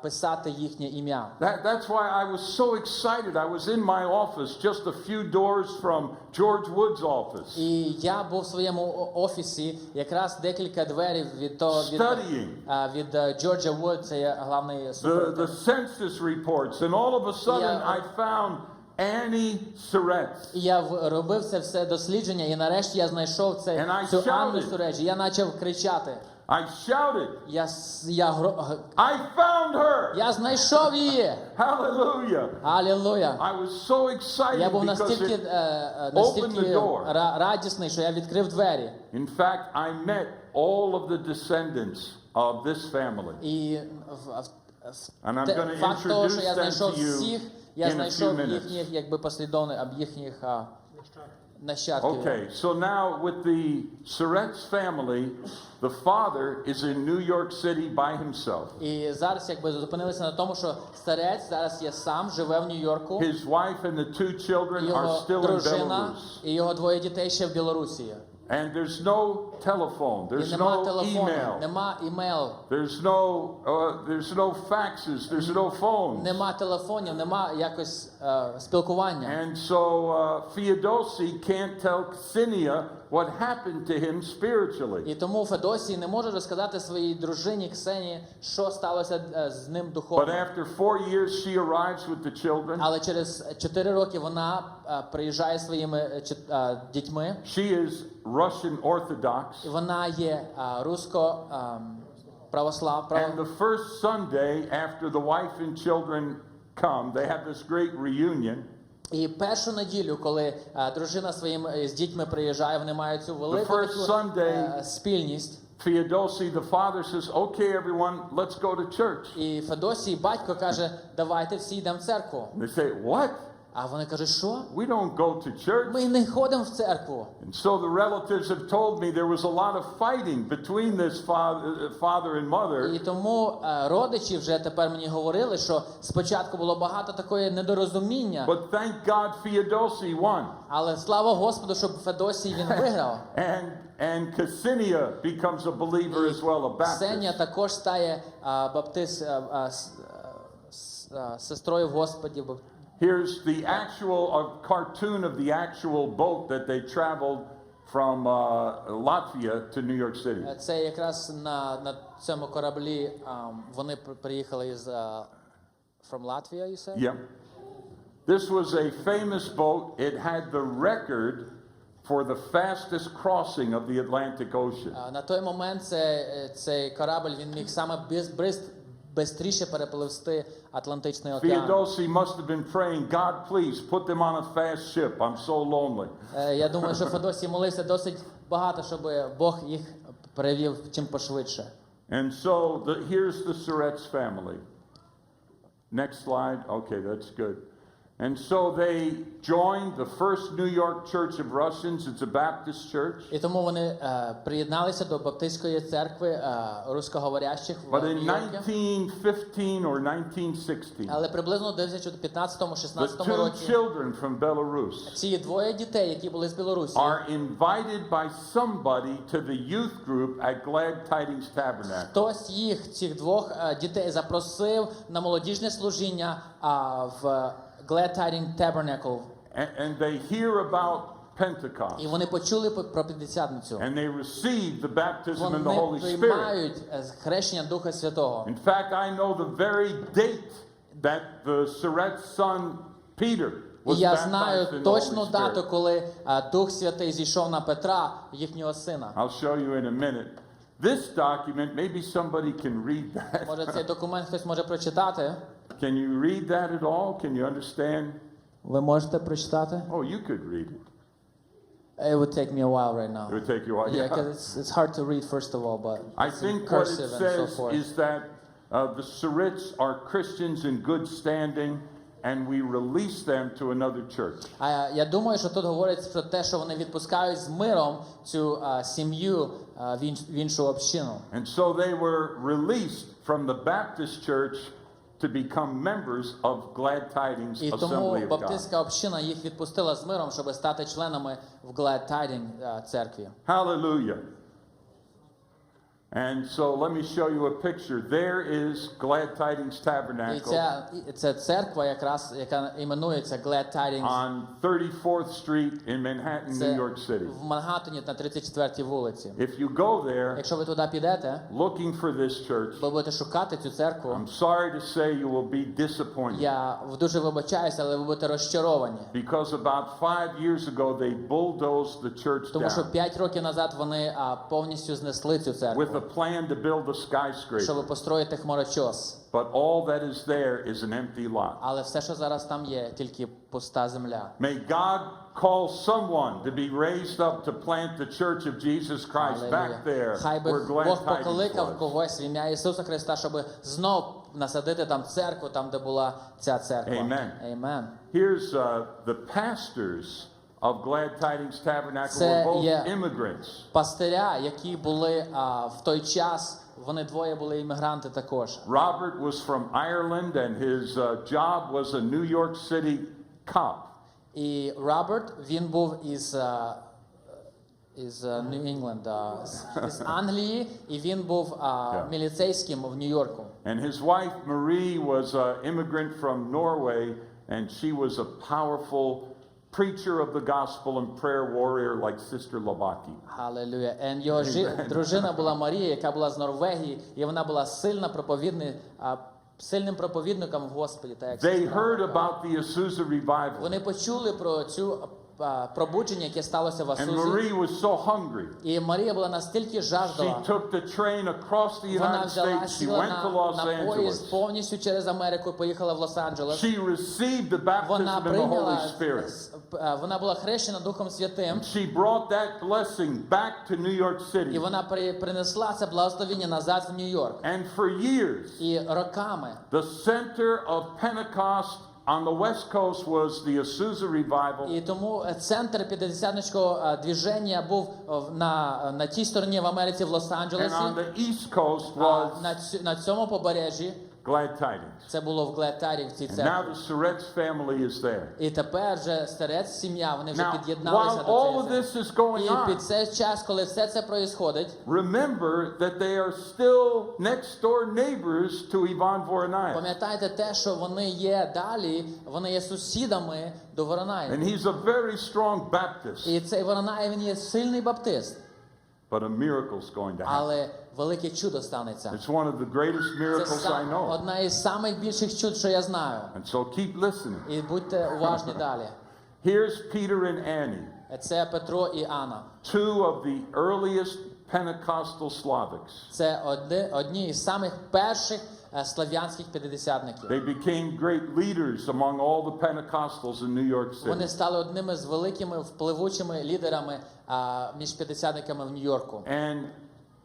Speaker 5: писати їхнє ім'я.
Speaker 6: That's why I was so excited. I was in my office just a few doors from George Wood's office,
Speaker 5: І я був в своєму офісі, якраз декілька дверів від
Speaker 6: Studying.
Speaker 5: від Джорджа Вуд, це є главний
Speaker 6: the
Speaker 5: супер.
Speaker 6: census reports, and all of a sudden
Speaker 5: Yeah.
Speaker 6: I found Annie Surratt.
Speaker 5: І я робив це все дослідження, і нарешті я знайшов
Speaker 6: And I
Speaker 5: цю Анну
Speaker 6: shouted.
Speaker 5: Суреджі. Я почав кричати.
Speaker 6: I shouted, I found her!
Speaker 5: Я знайшов її!
Speaker 6: Hallelujah!
Speaker 5: Алілуя!
Speaker 6: I was so excited
Speaker 5: Я був
Speaker 6: because
Speaker 5: настільки,
Speaker 6: it,
Speaker 5: настільки
Speaker 6: the door.
Speaker 5: радісний, що я відкрив двері.
Speaker 6: in fact, I met all of the descendants of this family.
Speaker 5: І
Speaker 6: And I'm gonna
Speaker 5: факт того, що я
Speaker 6: introduce them
Speaker 5: знайшов
Speaker 6: to you
Speaker 5: всіх,
Speaker 6: in
Speaker 5: я
Speaker 6: a few
Speaker 5: знайшов
Speaker 6: minutes.
Speaker 5: їхніх якби їхніх нащадків.
Speaker 6: Okay, so now with the Surratt's family, the father is in New York City by himself.
Speaker 5: І зараз якби зупинилися на тому, що старець зараз є сам, живе в Нью-Йорку.
Speaker 6: His wife and the two children are
Speaker 5: Його
Speaker 6: still in
Speaker 5: дружина
Speaker 6: Belarus.
Speaker 5: і його двоє дітей ще в Білорусі.
Speaker 6: And there's no telephone,
Speaker 5: І
Speaker 6: there's
Speaker 5: нема
Speaker 6: no
Speaker 5: телефону,
Speaker 6: email,
Speaker 5: нема імейл,
Speaker 6: there's no faxes, there's no phones.
Speaker 5: нема телефонів, нема якось спілкування.
Speaker 6: And so Theodosi can't tell Ksenia what happened to him spiritually.
Speaker 5: І тому Федосій не може розказати своїй дружині Ксенії, що сталося з ним
Speaker 6: But
Speaker 5: духовно.
Speaker 6: after 4 years, she arrives with the children.
Speaker 5: Але через 4 роки вона приїжджає зі своїми дітьми.
Speaker 6: She is Russian Orthodox.
Speaker 5: І вона є русько православ.
Speaker 6: And the first Sunday after the wife and children come, they have this great reunion.
Speaker 5: І першу неділю, коли дружина з дітьми приїжджає, вони мають цю велику
Speaker 6: first
Speaker 5: таку,
Speaker 6: Sunday-
Speaker 5: спільність.
Speaker 6: Theodosi, the father, says, "Okay, everyone, let's go to church."
Speaker 5: І Федосій, батько, каже, давайте всі йдемо в церкву.
Speaker 6: They say, "What?
Speaker 5: А вони кажуть, що?
Speaker 6: We don't go to church."
Speaker 5: Ми не ходимо в церкву.
Speaker 6: And so the relatives have told me there was a lot of fighting between this father and mother.
Speaker 5: І тому родичі вже тепер мені говорили, що спочатку було багато такої недорозуміння,
Speaker 6: But thank God Theodosi won.
Speaker 5: але слава Господу, щоб Федосій він виграв.
Speaker 6: And Ksenia becomes a believer as well, a
Speaker 5: Ксенія
Speaker 6: Baptist.
Speaker 5: також стає сестрою в Господі.
Speaker 6: Here's the actual cartoon of the actual boat that they traveled from Latvia to New York City.
Speaker 5: Це якраз на цьому кораблі вони приїхали із from Latvia, you said?
Speaker 6: Yeah. This was a famous boat. It had the record for the fastest crossing of the Atlantic Ocean.
Speaker 5: На той момент цей корабль він міг саме бистріше перепливсти Атлантичний океан.
Speaker 6: Theodosi must have been praying, "God, please put them on a fast ship. I'm so lonely."
Speaker 5: Я думаю, що Федосій молився досить багато, щоб Бог їх перевів чим пошвидше.
Speaker 6: And so here's the Surratt's family. Next slide. Okay, that's good. And so they joined the first New York Church of Russians. It's a Baptist church.
Speaker 5: І тому вони приєдналися до Баптистської церкви русскоговорящих в
Speaker 6: But in
Speaker 5: Нью-Йорку.
Speaker 6: 1915 or 1916,
Speaker 5: Але приблизно в
Speaker 6: the
Speaker 5: 1915-16
Speaker 6: two
Speaker 5: році
Speaker 6: children from Belarus
Speaker 5: ці двоє дітей, які були з Білорусі,
Speaker 6: are invited by somebody to the youth group at Glad Tidings Tabernacle.
Speaker 5: хтось їх, цих двох дітей, запросив на молодіжне служіння в Glad Tidings Tabernacle.
Speaker 6: And they hear about Pentecost.
Speaker 5: І вони почули про П'ятдесятницю.
Speaker 6: And they receive the baptism in the Holy
Speaker 5: Вони
Speaker 6: Spirit.
Speaker 5: приймають хрещення Духа Святого.
Speaker 6: In fact, I know the very date that the Surratt's son Peter
Speaker 5: І
Speaker 6: was
Speaker 5: я
Speaker 6: baptized
Speaker 5: знаю
Speaker 6: in the
Speaker 5: точну
Speaker 6: Holy
Speaker 5: дату,
Speaker 6: Spirit.
Speaker 5: коли Дух Святий зійшов на Петра, їхнього сина.
Speaker 6: I'll show you in a minute. This document, maybe somebody can read that.
Speaker 5: Може, цей документ хтось може прочитати?
Speaker 6: Can you read that at all? Can you understand?
Speaker 5: Ви можете прочитати?
Speaker 6: Oh, you could read it.
Speaker 5: It would take me a while right now.
Speaker 6: It would take you a while.
Speaker 5: Yeah, because it's hard to read first of all, but
Speaker 6: I
Speaker 5: it's in
Speaker 6: think what it
Speaker 5: cursive and so
Speaker 6: says
Speaker 5: forth.
Speaker 6: is that the Surratts are Christians in good standing, and we release them to another church.
Speaker 5: Я думаю, що тут говориться про те, що вони відпускають з миром цю сім'ю в іншу общину.
Speaker 6: And so they were released from the Baptist church to become members of Glad Tidings
Speaker 5: І тому
Speaker 6: Assembly of God.
Speaker 5: баптистська община їх відпустила з миром, щоб стати членами в Glad Tidings церкві.
Speaker 6: Hallelujah. And so let me show you a picture. There is Glad Tidings
Speaker 5: І
Speaker 6: Tabernacle
Speaker 5: ця церква, яка іменується Glad Tidings,
Speaker 6: on 34th Street in Manhattan, New
Speaker 5: це
Speaker 6: York City.
Speaker 5: в Мангаттені на 34-й вулиці.
Speaker 6: If you go there
Speaker 5: Якщо ви туди підете,
Speaker 6: looking for this church,
Speaker 5: ви будете шукати цю церкву,
Speaker 6: I'm sorry to say you will be disappointed.
Speaker 5: я дуже вибачаюся, але ви будете розчаровані.
Speaker 6: Because about 5 years ago they bulldozed the church
Speaker 5: Тому що
Speaker 6: down
Speaker 5: 5 років назад вони повністю знесли цю
Speaker 6: with
Speaker 5: церкву,
Speaker 6: a plan to build a skyscraper.
Speaker 5: щоб построїти хмарочос.
Speaker 6: But all that is there is an empty lot.
Speaker 5: Але все, що зараз там є, тільки пуста земля.
Speaker 6: May God call someone to be raised up to plant the church of Jesus Christ back there
Speaker 5: Хай би
Speaker 6: where Glad
Speaker 5: Бог
Speaker 6: Tidings
Speaker 5: покликав
Speaker 6: was.
Speaker 5: когось в ім'я Ісуса Христа, щоб знов насадити там церкву, там, де була ця церква.
Speaker 6: Amen.
Speaker 5: Amen.
Speaker 6: Here's the pastors of Glad Tidings Tabernacle
Speaker 5: Це
Speaker 6: were both
Speaker 5: є
Speaker 6: immigrants.
Speaker 5: Пастиря, які були в той час, вони двоє були іммігранти також.
Speaker 6: Robert was from Ireland and his job was a New York City cop.
Speaker 5: І Роберт, він був із New England, з Англії, і він був міліцейським в Нью-Йорку.
Speaker 6: And his wife Marie was an immigrant from Norway, and she was a powerful preacher of the gospel and prayer warrior like Sister Lavaki.
Speaker 5: Халилюя. І його дружина була Марія, яка була з Норвегії, і вона була сильним проповідником в Господі. Так як
Speaker 6: They
Speaker 5: сестра.
Speaker 6: heard about the Azusa revival,
Speaker 5: Вони почули про цю пробудження, яке сталося в
Speaker 6: and
Speaker 5: Асузі.
Speaker 6: Marie was so hungry.
Speaker 5: І Марія була настільки
Speaker 6: She
Speaker 5: жаждала.
Speaker 6: took the train across the
Speaker 5: Вона
Speaker 6: United
Speaker 5: взяла,
Speaker 6: States. She
Speaker 5: сіла
Speaker 6: went to Los
Speaker 5: на поїзд
Speaker 6: Angeles.
Speaker 5: повністю через Америку, поїхала в Лос-Анджелес.
Speaker 6: She received the baptism
Speaker 5: Вона
Speaker 6: in the
Speaker 5: прийняла,
Speaker 6: Holy Spirit.
Speaker 5: вона була хрещена Духом Святим,
Speaker 6: She brought that blessing back to New York
Speaker 5: і
Speaker 6: City.
Speaker 5: вона принесла це благословення назад в Нью-Йорк.
Speaker 6: And for years,
Speaker 5: І роками
Speaker 6: the center of Pentecost on the West Coast was the Azusa revival.
Speaker 5: І тому центр п'ятдесятничного движення був на тій стороні в Америці, в
Speaker 6: And on
Speaker 5: Лос-Анджелесі.
Speaker 6: the East Coast
Speaker 5: А
Speaker 6: was
Speaker 5: на цьому побережжі
Speaker 6: Glad Tidings.
Speaker 5: це було в Глед-Тарі, в цій
Speaker 6: And now
Speaker 5: церкві.
Speaker 6: the Surratt's family is there.
Speaker 5: І тепер вже старець, сім'я, вони вже
Speaker 6: Now,
Speaker 5: під'єдналися
Speaker 6: while
Speaker 5: до
Speaker 6: all
Speaker 5: цієї
Speaker 6: of
Speaker 5: церкви.
Speaker 6: this is going
Speaker 5: І під
Speaker 6: on,
Speaker 5: цей час, коли все це проїсходить,
Speaker 6: remember that they are still next door neighbors to Ivan Voronaya.
Speaker 5: пам'ятайте те, що вони є далі, вони є сусідами до
Speaker 6: And
Speaker 5: Воронаєва.
Speaker 6: he's a very strong Baptist.
Speaker 5: І цей Воронаєв, він є сильний баптист,
Speaker 6: But a miracle's going to happen.
Speaker 5: але велике чудо станеться.
Speaker 6: It's one of the greatest
Speaker 5: Це
Speaker 6: miracles I know.
Speaker 5: одна із самих більших чуд, що я знаю.
Speaker 6: And so keep listening.
Speaker 5: І будьте уважні далі.
Speaker 6: Here's Peter and Annie,
Speaker 5: Це Петро і Анна.
Speaker 6: two of the earliest Pentecostal Slavics.
Speaker 5: Це одні із самих перших слав'янських п'ятдесятників.
Speaker 6: They became great leaders among all the Pentecostals in New York
Speaker 5: Вони
Speaker 6: City.
Speaker 5: стали одними з великими впливучими лідерами між п'ятдесятниками в Нью-Йорку.
Speaker 6: And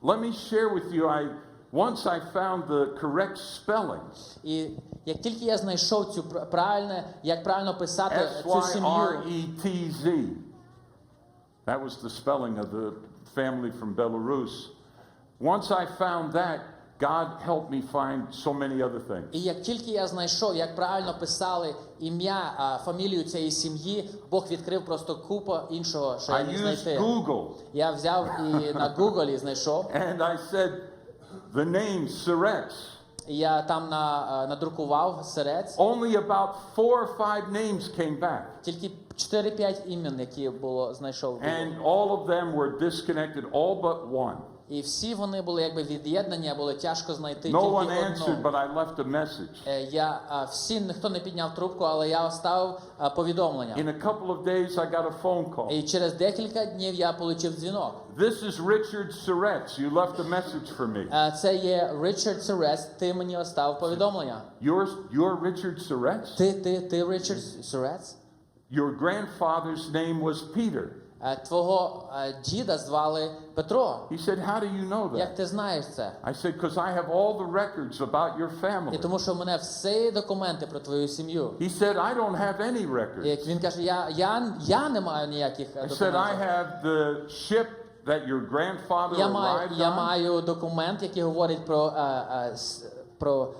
Speaker 6: let me share with you, once I found the correct spelling,
Speaker 5: І як тільки я знайшов цю як правильно писати цю сім'ю,
Speaker 6: Syretz. That was the spelling of the family from Belarus. Once I found that, God helped me find so many other things.
Speaker 5: і як тільки я знайшов, як правильно писали ім'я, фамілію цієї сім'ї, Бог відкрив просто купу іншого, що я
Speaker 6: I
Speaker 5: міг
Speaker 6: used
Speaker 5: знайти.
Speaker 6: Google
Speaker 5: Я взяв і на Google знайшов,
Speaker 6: and I said the name Syretz.
Speaker 5: і я там надрукував Сирець.
Speaker 6: Only about 4 or 5 names came back.
Speaker 5: Тільки 4-5 імен, які знайшов.
Speaker 6: And all of them were disconnected, all but one.
Speaker 5: І всі вони були якби від'єднані, було тяжко знайти
Speaker 6: No one
Speaker 5: тільки
Speaker 6: answered,
Speaker 5: одну.
Speaker 6: but I left a message.
Speaker 5: Ніхто не підняв трубку, але я оставив повідомлення.
Speaker 6: In a couple of days, I got a phone call.
Speaker 5: І через декілька днів я отримав дзвінок.
Speaker 6: This is Richard Syretz. You left a message for me.
Speaker 5: Це є Річард Сирець, ти мені оставив повідомлення.
Speaker 6: You're Richard Syretz?
Speaker 5: Ти Річард Сирець?
Speaker 6: Your grandfather's name was Peter.
Speaker 5: Твого діда звали Петро.
Speaker 6: He said, how do you know
Speaker 5: Як
Speaker 6: that?
Speaker 5: ти знаєш це?
Speaker 6: I said, because I have all the records about your
Speaker 5: І
Speaker 6: family.
Speaker 5: тому що в мене всі документи про твою сім'ю.
Speaker 6: He said, I don't have any
Speaker 5: І
Speaker 6: records.
Speaker 5: як він каже, я не маю ніяких
Speaker 6: I said, I
Speaker 5: документів.
Speaker 6: have the ship that your grandfather arrived
Speaker 5: Я
Speaker 6: on.
Speaker 5: маю документ, який говорить про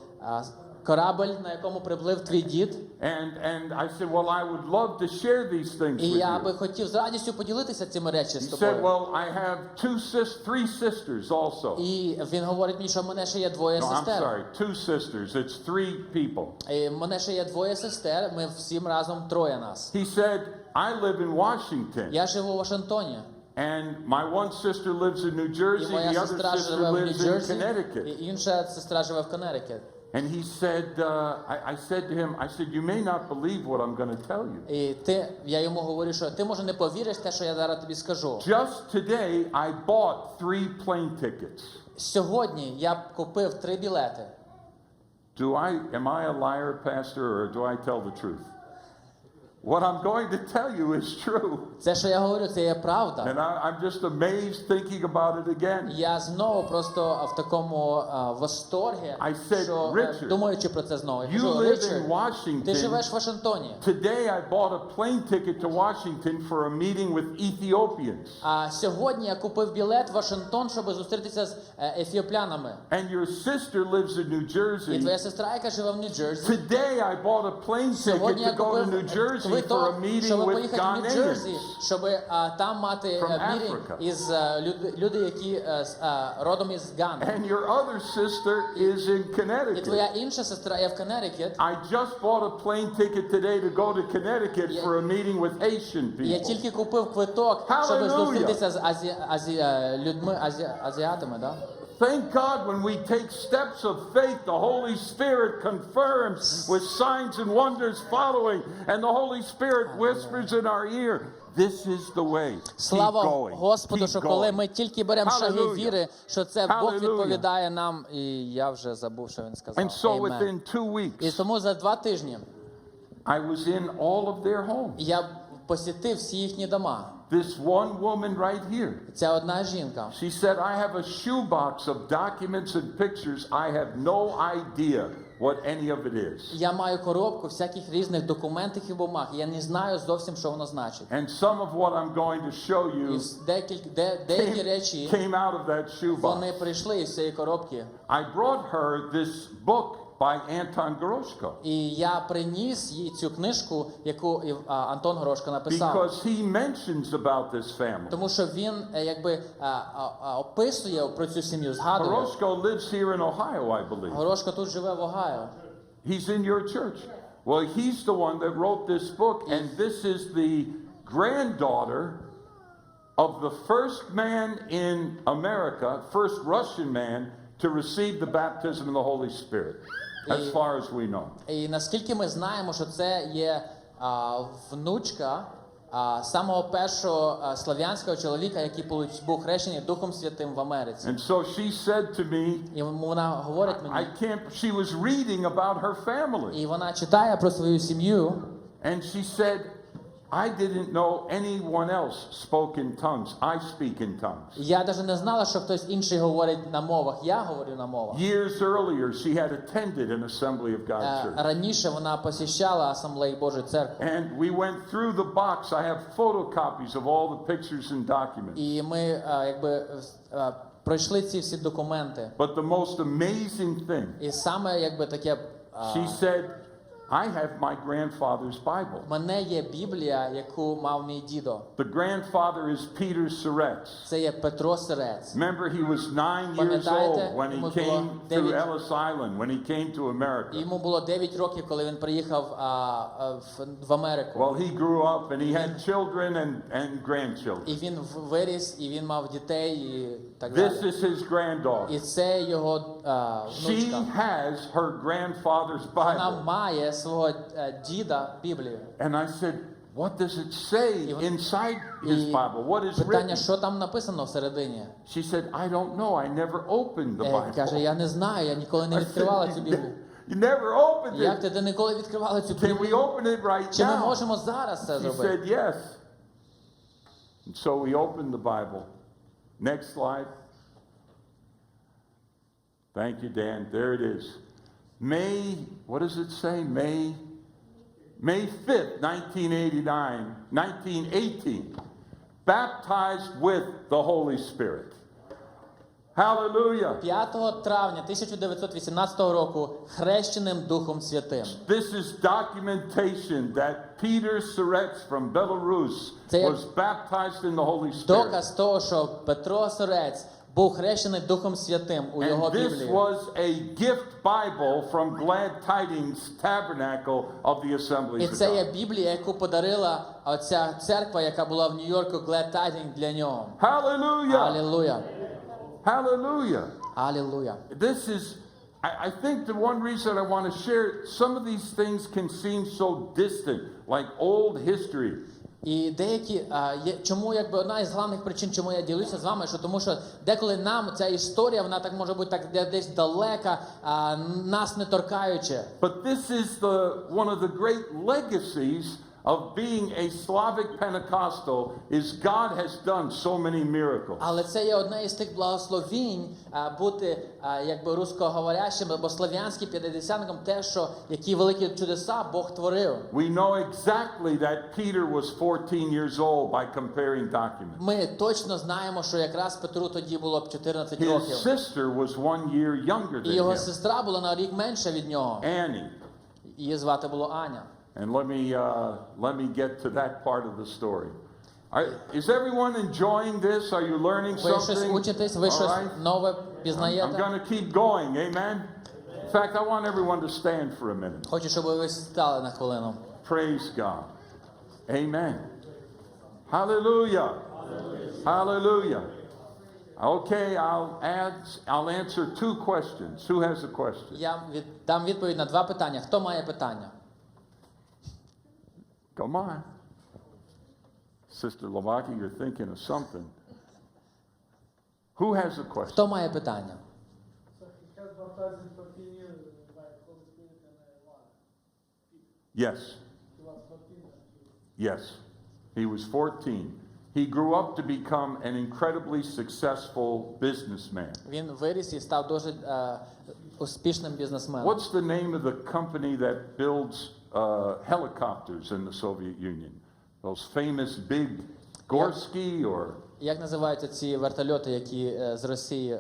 Speaker 5: корабль, на якому приплив твій дід.
Speaker 6: And I said, well, I would love to share these things
Speaker 5: І
Speaker 6: with
Speaker 5: я би
Speaker 6: you.
Speaker 5: хотів з радістю поділитися цими речами
Speaker 6: He
Speaker 5: з
Speaker 6: said,
Speaker 5: тобою.
Speaker 6: well, I have 3 sisters also.
Speaker 5: І він говорить мені, що в мене ще є двоє
Speaker 6: No, I'm
Speaker 5: сестер.
Speaker 6: sorry, 2 sisters. It's 3 people.
Speaker 5: І в мене ще є двоє сестер, ми всім разом троє нас.
Speaker 6: He said, I live in Washington.
Speaker 5: Я живу у Вашингтоні.
Speaker 6: And my one sister lives in New Jersey,
Speaker 5: І моя
Speaker 6: the other
Speaker 5: сестра
Speaker 6: sister
Speaker 5: живе в
Speaker 6: lives in
Speaker 5: Нью-Джерсі,
Speaker 6: Connecticut.
Speaker 5: і інша сестра живе в Коннектикуті.
Speaker 6: And he said, I said to him, I said, you may not believe what I'm going to tell you.
Speaker 5: І я йому говорю, що ти може не повіриш те, що я зараз тобі скажу.
Speaker 6: Just today, I bought 3 plane tickets.
Speaker 5: Сьогодні я купив 3 білети.
Speaker 6: Am I a liar, Pastor, or do I tell the truth? What I'm going to tell you is true.
Speaker 5: Це, що я говорю, це є правда.
Speaker 6: And I'm just amazed thinking about it again.
Speaker 5: Я знову просто в такому восторгі,
Speaker 6: I said,
Speaker 5: що
Speaker 6: Richard,
Speaker 5: думаючи про це знову. Я
Speaker 6: You
Speaker 5: кажу,
Speaker 6: live in
Speaker 5: Річард, ти
Speaker 6: Washington.
Speaker 5: живеш в Вашингтоні.
Speaker 6: Today I bought a plane ticket to Washington for a meeting with Ethiopians.
Speaker 5: А сьогодні я купив білет в Вашингтон, щоб зустрітися з ефіоплянами.
Speaker 6: And your sister lives in New
Speaker 5: І
Speaker 6: Jersey.
Speaker 5: твоя сестра, яка живе в Нью-Джерсі,
Speaker 6: Today I bought a plane
Speaker 5: сьогодні
Speaker 6: ticket
Speaker 5: я
Speaker 6: to go to
Speaker 5: купив
Speaker 6: New Jersey for a
Speaker 5: квиток,
Speaker 6: meeting
Speaker 5: щоб
Speaker 6: with
Speaker 5: поїхати в Нью-Джерсі,
Speaker 6: Ghanaians.
Speaker 5: щоб там мати
Speaker 6: From
Speaker 5: мірінг
Speaker 6: Africa.
Speaker 5: із люди, які родом із Гани.
Speaker 6: And your other sister is in
Speaker 5: І
Speaker 6: Connecticut.
Speaker 5: твоя інша сестра є в Коннектикуті.
Speaker 6: I just bought a plane ticket today to go to Connecticut
Speaker 5: Yeah.
Speaker 6: for a meeting with Haitian
Speaker 5: Я
Speaker 6: people.
Speaker 5: тільки купив квиток, щоб
Speaker 6: Hallelujah.
Speaker 5: зустрітися з азіатами, да?
Speaker 6: Thank God when we take steps of faith, the Holy Spirit confirms with signs and wonders following, and the Holy Spirit whispers in our ear, this is the way. Keep
Speaker 5: Слава
Speaker 6: going.
Speaker 5: Господу,
Speaker 6: Keep
Speaker 5: що коли
Speaker 6: going.
Speaker 5: ми тільки беремо шаги
Speaker 6: Hallelujah.
Speaker 5: віри, що це Бог
Speaker 6: Hallelujah.
Speaker 5: відповідає нам, і я вже забув, що він сказав.
Speaker 6: And so
Speaker 5: Amen.
Speaker 6: within 2
Speaker 5: І
Speaker 6: weeks,
Speaker 5: тому за 2 тижні
Speaker 6: I was in all of their homes.
Speaker 5: я посітив всі їхні дома.
Speaker 6: This one woman right here,
Speaker 5: Ця одна жінка.
Speaker 6: she said, I have a shoebox of documents and pictures. I have no idea what any of it is.
Speaker 5: Я маю коробку всяких різних документів і бумаг. Я не знаю зовсім, що воно значить.
Speaker 6: And some of what I'm going to show
Speaker 5: І
Speaker 6: you
Speaker 5: деякі речі,
Speaker 6: came out of that shoebox.
Speaker 5: вони прийшли із цієї коробки.
Speaker 6: I brought her this book by Anton Goroshko
Speaker 5: І я приніс їй цю книжку, яку Антон Горошко написав.
Speaker 6: because he mentions about this family.
Speaker 5: Тому що він якби описує про цю сім'ю, згадує.
Speaker 6: Goroshko lives here in Ohio, I believe.
Speaker 5: Горошко тут живе в Огайо.
Speaker 6: He's in your church. Well, he's the one that wrote this book, and this is the granddaughter of the first man in America, first Russian man to receive the baptism of the Holy Spirit, as far as we know.
Speaker 5: І наскільки ми знаємо, що це є внучка самого першого слав'янського чоловіка, який був хрещений Духом Святим в Америці.
Speaker 6: And so she said to me,
Speaker 5: І вона говорить
Speaker 6: I
Speaker 5: мені,
Speaker 6: can't, she was reading about her family.
Speaker 5: і вона читає про свою сім'ю,
Speaker 6: And she said, I didn't know anyone else spoke in tongues. I speak in tongues.
Speaker 5: Я навіть не знала, що хтось інший говорить на мовах. Я говорю на мовах.
Speaker 6: Years earlier, she had attended an Assembly of God church.
Speaker 5: Раніше вона посіщала Асамблеї Божої Церкви.
Speaker 6: And we went through the box. I have photocopies of all the pictures and documents.
Speaker 5: І ми пройшли ці всі документи.
Speaker 6: But the most amazing thing,
Speaker 5: І саме таке
Speaker 6: she said, I have my grandfather's Bible.
Speaker 5: в мене є Біблія, яку мав мій дідо.
Speaker 6: The grandfather is Peter Siretz.
Speaker 5: Це є Петро Сирець.
Speaker 6: Remember, he was 9 years
Speaker 5: Пам'ятаєте,
Speaker 6: old when he
Speaker 5: йому
Speaker 6: came
Speaker 5: було
Speaker 6: to
Speaker 5: 9
Speaker 6: Ellis Island, when he came to America.
Speaker 5: Йому було 9 років, коли він приїхав в Америку.
Speaker 6: Well, he grew up and he had children and grandchildren.
Speaker 5: І він виріс, і він мав дітей, і так
Speaker 6: This
Speaker 5: далі.
Speaker 6: is his granddaughter.
Speaker 5: І це його
Speaker 6: She
Speaker 5: внучка.
Speaker 6: has her grandfather's
Speaker 5: Вона
Speaker 6: Bible.
Speaker 5: має свого діда Біблію.
Speaker 6: And I said, what does it say inside his Bible? What is
Speaker 5: Питання,
Speaker 6: written?
Speaker 5: що там написано всередині?
Speaker 6: She said, I don't know. I never opened the
Speaker 5: Каже,
Speaker 6: Bible.
Speaker 5: я не знаю, я ніколи не
Speaker 6: I
Speaker 5: відкривала
Speaker 6: said,
Speaker 5: цю Біблію.
Speaker 6: You never opened
Speaker 5: Як
Speaker 6: it.
Speaker 5: ти ніколи відкривала цю
Speaker 6: Can we
Speaker 5: Біблію?
Speaker 6: open it right
Speaker 5: Чи ми
Speaker 6: now?
Speaker 5: можемо зараз це
Speaker 6: She
Speaker 5: зробити?
Speaker 6: said, yes. And so we opened the Bible. Next slide. Thank you, Dan. There it is. What does it say? May 5th, 1918, baptized with the Holy Spirit. Hallelujah.
Speaker 5: 5 травня 1918 року хрещеним Духом Святим.
Speaker 6: This is documentation that Peter Siretz from Belarus
Speaker 5: Це
Speaker 6: was baptized in the Holy Spirit.
Speaker 5: Доказ того, що Петро Сирець був хрещений Духом Святим у його
Speaker 6: And this
Speaker 5: Біблії.
Speaker 6: was a gift Bible from Glad Tidings Tabernacle of the Assemblies
Speaker 5: І
Speaker 6: of
Speaker 5: це є
Speaker 6: God.
Speaker 5: Біблія, яку подарила оця церква, яка була в Нью-Йорку, Glad Tidings для нього.
Speaker 6: Hallelujah!
Speaker 5: Алілуя.
Speaker 6: Hallelujah!
Speaker 5: Алілуя.
Speaker 6: This is, I think the one reason I want to share it, some of these things can seem so distant, like old history.
Speaker 5: І деякі, чому одна із головних причин, чому я ділюся з вами, що тому що деколи нам ця історія, вона так може бути так десь далека, нас не торкаючи.
Speaker 6: But this is one of the great legacies of being a Slavic Pentecostal is God has done so many miracles.
Speaker 5: Але це є одне із тих благословінь бути русскоговорящим або слав'янським п'ятидесятником, те, що які великі чудеса Бог творив.
Speaker 6: We know exactly that Peter was 14 years old by comparing documents.
Speaker 5: Ми точно знаємо, що якраз Петру тоді було б 14
Speaker 6: His
Speaker 5: років.
Speaker 6: sister was 1 year younger
Speaker 5: І
Speaker 6: than
Speaker 5: його
Speaker 6: him,
Speaker 5: сестра була на рік менша від нього.
Speaker 6: Annie.
Speaker 5: Її звати було Аня.
Speaker 6: And let me get to that part of the story. Is everyone enjoying this? Are you learning
Speaker 5: Ви щось
Speaker 6: something?
Speaker 5: учитесь, ви
Speaker 6: All
Speaker 5: щось
Speaker 6: right.
Speaker 5: нове
Speaker 6: I'm
Speaker 5: пізнаєте?
Speaker 6: going to keep going. Amen. In fact, I want everyone to stand for a minute.
Speaker 5: Хочу, щоб ви стали на хвилину.
Speaker 6: Praise God. Amen. Hallelujah. Hallelujah. Okay, I'll answer 2 questions. Who has a question?
Speaker 5: Я дам відповідь на 2 питання. Хто має питання?
Speaker 6: Come on. Sister Lavaki, you're thinking of something. Who has a question?
Speaker 5: Хто має питання?
Speaker 7: So he has baptized in 14 years by the Holy Spirit and water.
Speaker 6: Yes.
Speaker 7: He was 14 when
Speaker 6: Yes. He was 14. He grew up to become an incredibly successful businessman.
Speaker 5: Він виріс і став дуже успішним бізнесменом.
Speaker 6: What's the name of the company that builds helicopters in the Soviet Union? Those famous big Gorsky or
Speaker 5: Як називаються ці вертольоти, які з Росії?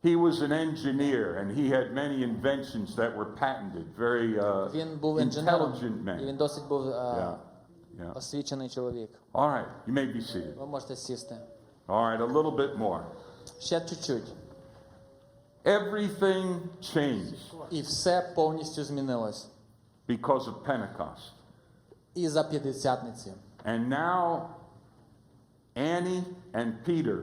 Speaker 6: he was an engineer and he had many inventions that were patented. Very
Speaker 5: Він був інженером,
Speaker 6: intelligent
Speaker 5: і
Speaker 6: man.
Speaker 5: він досить був
Speaker 6: Yeah. Yeah.
Speaker 5: освічений чоловік.
Speaker 6: All right, you may be seated.
Speaker 5: Ви можете сісти.
Speaker 6: All right, a little bit more.
Speaker 5: Ще чуть-чуть.
Speaker 6: Everything changed
Speaker 5: І все повністю змінилось.
Speaker 6: because of Pentecost.
Speaker 5: І за п'ятдесятниці.
Speaker 6: And now Annie and Peter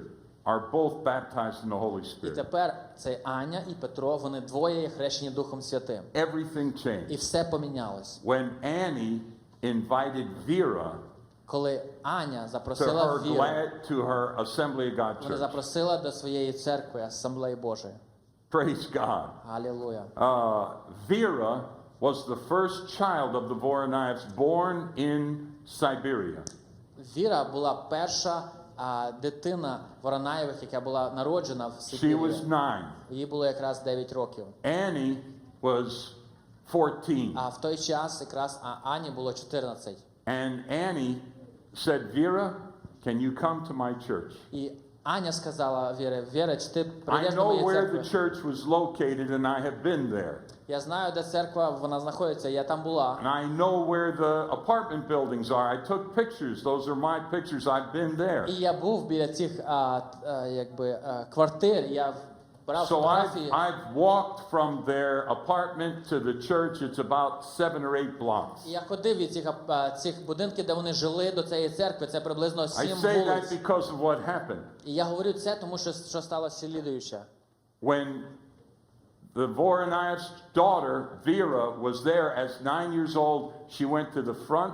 Speaker 6: are both baptized in the Holy
Speaker 5: І
Speaker 6: Spirit.
Speaker 5: тепер це Аня і Петро, вони двоє є хрещені Духом Святим.
Speaker 6: Everything
Speaker 5: І
Speaker 6: changed.
Speaker 5: все помінялось.
Speaker 6: When Annie invited Vera
Speaker 5: Коли Аня
Speaker 6: to
Speaker 5: запросила
Speaker 6: her
Speaker 5: Віру,
Speaker 6: to her Assembly of God
Speaker 5: вона
Speaker 6: church.
Speaker 5: запросила до своєї церкви, Асамблеї Божої.
Speaker 6: Praise God.
Speaker 5: Алілуя.
Speaker 6: Vera was the first child of the Voronaevs born in Siberia.
Speaker 5: Віра була перша дитина Воронаєвих, яка була народжена в
Speaker 6: She
Speaker 5: Сибірі.
Speaker 6: was 9.
Speaker 5: Їй було якраз 9 років.
Speaker 6: Annie was 14.
Speaker 5: А в той час якраз Ані було 14.
Speaker 6: And Annie said, Vera, can you come to my church?
Speaker 5: І Аня сказала Вірі, Віра, чи ти
Speaker 6: I
Speaker 5: прийдеш до
Speaker 6: know
Speaker 5: моєї
Speaker 6: where the
Speaker 5: церкви?
Speaker 6: church was located and I have been there.
Speaker 5: Я знаю, де церква, вона знаходиться, я там була.
Speaker 6: And I know where the apartment buildings are. I took pictures. Those are my pictures. I've been there.
Speaker 5: І я був біля цих квартир, я брав
Speaker 6: So
Speaker 5: фотографії.
Speaker 6: I've walked from their apartment to the church. It's about 7 or 8 blocks.
Speaker 5: І я ходив від цих будинків, де вони жили, до цієї церкви, це приблизно
Speaker 6: I
Speaker 5: 7
Speaker 6: say that
Speaker 5: вулиць.
Speaker 6: because of what happened.
Speaker 5: І я говорю це, тому що сталося слідуюче.
Speaker 6: When the Voronaev's daughter, Vera, was there as 9 years old, she went to the front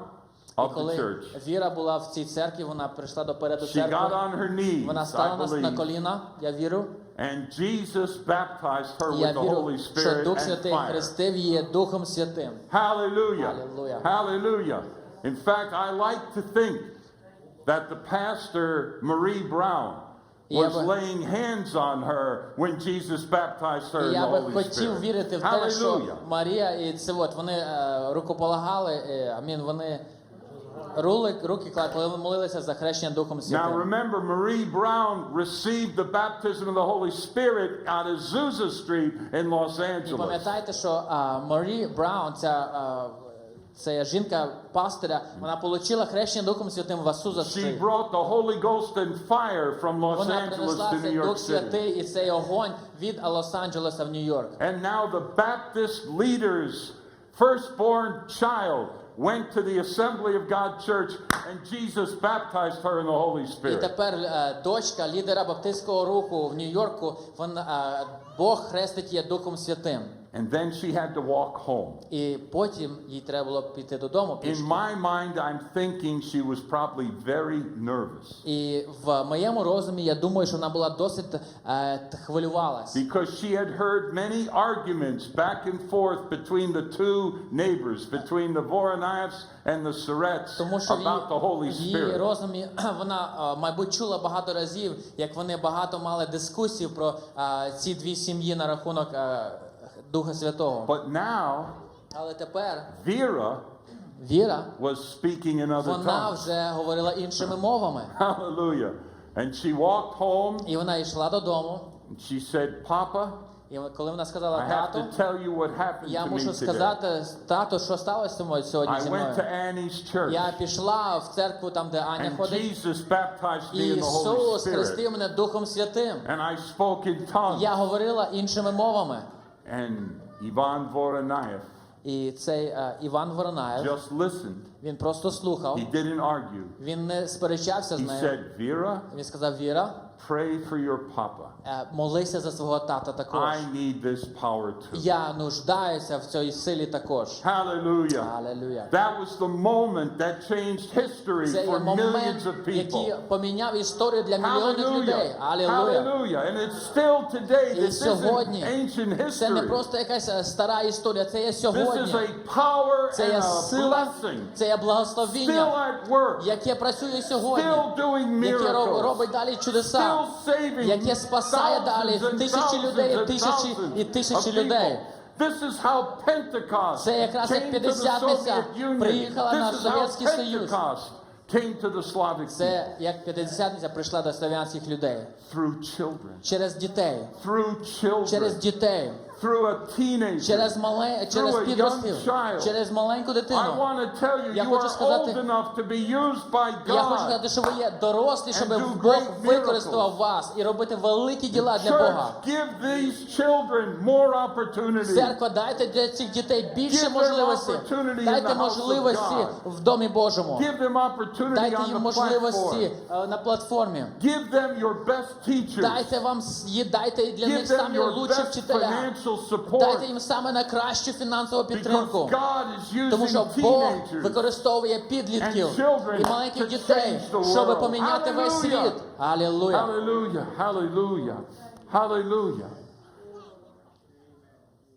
Speaker 5: І
Speaker 6: of the
Speaker 5: коли
Speaker 6: church.
Speaker 5: Віра була в цій церкві, вона прийшла до переду
Speaker 6: She got
Speaker 5: церкви,
Speaker 6: on her knees,
Speaker 5: вона
Speaker 6: I
Speaker 5: стала на
Speaker 6: believe,
Speaker 5: коліна, я вірю.
Speaker 6: and Jesus baptized her
Speaker 5: І
Speaker 6: with
Speaker 5: я
Speaker 6: the
Speaker 5: вірю,
Speaker 6: Holy
Speaker 5: що
Speaker 6: Spirit
Speaker 5: Дух
Speaker 6: and
Speaker 5: Святий
Speaker 6: fire.
Speaker 5: хрестив її Духом Святим.
Speaker 6: Hallelujah.
Speaker 5: Hallelujah.
Speaker 6: Hallelujah. In fact, I like to think that the pastor, Marie Brown, was
Speaker 5: Yeah, but-
Speaker 6: laying hands on her when Jesus baptized her
Speaker 5: І
Speaker 6: in the
Speaker 5: я би
Speaker 6: Holy
Speaker 5: хотів
Speaker 6: Spirit.
Speaker 5: вірити в те, що
Speaker 6: Hallelujah.
Speaker 5: Марія і це вони рукополагали, вони руки клали, коли вони молилися за хрещення Духом
Speaker 6: Now
Speaker 5: Святим.
Speaker 6: remember, Marie Brown received the baptism of the Holy Spirit out of Azusa Street in Los
Speaker 5: І
Speaker 6: Angeles.
Speaker 5: пам'ятайте, що Марі Браун, ця жінка пастиря, вона отримала хрещення Духом Святим в Асуза
Speaker 6: She
Speaker 5: Стріт.
Speaker 6: brought the Holy Ghost and fire from Los
Speaker 5: Вона
Speaker 6: Angeles
Speaker 5: принесла
Speaker 6: to New
Speaker 5: цей Дух
Speaker 6: York City.
Speaker 5: Святий і цей огонь від Лос-Анджелеса в Нью-Йорк.
Speaker 6: And now the Baptist leader's firstborn child went to the Assembly of God Church and Jesus baptized her in the Holy
Speaker 5: І
Speaker 6: Spirit.
Speaker 5: тепер дочка лідера баптистського руху в Нью-Йорку, Бог хрестить її Духом Святим.
Speaker 6: And then she had to walk home.
Speaker 5: І потім їй треба було піти додому
Speaker 6: In
Speaker 5: пішки.
Speaker 6: my mind, I'm thinking she was probably very nervous
Speaker 5: І в моєму розумі я думаю, що вона була досить хвилювалась.
Speaker 6: because she had heard many arguments back and forth between the two neighbors, between the Voronaevs and the Surets
Speaker 5: Тому що
Speaker 6: about the Holy
Speaker 5: в її
Speaker 6: Spirit.
Speaker 5: розумі вона, мабуть, чула багато разів, як вони багато мали дискусій про ці дві сім'ї на рахунок Духа Святого.
Speaker 6: But now,
Speaker 5: Але тепер
Speaker 6: Vera
Speaker 5: Віра,
Speaker 6: was speaking in other
Speaker 5: вона
Speaker 6: tongues.
Speaker 5: вже говорила іншими мовами.
Speaker 6: Hallelujah. And she walked home
Speaker 5: І вона йшла додому.
Speaker 6: and she said, Papa,
Speaker 5: І коли вона сказала
Speaker 6: I have
Speaker 5: тату,
Speaker 6: to tell you what happened
Speaker 5: я
Speaker 6: to me
Speaker 5: мушу
Speaker 6: today.
Speaker 5: сказати тату, що сталося сьогодні
Speaker 6: I
Speaker 5: зі
Speaker 6: went to
Speaker 5: мною.
Speaker 6: Annie's church
Speaker 5: Я пішла в церкву, там, де Аня
Speaker 6: and
Speaker 5: ходить,
Speaker 6: Jesus baptized
Speaker 5: і
Speaker 6: me in the Holy
Speaker 5: Ісус
Speaker 6: Spirit.
Speaker 5: хрестив мене Духом Святим.
Speaker 6: And I spoke in tongues.
Speaker 5: Я говорила іншими мовами.
Speaker 6: And Ivan Voronaev
Speaker 5: І цей Іван Воронаєв,
Speaker 6: just listened.
Speaker 5: він просто слухав,
Speaker 6: He didn't argue.
Speaker 5: він не сперечався з
Speaker 6: He
Speaker 5: нею.
Speaker 6: said, Vera,
Speaker 5: Він сказав, Віра,
Speaker 6: pray for your papa.
Speaker 5: молися за свого тата також.
Speaker 6: I need this power too.
Speaker 5: Я нуждаюся в цій силі також.
Speaker 6: Hallelujah.
Speaker 5: Алелуя.
Speaker 6: That was the moment that changed history
Speaker 5: Це є
Speaker 6: for
Speaker 5: момент,
Speaker 6: millions of
Speaker 5: який
Speaker 6: people.
Speaker 5: поміняв історію для мільйонів людей.
Speaker 6: Hallelujah.
Speaker 5: Алелуя.
Speaker 6: Hallelujah. And it's still today.
Speaker 5: І
Speaker 6: This isn't
Speaker 5: сьогодні
Speaker 6: ancient
Speaker 5: це не
Speaker 6: history.
Speaker 5: просто якась стара історія, це є
Speaker 6: This is
Speaker 5: сьогодні.
Speaker 6: a power
Speaker 5: Це
Speaker 6: and
Speaker 5: є
Speaker 6: a
Speaker 5: сила,
Speaker 6: blessing.
Speaker 5: це є
Speaker 6: Still
Speaker 5: благословіння,
Speaker 6: at work.
Speaker 5: яке працює сьогодні,
Speaker 6: Still doing
Speaker 5: яке
Speaker 6: miracles.
Speaker 5: робить далі чудеса,
Speaker 6: Still saving
Speaker 5: яке спасає далі
Speaker 6: thousands and
Speaker 5: тисячі людей,
Speaker 6: thousands and
Speaker 5: тисячі і
Speaker 6: thousands
Speaker 5: тисячі
Speaker 6: of people.
Speaker 5: людей.
Speaker 6: This is how Pentecost
Speaker 5: Це якраз як
Speaker 6: came to the
Speaker 5: П'ятдесятниця
Speaker 6: Soviet Union.
Speaker 5: приїхала на
Speaker 6: This is how
Speaker 5: Совєтський Союз.
Speaker 6: Pentecost came to the Slavic people.
Speaker 5: Це як П'ятдесятниця прийшла до славянських людей.
Speaker 6: Through children.
Speaker 5: Через дітей,
Speaker 6: Through children.
Speaker 5: через дітей,
Speaker 6: Through a teenager.
Speaker 5: через
Speaker 6: Through a
Speaker 5: підростків,
Speaker 6: young child.
Speaker 5: через маленьку
Speaker 6: I
Speaker 5: дитину.
Speaker 6: want to tell you,
Speaker 5: Я
Speaker 6: you
Speaker 5: хочу
Speaker 6: are
Speaker 5: сказати-
Speaker 6: old enough to be used by
Speaker 5: Я хочу
Speaker 6: God.
Speaker 5: сказати, що ви є дорослі, щоб
Speaker 6: And do
Speaker 5: Бог
Speaker 6: great
Speaker 5: використав вас і робити великі діла для Бога.
Speaker 6: Church, give these children more opportunities.
Speaker 5: Церква, дайте для цих дітей більше
Speaker 6: Give them
Speaker 5: можливостей.
Speaker 6: opportunity in
Speaker 5: Дайте
Speaker 6: the house of
Speaker 5: можливості
Speaker 6: God.
Speaker 5: в Домі Божому.
Speaker 6: Give them opportunity
Speaker 5: Дайте
Speaker 6: on
Speaker 5: їм
Speaker 6: the
Speaker 5: можливості
Speaker 6: platform.
Speaker 5: на платформі.
Speaker 6: Give them your best teachers.
Speaker 5: Дайте для
Speaker 6: Give
Speaker 5: них
Speaker 6: them
Speaker 5: самі
Speaker 6: your
Speaker 5: лучші
Speaker 6: best
Speaker 5: вчителя.
Speaker 6: financial support.
Speaker 5: Дайте їм саме найкращу фінансову
Speaker 6: Because
Speaker 5: підтримку.
Speaker 6: God is
Speaker 5: Тому що
Speaker 6: using
Speaker 5: Бог
Speaker 6: teenagers
Speaker 5: використовує підлітків
Speaker 6: and children
Speaker 5: і маленьких
Speaker 6: to
Speaker 5: дітей,
Speaker 6: change the
Speaker 5: щоб
Speaker 6: world.
Speaker 5: поміняти весь світ.
Speaker 6: Hallelujah.
Speaker 5: Алілуя.
Speaker 6: Hallelujah, hallelujah, hallelujah.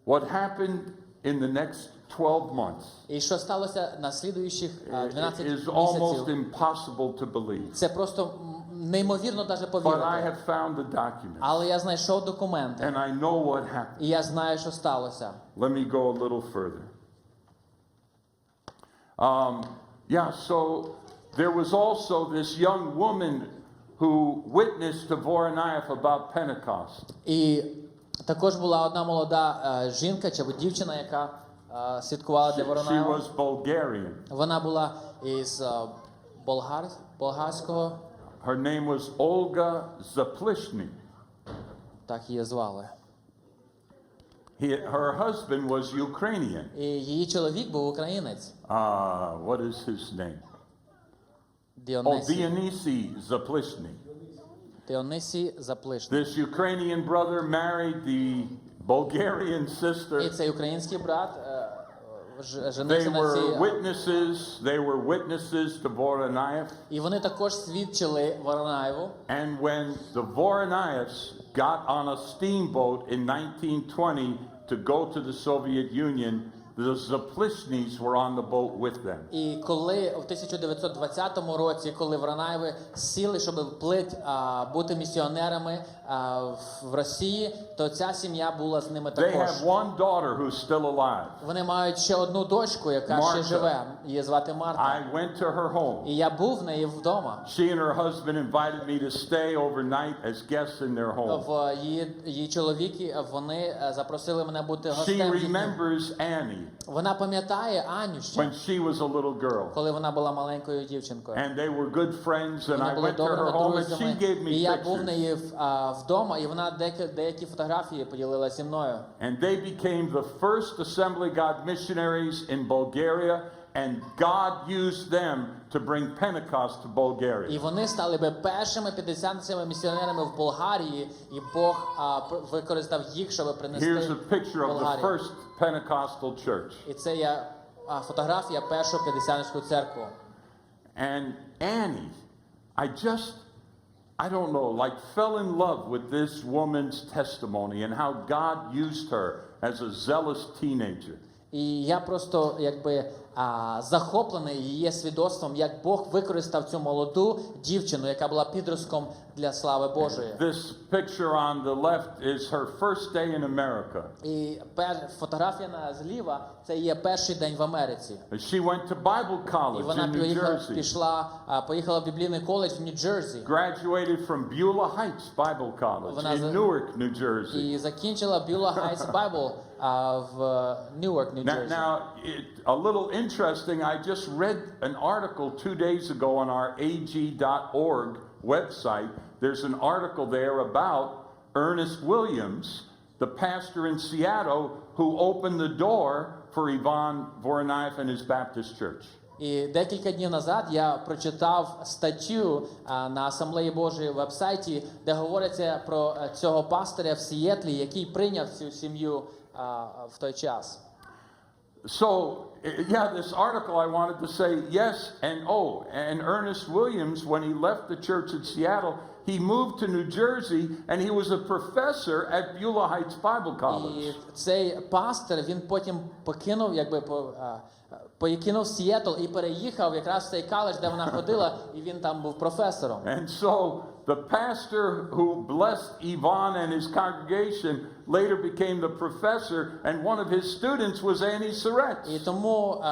Speaker 6: What happened in the next 12 months.
Speaker 5: І що сталося на слідуючих
Speaker 6: It
Speaker 5: 12
Speaker 6: is almost
Speaker 5: місяців?
Speaker 6: impossible to believe.
Speaker 5: Це просто неймовірно навіть
Speaker 6: But I
Speaker 5: повірити.
Speaker 6: have found the documents,
Speaker 5: Але я знайшов документи,
Speaker 6: and I know what happened.
Speaker 5: і я знаю, що сталося.
Speaker 6: Let me go a little further. So there was also this young woman who witnessed to Voronayev about Pentecost.
Speaker 5: І також була одна молода жінка чи дівчина, яка святкувала для
Speaker 6: She
Speaker 5: Воронаєва.
Speaker 6: was Bulgarian.
Speaker 5: Вона була із болгарського,
Speaker 6: Her name was Olga Zaplishny.
Speaker 5: так її звали.
Speaker 6: Her husband was Ukrainian.
Speaker 5: І її чоловік був українець.
Speaker 6: What is his name?
Speaker 5: Діонисій.
Speaker 6: Dionysy Zaplishny.
Speaker 5: Діонисій Заплишний.
Speaker 6: This Ukrainian brother married the Bulgarian
Speaker 5: І
Speaker 6: sister.
Speaker 5: цей український брат
Speaker 6: They
Speaker 5: женився на
Speaker 6: were
Speaker 5: цій.
Speaker 6: witnesses. They were witnesses to Voronayev.
Speaker 5: І вони також свідчили Воронаєву.
Speaker 6: And when the Voronayevs got on a steamboat in 1920 to go to the Soviet Union, the Zaplishnys were on the boat with them.
Speaker 5: І коли в 1920 році, коли Воронаєви сіли, щоб плити, бути місіонерами в Росії, то ця сім'я була з ними
Speaker 6: They
Speaker 5: також.
Speaker 6: have one daughter who's still alive.
Speaker 5: Вони мають ще одну дочку, яка ще
Speaker 6: Марта.
Speaker 5: живе. Її звати Марта.
Speaker 6: I went to her home.
Speaker 5: І я був в неї вдома.
Speaker 6: She and her husband invited me to stay overnight as guests in their home.
Speaker 5: В її чоловіки, вони запросили мене бути
Speaker 6: She
Speaker 5: гостем. їхнім.
Speaker 6: remembers Annie
Speaker 5: Вона пам'ятає Аню ще,
Speaker 6: when she was a little girl.
Speaker 5: коли вона була маленькою дівчинкою.
Speaker 6: And they were good friends, and
Speaker 5: Вони
Speaker 6: I
Speaker 5: були
Speaker 6: went to her
Speaker 5: добрими
Speaker 6: home and she
Speaker 5: друзями.
Speaker 6: gave me
Speaker 5: І я був в
Speaker 6: pictures.
Speaker 5: неї вдома, і вона деякі фотографії поділила зі мною.
Speaker 6: And they became the first Assembly God missionaries in Bulgaria, and God used them to bring Pentecost to
Speaker 5: І
Speaker 6: Bulgaria.
Speaker 5: вони стали би першими 50 місіонерами в Болгарії, і Бог використав їх, щоб принести
Speaker 6: Here's a picture of the
Speaker 5: Болгарію.
Speaker 6: first Pentecostal church.
Speaker 5: І це є фотографія першого п'ятдесятницької церкви.
Speaker 6: And Annie, I don't know, like fell in love with this woman's testimony and how God used her as a zealous teenager.
Speaker 5: І я просто захоплений її свідоцтвом, як Бог використав цю молоду дівчину, яка була підростком для слави Божої.
Speaker 6: This picture on the left is her first day in America.
Speaker 5: І фотографія зліва – це є перший день в Америці.
Speaker 6: She went to Bible
Speaker 5: І
Speaker 6: college
Speaker 5: вона
Speaker 6: in New Jersey.
Speaker 5: поїхала в біблійний коледж в Нью-Джерсі.
Speaker 6: Graduated from Beulah Heights Bible College in Newark, New Jersey.
Speaker 5: І закінчила Beulah Heights Bible в Newark, Нью-Джерсі.
Speaker 6: Now, a little interesting, I just read an article 2 days ago on our ag.org website. There's an article there about Ernest Williams, the pastor in Seattle who opened the door for Ivan Voronayev and his Baptist church.
Speaker 5: І декілька днів назад я прочитав статтю на Асамблеї Божої вебсайті, де говориться про цього пастиря в Сіетлі, який прийняв цю сім'ю в той час.
Speaker 6: So, this article I wanted to say, yes, and Ernest Williams, when he left the church in Seattle, he moved to New Jersey, and he was a professor at Beulah Heights Bible
Speaker 5: І
Speaker 6: College.
Speaker 5: цей пастир, він потім покинув Сіетл і переїхав якраз в цей коледж, де вона ходила, і він там був професором.
Speaker 6: And so, the pastor who blessed Ivan and his congregation later became the professor, and one of his students was Annie Surratt.
Speaker 5: І тому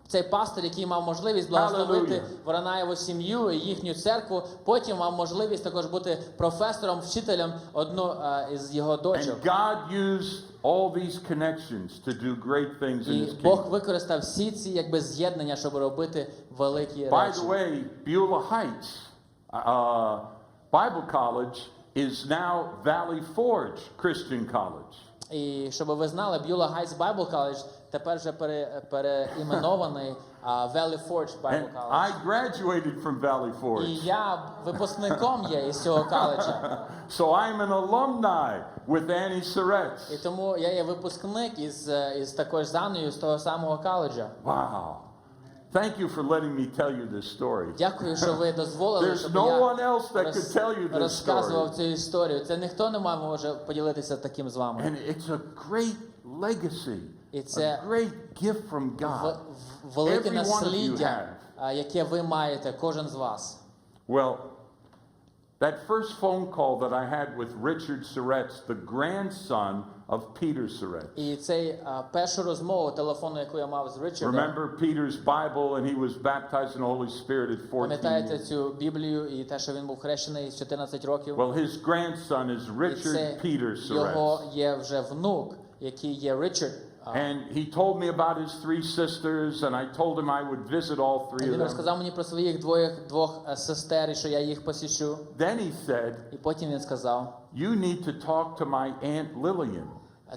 Speaker 5: цей пастир, який мав можливість благословити
Speaker 6: Hallelujah.
Speaker 5: Воронаєву сім'ю і їхню церкву, потім мав можливість також бути професором, вчителем одну із його дочок.
Speaker 6: And God used all these connections to do great things in
Speaker 5: І
Speaker 6: His
Speaker 5: Бог
Speaker 6: kingdom.
Speaker 5: використав всі ці з'єднання, щоб робити великі
Speaker 6: By
Speaker 5: речі.
Speaker 6: the way, Beulah Heights Bible College is now Valley Forge Christian College.
Speaker 5: І щоб ви знали, Beulah Heights Bible College тепер вже переіменований Valley Forge
Speaker 6: And
Speaker 5: Bible
Speaker 6: I
Speaker 5: College.
Speaker 6: graduated from Valley
Speaker 5: І
Speaker 6: Forge.
Speaker 5: я випускником є із цього коледжа.
Speaker 6: So I'm an alumni with Annie
Speaker 5: І
Speaker 6: Surratt.
Speaker 5: тому я є випускник із також з Анною, з того самого коледжа.
Speaker 6: Wow. Thank you for letting me tell you this story.
Speaker 5: Dякую, що ви дозволили,
Speaker 6: There's
Speaker 5: щоб
Speaker 6: no
Speaker 5: я
Speaker 6: one else that could tell you this
Speaker 5: розказував
Speaker 6: story.
Speaker 5: цю історію. Це ніхто не може поділитися таким з вами.
Speaker 6: And it's a great legacy
Speaker 5: І це
Speaker 6: A great gift from God.
Speaker 5: велике
Speaker 6: Every one of you
Speaker 5: насліддя, яке ви маєте, кожен з вас.
Speaker 6: Well, that first phone call that I had with Richard Surratt, the grandson of Peter Surratt.
Speaker 5: І цей першу розмову телефонну, яку я мав з Ричардом,
Speaker 6: Remember Peter's Bible, and he was baptized in the Holy Spirit at 14
Speaker 5: пам'ятаєте
Speaker 6: years.
Speaker 5: цю Біблію і те, що він був хрещений з 14 років?
Speaker 6: Well, his grandson is
Speaker 5: І
Speaker 6: Richard
Speaker 5: це
Speaker 6: Peter
Speaker 5: його
Speaker 6: Surratt.
Speaker 5: є вже внук, який є Ричард.
Speaker 6: And he told me about his three sisters, and I told him I would visit all three of
Speaker 5: Він
Speaker 6: them.
Speaker 5: розказав мені про своїх двох сестер, і що я їх посічу.
Speaker 6: Then he said,
Speaker 5: І потім він сказав,
Speaker 6: "You need to talk to my Aunt Lillian."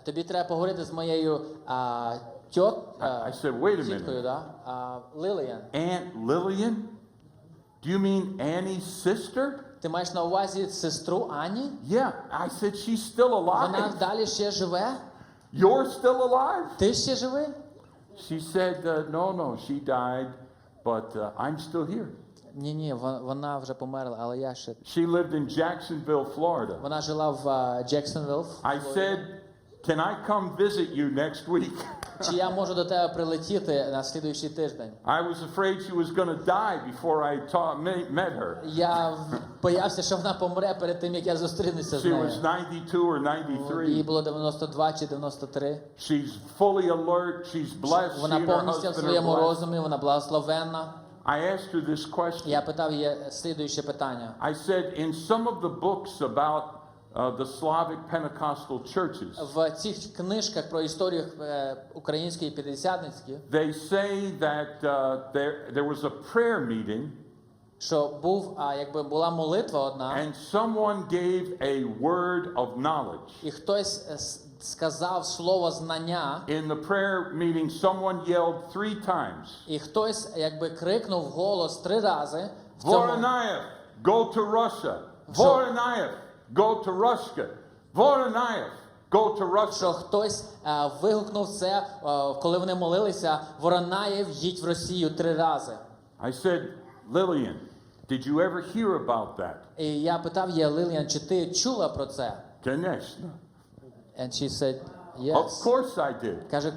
Speaker 5: тобі треба поговорити з моєю
Speaker 6: I said, "Wait a
Speaker 5: тіткою,
Speaker 6: minute.
Speaker 5: да? Ліліан.
Speaker 6: Aunt Lillian? Do you mean Annie's sister?"
Speaker 5: Ти маєш на увазі сестру Ані?
Speaker 6: Yeah. I said, "She's still
Speaker 5: Вона
Speaker 6: alive."
Speaker 5: далі ще живе?
Speaker 6: You're still alive?
Speaker 5: Ти ще живий?
Speaker 6: She said, no, she died, but I'm still here.
Speaker 5: Ні, вона вже померла, але я ще.
Speaker 6: She lived in Jacksonville, Florida.
Speaker 5: Вона жила в Джексонвілл.
Speaker 6: I said, "Can I come visit you next week?"
Speaker 5: Чи я можу до тебе прилетіти на слідуючий тиждень?
Speaker 6: I was afraid she was going to die before I met her.
Speaker 5: Я боявся, що вона помре перед тим, як я зустрінуся з
Speaker 6: She
Speaker 5: нею.
Speaker 6: was 92 or
Speaker 5: Їй
Speaker 6: 93.
Speaker 5: було 92 чи 93.
Speaker 6: She's fully alert. She's blessed. She
Speaker 5: Вона
Speaker 6: and her
Speaker 5: повністю в
Speaker 6: husband are
Speaker 5: своєму
Speaker 6: blessed.
Speaker 5: розумі, вона благословенна.
Speaker 6: I asked her this question.
Speaker 5: Я питав її слідуюче питання.
Speaker 6: I said, in some of the books about the Slavic Pentecostal churches,
Speaker 5: В цих книжках про історію української п'ятдесятницької,
Speaker 6: they say that there was a prayer meeting,
Speaker 5: що якби була молитва одна,
Speaker 6: and someone gave a word of knowledge.
Speaker 5: і хтось сказав слово знання,
Speaker 6: In the prayer meeting, someone yelled 3 times,
Speaker 5: і хтось якби крикнув голос 3 рази в цьому.
Speaker 6: "Voronayev, go to Russia. Voronayev, go to Russia. Voronayev, go to Russia."
Speaker 5: Що хтось вигукнув це, коли вони молилися: Воронаєв, їдь в Росію 3 рази.
Speaker 6: I said, "Lillian, did you ever hear about that?"
Speaker 5: І я питав її: Ліліан, чи ти чула про це?
Speaker 6: Конечно.
Speaker 5: And she said, yes.
Speaker 6: Of course I did.
Speaker 5: Каже,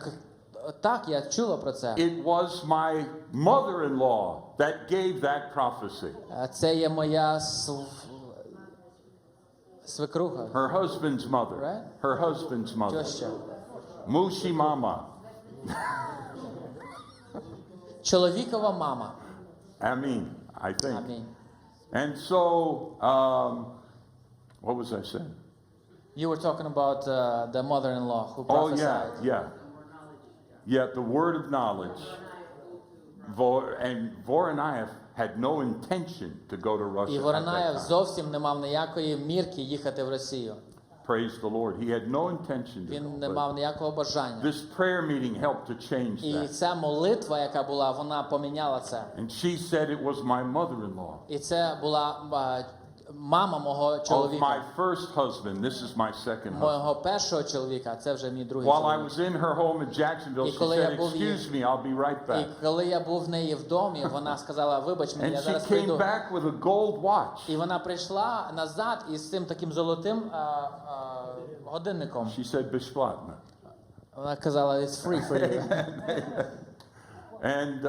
Speaker 5: так, я чула про це.
Speaker 6: It was my mother-in-law that gave that prophecy.
Speaker 5: Це є моя свекруха.
Speaker 6: Her husband's mother.
Speaker 5: Right.
Speaker 6: Her husband's mother.
Speaker 5: Теща.
Speaker 6: Mushi Mama.
Speaker 5: Чоловікова мама.
Speaker 6: Amen, I think.
Speaker 5: Амінь.
Speaker 6: And so, what was I saying?
Speaker 5: You were talking about the mother-in-law who
Speaker 6: Oh,
Speaker 5: prophesied.
Speaker 6: yeah, the word of knowledge. And Voronayev had no intention to go to Russia
Speaker 5: І
Speaker 6: at
Speaker 5: Воронаєв
Speaker 6: that time.
Speaker 5: зовсім не мав ніякої мірки їхати в Росію.
Speaker 6: Praise the Lord. He had no intention to
Speaker 5: Він не
Speaker 6: go.
Speaker 5: мав ніякого бажання.
Speaker 6: This prayer meeting helped to change
Speaker 5: І
Speaker 6: that.
Speaker 5: ця молитва, яка була, вона поміняла це.
Speaker 6: And she said it was my mother-in-law.
Speaker 5: І це була мама мого
Speaker 6: Of my
Speaker 5: чоловіка.
Speaker 6: first husband. This is my second husband.
Speaker 5: Мого першого чоловіка, це вже мій другий
Speaker 6: While I
Speaker 5: чоловік.
Speaker 6: was in her home in Jacksonville,
Speaker 5: І
Speaker 6: she
Speaker 5: коли
Speaker 6: said,
Speaker 5: я був
Speaker 6: "Excuse me, I'll be right
Speaker 5: І
Speaker 6: back."
Speaker 5: коли я був в неї в домі, вона сказала: вибач мені,
Speaker 6: And
Speaker 5: я
Speaker 6: she
Speaker 5: зараз
Speaker 6: came
Speaker 5: прийду.
Speaker 6: back with a gold watch.
Speaker 5: І вона прийшла назад із цим таким золотим годинником.
Speaker 6: She said, "Bishplatna."
Speaker 5: Вона казала: it's free for you.
Speaker 6: And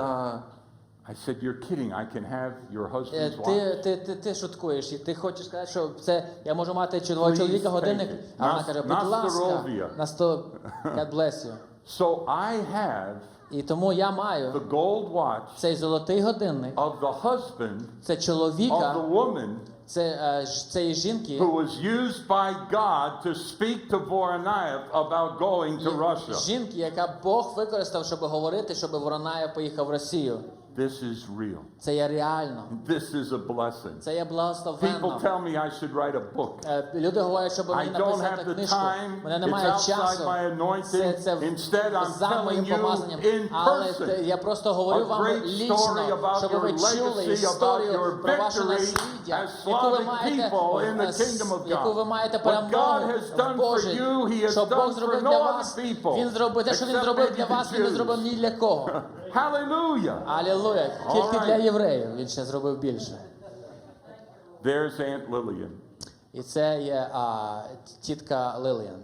Speaker 6: I said, "You're kidding. I can have your husband's watch."
Speaker 5: Ти шуткуєш, і ти хочеш сказати, що це я можу мати чоловіка
Speaker 6: Please
Speaker 5: годинник,
Speaker 6: take it.
Speaker 5: а вона каже: будь
Speaker 6: На
Speaker 5: ласка,
Speaker 6: здоров'я.
Speaker 5: на сто, God bless you.
Speaker 6: So I have
Speaker 5: І тому я
Speaker 6: the
Speaker 5: маю
Speaker 6: gold watch
Speaker 5: цей золотий годинник,
Speaker 6: of the husband
Speaker 5: це
Speaker 6: of
Speaker 5: чоловіка,
Speaker 6: the woman
Speaker 5: цієї жінки,
Speaker 6: who was used by God to speak to Voronayev about going to Russia.
Speaker 5: жінки, яка Бог використав, щоб говорити, щоб Воронаєв поїхав в Росію.
Speaker 6: This is real.
Speaker 5: Це є реально.
Speaker 6: This is a blessing.
Speaker 5: Це є
Speaker 6: People
Speaker 5: благословенно.
Speaker 6: tell me I should write a book.
Speaker 5: Люди говорять, щоб
Speaker 6: I
Speaker 5: мені
Speaker 6: don't
Speaker 5: написати
Speaker 6: have the
Speaker 5: книжку.
Speaker 6: time.
Speaker 5: Мене
Speaker 6: It's
Speaker 5: немає
Speaker 6: outside
Speaker 5: часу.
Speaker 6: my anointing.
Speaker 5: Це
Speaker 6: Instead, I'm
Speaker 5: за моїм
Speaker 6: telling you
Speaker 5: помазанням.
Speaker 6: in
Speaker 5: Але
Speaker 6: person
Speaker 5: я просто говорю
Speaker 6: a
Speaker 5: вам
Speaker 6: great story
Speaker 5: лічно,
Speaker 6: about
Speaker 5: щоб
Speaker 6: your
Speaker 5: ви чули
Speaker 6: legacy, about
Speaker 5: історію
Speaker 6: your
Speaker 5: про ваше
Speaker 6: victory
Speaker 5: насліддя,
Speaker 6: as
Speaker 5: яку ви
Speaker 6: Slavic
Speaker 5: маєте,
Speaker 6: people in the kingdom of
Speaker 5: яку ви
Speaker 6: God.
Speaker 5: маєте
Speaker 6: What God
Speaker 5: перемогу
Speaker 6: has
Speaker 5: в
Speaker 6: done for
Speaker 5: Божій,
Speaker 6: you, He has
Speaker 5: що Бог
Speaker 6: done for
Speaker 5: зробив
Speaker 6: no
Speaker 5: для
Speaker 6: other
Speaker 5: вас.
Speaker 6: people.
Speaker 5: Він зробив те, що Він
Speaker 6: except
Speaker 5: зробив
Speaker 6: maybe
Speaker 5: для
Speaker 6: the
Speaker 5: вас, Він не
Speaker 6: Jews.
Speaker 5: зробив ні для кого.
Speaker 6: Hallelujah.
Speaker 5: Алілуя. Тільки
Speaker 6: All
Speaker 5: для
Speaker 6: right.
Speaker 5: євреїв Він ще зробив більше.
Speaker 6: There's Aunt Lillian.
Speaker 5: І це є тітка Ліліан.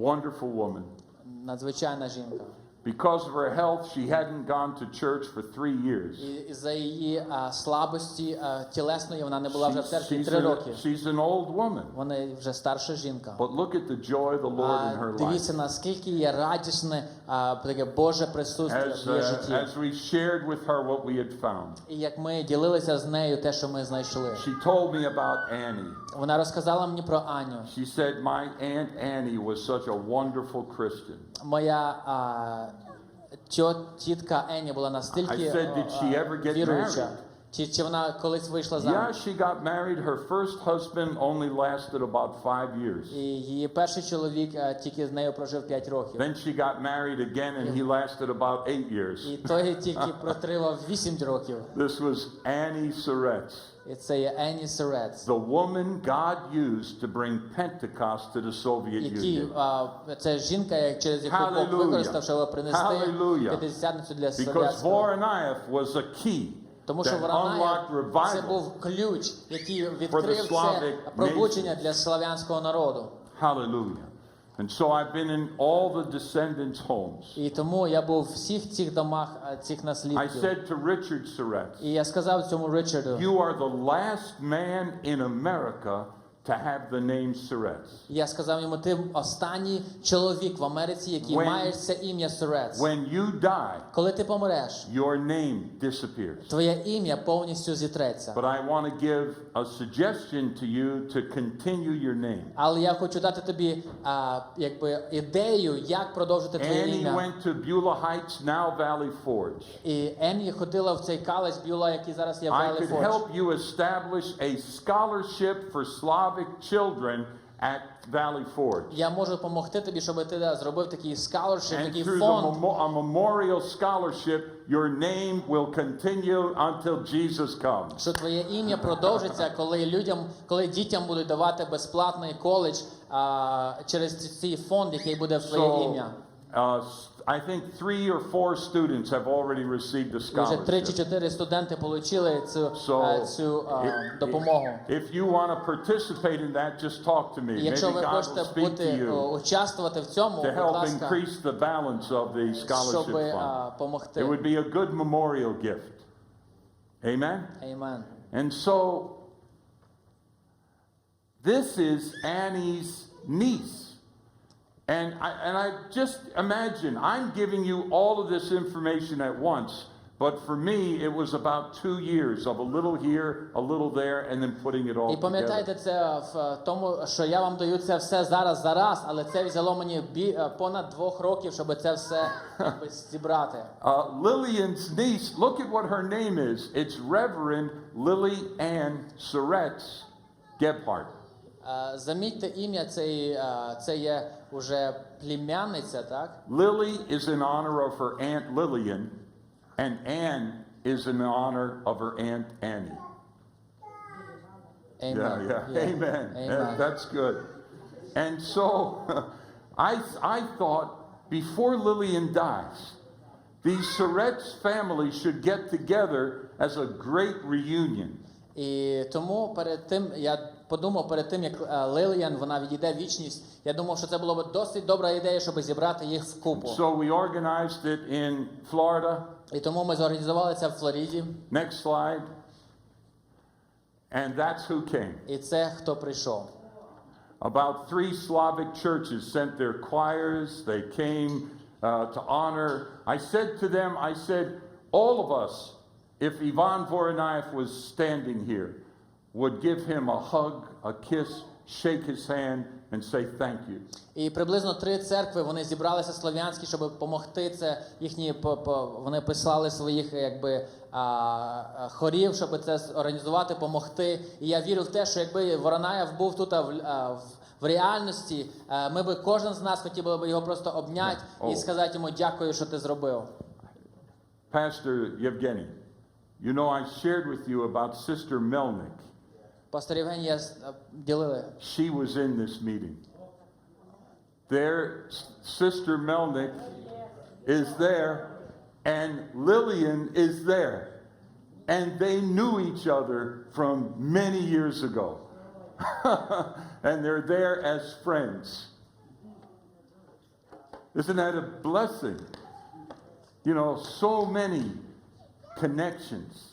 Speaker 6: Wonderful woman.
Speaker 5: надзвичайна жінка.
Speaker 6: Because of her health, she hadn't gone to church for 3 years.
Speaker 5: І за її слабості тілесної вона не була вже в церкві
Speaker 6: She's
Speaker 5: 3 роки.
Speaker 6: she's an old woman.
Speaker 5: Вона вже старша жінка.
Speaker 6: But look at the joy of the Lord in her life.
Speaker 5: Дивіться, наскільки є радісне таке Боже присутствие в її житті.
Speaker 6: As we shared with her what we had found,
Speaker 5: І як ми ділилися з нею те, що ми знайшли.
Speaker 6: she told me about Annie.
Speaker 5: Вона розказала мені про Аню.
Speaker 6: She said, my Aunt Annie was such a wonderful Christian.
Speaker 5: Моя тітка Ені була настільки
Speaker 6: I said, did she ever get
Speaker 5: віруюча.
Speaker 6: married?
Speaker 5: Чи вона колись вийшла
Speaker 6: Yeah,
Speaker 5: заміж?
Speaker 6: she got married. Her first husband only lasted about 5 years.
Speaker 5: І її перший чоловік тільки з нею прожив 5 років.
Speaker 6: Then she got married again and he lasted about 8 years.
Speaker 5: І той тільки протривав 8 років.
Speaker 6: This was Annie Surretz,
Speaker 5: І це є Ені Серец.
Speaker 6: the woman God used to bring Pentecost to the Soviet Union.
Speaker 5: Це жінка, через яку Бог
Speaker 6: Hallelujah.
Speaker 5: використав, щоб принести
Speaker 6: Hallelujah.
Speaker 5: п'ятдесятницю для
Speaker 6: Because
Speaker 5: Слов'янського.
Speaker 6: Voronayev was a key
Speaker 5: Тому що
Speaker 6: that
Speaker 5: Воронаєв
Speaker 6: unlocked
Speaker 5: це
Speaker 6: revival.
Speaker 5: був ключ, який
Speaker 6: For
Speaker 5: відкрив
Speaker 6: the
Speaker 5: це
Speaker 6: Slavic
Speaker 5: пробудження для славянського народу.
Speaker 6: Hallelujah. And so I've been in all the descendants' homes.
Speaker 5: І тому я був в всіх цих домах цих
Speaker 6: I
Speaker 5: наслідків.
Speaker 6: said to Richard Surretz,
Speaker 5: І я сказав цьому Ричарду,
Speaker 6: you are the last man in America to have the name Surretz.
Speaker 5: я сказав йому, ти останній чоловік в Америці, який
Speaker 6: When-
Speaker 5: має це ім'я Сурец.
Speaker 6: When you die,
Speaker 5: Коли ти помреш,
Speaker 6: your name disappears.
Speaker 5: твоє ім'я повністю зітреться.
Speaker 6: But I want to give a suggestion to you to continue your name.
Speaker 5: Але я хочу дати тобі ідею, як продовжити твоє
Speaker 6: Annie
Speaker 5: ім'я.
Speaker 6: went to Beulah Heights, now Valley Forge.
Speaker 5: І Емі ходила в цей коледж Бюла, який зараз є в
Speaker 6: I
Speaker 5: Valley
Speaker 6: could
Speaker 5: Forge.
Speaker 6: help you establish a scholarship for Slavic children at Valley Forge.
Speaker 5: Я можу допомогти тобі, щоб ти зробив такий scholarship,
Speaker 6: And
Speaker 5: такий
Speaker 6: through
Speaker 5: фонд.
Speaker 6: a memorial scholarship, your name will continue until Jesus comes.
Speaker 5: Що твоє ім'я продовжиться, коли дітям будуть давати безплатний коледж через цей фонд, який буде в твоє
Speaker 6: So,
Speaker 5: ім'я.
Speaker 6: I think 3 or 4 students have already received the
Speaker 5: Вже 3 чи
Speaker 6: scholarship.
Speaker 5: 4 студенти отримали цю допомогу.
Speaker 6: If you want to participate in that, just talk to me.
Speaker 5: І
Speaker 6: Maybe
Speaker 5: якщо ви
Speaker 6: God will
Speaker 5: хочете
Speaker 6: speak to you
Speaker 5: участвувати в цьому,
Speaker 6: to
Speaker 5: будь
Speaker 6: help
Speaker 5: ласка,
Speaker 6: increase the balance of the scholarship
Speaker 5: щоб
Speaker 6: fund. It
Speaker 5: допомогти.
Speaker 6: would be a good memorial gift. Amen?
Speaker 5: Amen.
Speaker 6: And so, this is Annie's niece. And I just imagine, I'm giving you all of this information at once, but for me, it was about 2 years of a little here, a little there, and then putting it all
Speaker 5: І
Speaker 6: together.
Speaker 5: пам'ятайте це в тому, що я вам даю це все зараз, але це взяло мені понад 2 років, щоб це все зібрати.
Speaker 6: Lillian's niece, look at what her name is. It's Reverend Lily Ann Surretz Gebhardt.
Speaker 5: Замітьте ім'я, це є уже племянниця, так?
Speaker 6: Lily is in honor of her Aunt Lillian, and Ann is in honor of her Aunt Annie.
Speaker 5: Amen.
Speaker 6: Yeah. Amen.
Speaker 5: Amen.
Speaker 6: That's good. And so I thought before Lillian dies, the Surretz family should get together as a great reunion.
Speaker 5: І тому я подумав перед тим, як Лиліан, вона відійде в вічність, я думав, що це було б досить добра ідея, щоб зібрати їх вкупу.
Speaker 6: So we organized it in Florida.
Speaker 5: І тому ми зорганізували це в Флориді.
Speaker 6: Next slide. And that's who came.
Speaker 5: І це хто прийшов.
Speaker 6: About 3 Slavic churches sent their choirs. They came to honor. I said to them, all of us, if Ivan Voronayev was standing here, would give him a hug, a kiss, shake his hand, and say thank you.
Speaker 5: І приблизно 3 церкви, вони зібралися слов'янські, щоб допомогти. Це їхні, вони писали своїх хорів, щоб це організувати, допомогти. І я вірю в те, що якби Воронаєв був тут в реальності, ми би, кожен з нас хотів би його просто обняти і сказати йому дякую, що ти зробив.
Speaker 6: Pastor Yevgeny, you know I shared with you about Sister Melnick.
Speaker 5: Пастор Євгеній, ділили.
Speaker 6: She was in this meeting. Their Sister Melnick is there, and Lillian is there. And they knew each other from many years ago. And they're there as friends. Isn't that a blessing? You know, so many connections.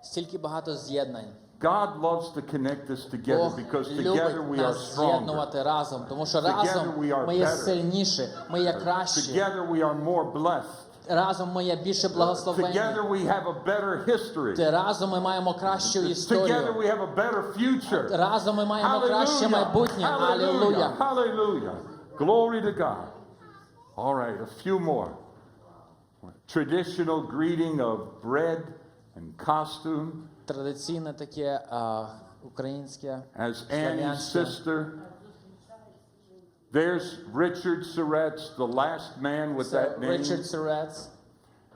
Speaker 5: Стільки багато з'єднань.
Speaker 6: God loves to connect us together
Speaker 5: Бог
Speaker 6: because together
Speaker 5: любить
Speaker 6: we are
Speaker 5: нас
Speaker 6: stronger.
Speaker 5: з'єднувати разом, тому що
Speaker 6: Together
Speaker 5: разом
Speaker 6: we are
Speaker 5: ми є
Speaker 6: better.
Speaker 5: сильніші, ми є кращі.
Speaker 6: Together we are more blessed.
Speaker 5: Разом ми є більше благословенні.
Speaker 6: Together we have a better history.
Speaker 5: Разом ми маємо кращу
Speaker 6: Together
Speaker 5: історію.
Speaker 6: we have a better future.
Speaker 5: Разом ми маємо краще
Speaker 6: Hallelujah.
Speaker 5: майбутнє.
Speaker 6: Hallelujah.
Speaker 5: Алілуя.
Speaker 6: Hallelujah. Glory to God. All right, a few more. Traditional greeting of bread and costume
Speaker 5: Традиційне таке українське,
Speaker 6: as Annie's
Speaker 5: славянське.
Speaker 6: sister. There's Richard Surratt's, the last man with
Speaker 5: Це
Speaker 6: that name,
Speaker 5: Ричард Сурец,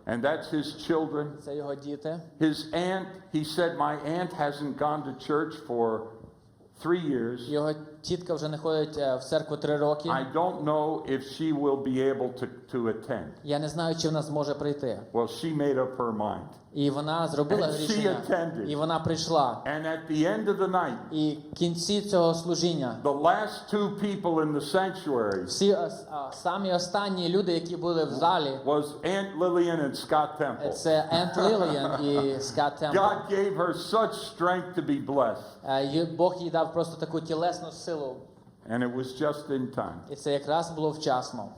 Speaker 6: and that's his children.
Speaker 5: це його діти.
Speaker 6: His aunt, he said, my aunt hasn't gone to church for 3 years.
Speaker 5: Його тітка вже не ходить в церкву 3 роки.
Speaker 6: I don't know if she will be able to attend.
Speaker 5: Я не знаю, чи вона зможе прийти.
Speaker 6: Well, she made up her mind.
Speaker 5: І вона зробила
Speaker 6: And she
Speaker 5: рішення,
Speaker 6: attended.
Speaker 5: і вона прийшла.
Speaker 6: And at the end of the night,
Speaker 5: І в кінці цього служіння
Speaker 6: the last 2 people in the sanctuary
Speaker 5: всі самі останні люди, які були в залі,
Speaker 6: was Aunt Lillian and Scott Temple.
Speaker 5: це Ент Ліліан і Скотт Темпл.
Speaker 6: God gave her such strength to be blessed.
Speaker 5: Бог їй дав просто таку тілесну силу.
Speaker 6: And it was just in time.
Speaker 5: І це якраз було вчасно.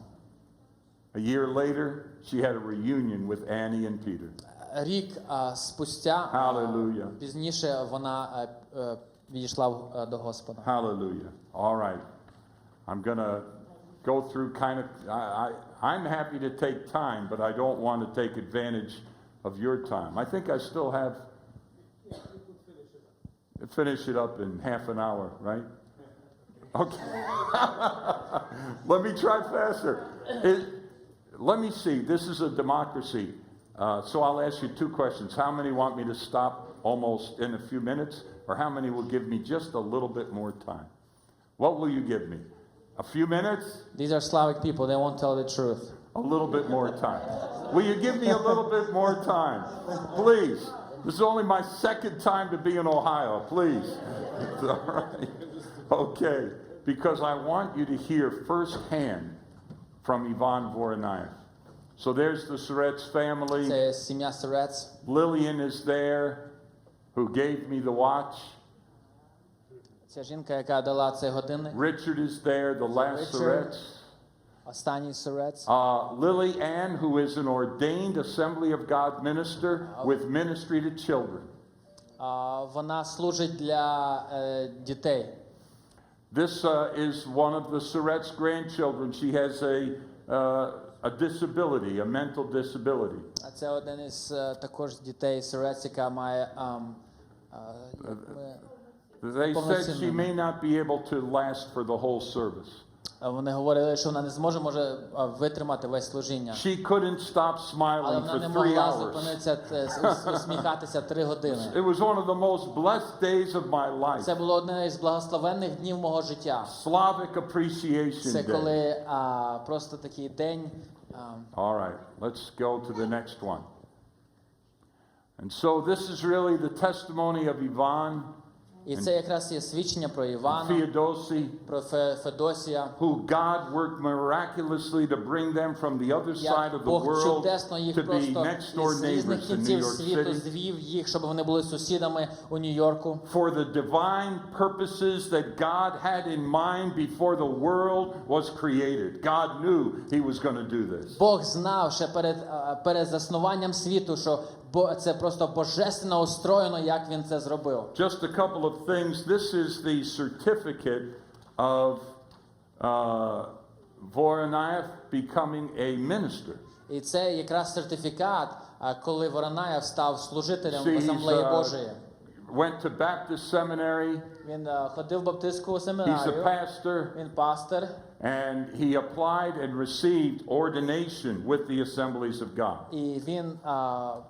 Speaker 6: A year later, she had a reunion with Annie and Peter.
Speaker 5: Рік спустя,
Speaker 6: Hallelujah.
Speaker 5: пізніше вона відійшла до Господа.
Speaker 6: Hallelujah. All right. I'm going to go through kind of, I'm happy to take time, but I don't want to take advantage of your time. I think I still have, finish it up in half an hour, right? Okay. Let me try faster. Let me see. This is a democracy. So I'll ask you 2 questions. How many want me to stop almost in a few minutes? Or how many will give me just a little bit more time? What will you give me? A few minutes?
Speaker 5: These are Slavic people, they won't tell the truth.
Speaker 6: A little bit more time. Will you give me a little bit more time? Please. This is only my 2nd time to be in Ohio. Please. All right. Okay. Because I want you to hear firsthand from Ivan Voronayev. So there's the Surratt's family.
Speaker 5: Це сім'я Сурец.
Speaker 6: Lillian is there, who gave me the watch.
Speaker 5: Ця жінка, яка дала цей годинник.
Speaker 6: Richard is there, the last
Speaker 5: Richard.
Speaker 6: Surratt's.
Speaker 5: Останній Сурец.
Speaker 6: Lily Ann, who is an ordained Assembly of God minister with ministry to children.
Speaker 5: Вона служить для дітей.
Speaker 6: This is one of the Surratt's grandchildren. She has a disability, a mental disability.
Speaker 5: А це один із також дітей Сурец, яка має
Speaker 6: They said she may not be able to last for the whole service.
Speaker 5: Вони говорили, що вона не зможе витримати весь служіння.
Speaker 6: She couldn't stop
Speaker 5: Але
Speaker 6: smiling
Speaker 5: вона
Speaker 6: for
Speaker 5: не
Speaker 6: 3
Speaker 5: могла
Speaker 6: hours.
Speaker 5: зупинитися, усміхатися 3 години.
Speaker 6: It was one of the most blessed days of my life.
Speaker 5: Це було одне із благословенних днів мого життя.
Speaker 6: Slavic Appreciation
Speaker 5: Це
Speaker 6: Day.
Speaker 5: коли просто такий день.
Speaker 6: All right, let's go to the next one. And so this is really the testimony of Ivan
Speaker 5: І це якраз є свідчення про Івана,
Speaker 6: Theodosi,
Speaker 5: про Федосія.
Speaker 6: who God worked miraculously to bring them from the other side of
Speaker 5: Як
Speaker 6: the
Speaker 5: Бог
Speaker 6: world
Speaker 5: чудесно їх
Speaker 6: to be
Speaker 5: просто
Speaker 6: next door
Speaker 5: із різних
Speaker 6: neighbors in New
Speaker 5: кінців
Speaker 6: York
Speaker 5: світу
Speaker 6: City
Speaker 5: звів їх, щоб вони були сусідами у Нью-Йорку.
Speaker 6: for the divine purposes that God had in mind before the world was created. God knew He was going to do this.
Speaker 5: Бог знав ще перед заснуванням світу, що це просто божественно устроєно, як він це зробив.
Speaker 6: Just a couple of things. This is the certificate of Voronayev becoming a minister.
Speaker 5: І це якраз сертифікат, коли Воронаєв став служителем
Speaker 6: He's,
Speaker 5: Асамблеї Божої.
Speaker 6: went to Baptist seminary.
Speaker 5: Він ходив в баптистську
Speaker 6: He's a
Speaker 5: семінарію,
Speaker 6: pastor.
Speaker 5: він пастор,
Speaker 6: And he applied and received ordination with the Assemblies of God.
Speaker 5: і він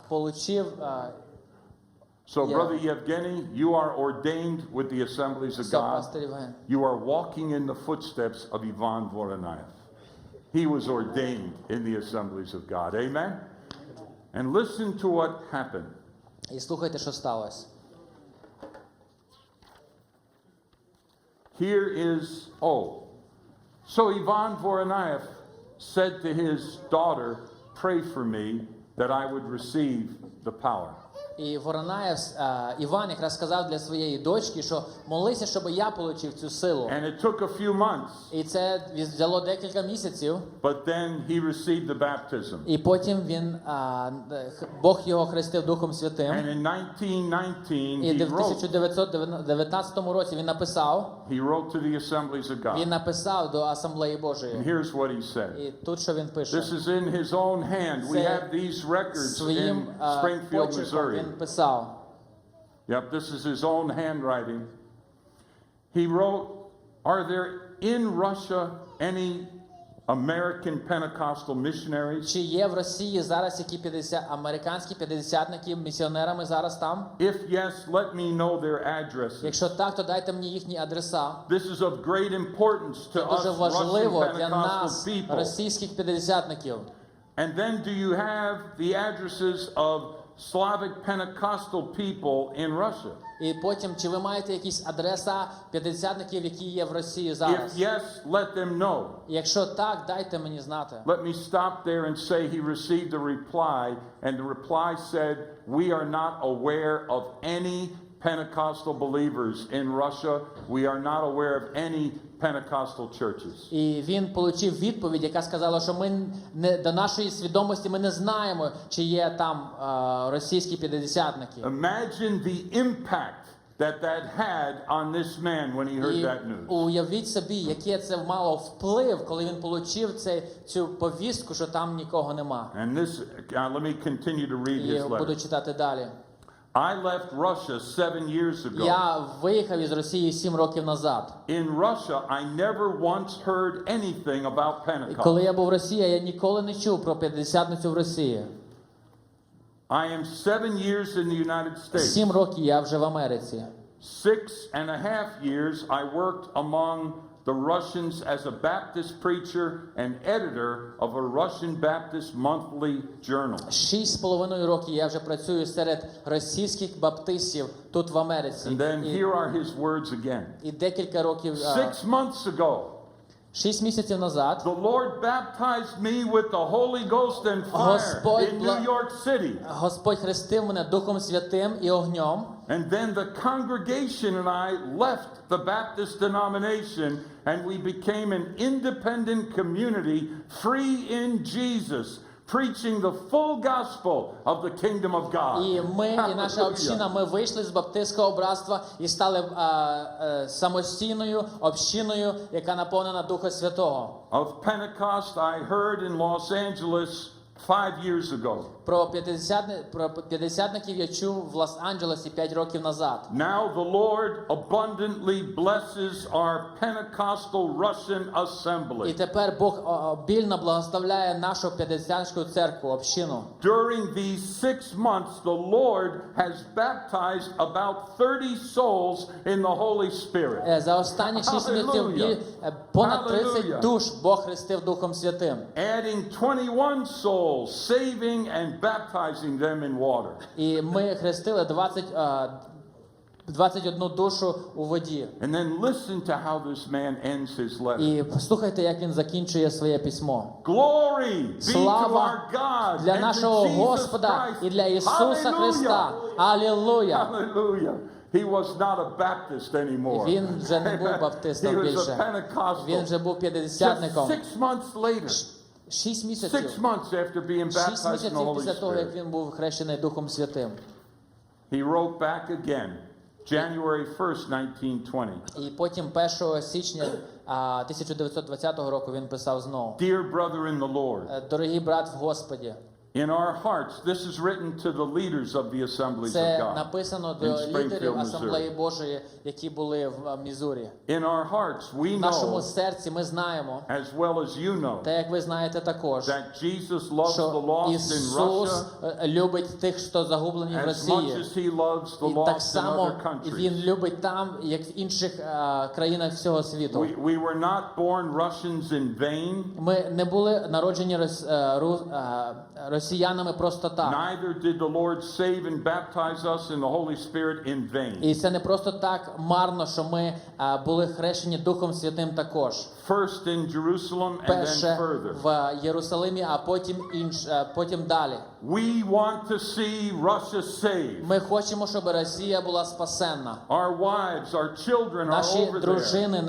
Speaker 5: получив.
Speaker 6: So,
Speaker 5: Yeah.
Speaker 6: Brother Yevgeny, you are ordained with the Assemblies of God.
Speaker 5: Пастор Євген.
Speaker 6: You are walking in the footsteps of Ivan Voronayev. He was ordained in the Assemblies of God. Amen? And listen to what happened.
Speaker 5: І слухайте, що сталося.
Speaker 6: Here is, so Ivan Voronayev said to his daughter, "Pray for me that I would receive the power."
Speaker 5: І Воронаєв, Іван якраз сказав для своєї дочки, що молися, щоб я отримав цю силу.
Speaker 6: And it took a few months,
Speaker 5: І це взяло декілька місяців.
Speaker 6: but then he received the baptism.
Speaker 5: І потім Бог його хрестив Духом Святим.
Speaker 6: And in 1919,
Speaker 5: І
Speaker 6: he
Speaker 5: в
Speaker 6: wrote
Speaker 5: 1919 році він написав
Speaker 6: to the assemblies of God.
Speaker 5: Він написав до Асамблеї
Speaker 6: And
Speaker 5: Божої.
Speaker 6: here's what he said.
Speaker 5: І тут що він пише.
Speaker 6: This is in his own hand. We
Speaker 5: Це
Speaker 6: have these records
Speaker 5: своїм
Speaker 6: in Springfield,
Speaker 5: почерком
Speaker 6: Missouri.
Speaker 5: він писав.
Speaker 6: Yep, this is his own handwriting. He wrote, "Are there in Russia any American Pentecostal missionaries?
Speaker 5: Чи є в Росії зараз які американські п'ятдесятники місіонерами зараз там?
Speaker 6: If yes, let me know their addresses."
Speaker 5: Якщо так, то дайте мені їхні адреса.
Speaker 6: This is of great importance to
Speaker 5: Це
Speaker 6: us
Speaker 5: дуже
Speaker 6: Russian
Speaker 5: важливо для
Speaker 6: Pentecostal
Speaker 5: нас,
Speaker 6: people.
Speaker 5: російських п'ятдесятників.
Speaker 6: And then do you have the addresses of Slavic Pentecostal people in Russia?
Speaker 5: І потім, чи ви маєте якісь адреса п'ятдесятників, які є в Росії
Speaker 6: If
Speaker 5: зараз?
Speaker 6: yes, let them know.
Speaker 5: Якщо так, дайте мені знати.
Speaker 6: Let me stop there and say he received a reply, and the reply said, "We are not aware of any Pentecostal believers in Russia. We are not aware of any Pentecostal churches."
Speaker 5: І він отримав відповідь, яка сказала, що ми не до нашої свідомості ми не знаємо, чи є там російські п'ятдесятники.
Speaker 6: Imagine the impact that had on this man when he heard
Speaker 5: І
Speaker 6: that news.
Speaker 5: уявіть собі, яке це мало вплив, коли він отримав цю повістку, що там нікого нема.
Speaker 6: And this, let me continue to read
Speaker 5: І
Speaker 6: his
Speaker 5: буду
Speaker 6: letter.
Speaker 5: читати далі.
Speaker 6: I left Russia 7 years ago.
Speaker 5: Я виїхав із Росії 7 років назад.
Speaker 6: In Russia, I never once heard anything about
Speaker 5: І коли
Speaker 6: Pentecost.
Speaker 5: я був в Росії, я ніколи не чув про п'ятдесятницю в Росії.
Speaker 6: I am 7 years in the United States.
Speaker 5: 7 років я вже в Америці.
Speaker 6: 6.5 years I worked among the Russians as a Baptist preacher and editor of a Russian Baptist monthly journal.
Speaker 5: 6,5 років я вже працюю серед російських баптистів тут в Америці.
Speaker 6: And then here are his words again.
Speaker 5: І декілька років,
Speaker 6: 6 months ago,
Speaker 5: 6 місяців назад,
Speaker 6: the Lord baptized me with the Holy Ghost and fire
Speaker 5: Господь
Speaker 6: in New York City.
Speaker 5: Господь хрестив мене Духом Святим і огнем.
Speaker 6: And then the congregation and I left the Baptist denomination and we became an independent community, free in Jesus, preaching the full gospel of the kingdom of God.
Speaker 5: І ми, і наша
Speaker 6: Hallelujah.
Speaker 5: община, ми вийшли з баптистського братства і стали самостійною общиною, яка наповнена Духа Святого.
Speaker 6: Of Pentecost I heard in Los Angeles 5 years ago.
Speaker 5: Про п'ятдесятників я чув в Лос-Анджелесі 5 років назад.
Speaker 6: Now the Lord abundantly blesses our Pentecostal Russian
Speaker 5: І
Speaker 6: assembly.
Speaker 5: тепер Бог обільно благословляє нашу п'ятдесятницьку церкву, общину.
Speaker 6: During these 6 months, the Lord has baptized about 30 souls in the Holy Spirit.
Speaker 5: За останні 6 місяців
Speaker 6: Hallelujah.
Speaker 5: понад 30
Speaker 6: Hallelujah.
Speaker 5: душ Бог хрестив Духом Святим.
Speaker 6: Adding 21 souls, saving and baptizing them in water.
Speaker 5: І ми хрестили 21 душу у воді.
Speaker 6: And then listen to how this man ends his letter.
Speaker 5: І послухайте, як він закінчує своє письмо.
Speaker 6: Glory be to
Speaker 5: Слава
Speaker 6: our God
Speaker 5: для
Speaker 6: and to
Speaker 5: нашого
Speaker 6: Jesus
Speaker 5: Господа
Speaker 6: Christ.
Speaker 5: і для Ісуса Христа. Алілуя!
Speaker 6: Hallelujah. He was not a Baptist anymore.
Speaker 5: Він вже не був
Speaker 6: He
Speaker 5: баптистом
Speaker 6: was a
Speaker 5: більше.
Speaker 6: Pentecostal.
Speaker 5: Він вже був
Speaker 6: Just
Speaker 5: п'ятдесятником.
Speaker 6: 6 months later,
Speaker 5: 6
Speaker 6: 6
Speaker 5: місяців.
Speaker 6: months after being
Speaker 5: 6
Speaker 6: baptized in the
Speaker 5: місяців
Speaker 6: Holy
Speaker 5: після того, як
Speaker 6: Spirit,
Speaker 5: він був хрещений Духом Святим.
Speaker 6: he wrote back again, January 1st, 1920.
Speaker 5: І потім 1 січня 1920 року він писав знову.
Speaker 6: Dear brother in the Lord,
Speaker 5: Дорогі брат в Господі,
Speaker 6: in our hearts, this is written to the leaders of the assemblies of
Speaker 5: це
Speaker 6: God.
Speaker 5: написано до
Speaker 6: in Springfield,
Speaker 5: лідерів Асамблеї
Speaker 6: Missouri.
Speaker 5: Божої, які були в Мізурі.
Speaker 6: In our hearts, we
Speaker 5: В нашому
Speaker 6: know,
Speaker 5: серці ми знаємо,
Speaker 6: as well as you know,
Speaker 5: та як ви знаєте також,
Speaker 6: that Jesus loves the
Speaker 5: що
Speaker 6: lost in
Speaker 5: Ісус
Speaker 6: Russia
Speaker 5: любить тих, хто загублені в
Speaker 6: as much
Speaker 5: Росії.
Speaker 6: as he loves the
Speaker 5: І так
Speaker 6: lost in
Speaker 5: само
Speaker 6: other countries.
Speaker 5: Він любить там, як в інших країнах всього світу.
Speaker 6: We were not born Russians in vain.
Speaker 5: Ми не були народжені росіянами просто так.
Speaker 6: Neither did the Lord save and baptize us in the Holy Spirit in vain.
Speaker 5: І це не просто так марно, що ми були хрещені Духом Святим також.
Speaker 6: First in Jerusalem and then
Speaker 5: Перше
Speaker 6: further.
Speaker 5: в Єрусалимі, а потім далі.
Speaker 6: We want to see Russia saved.
Speaker 5: Ми хочемо, щоб Росія була спасенна.
Speaker 6: Our wives, our children are
Speaker 5: Наші
Speaker 6: over there.
Speaker 5: дружини,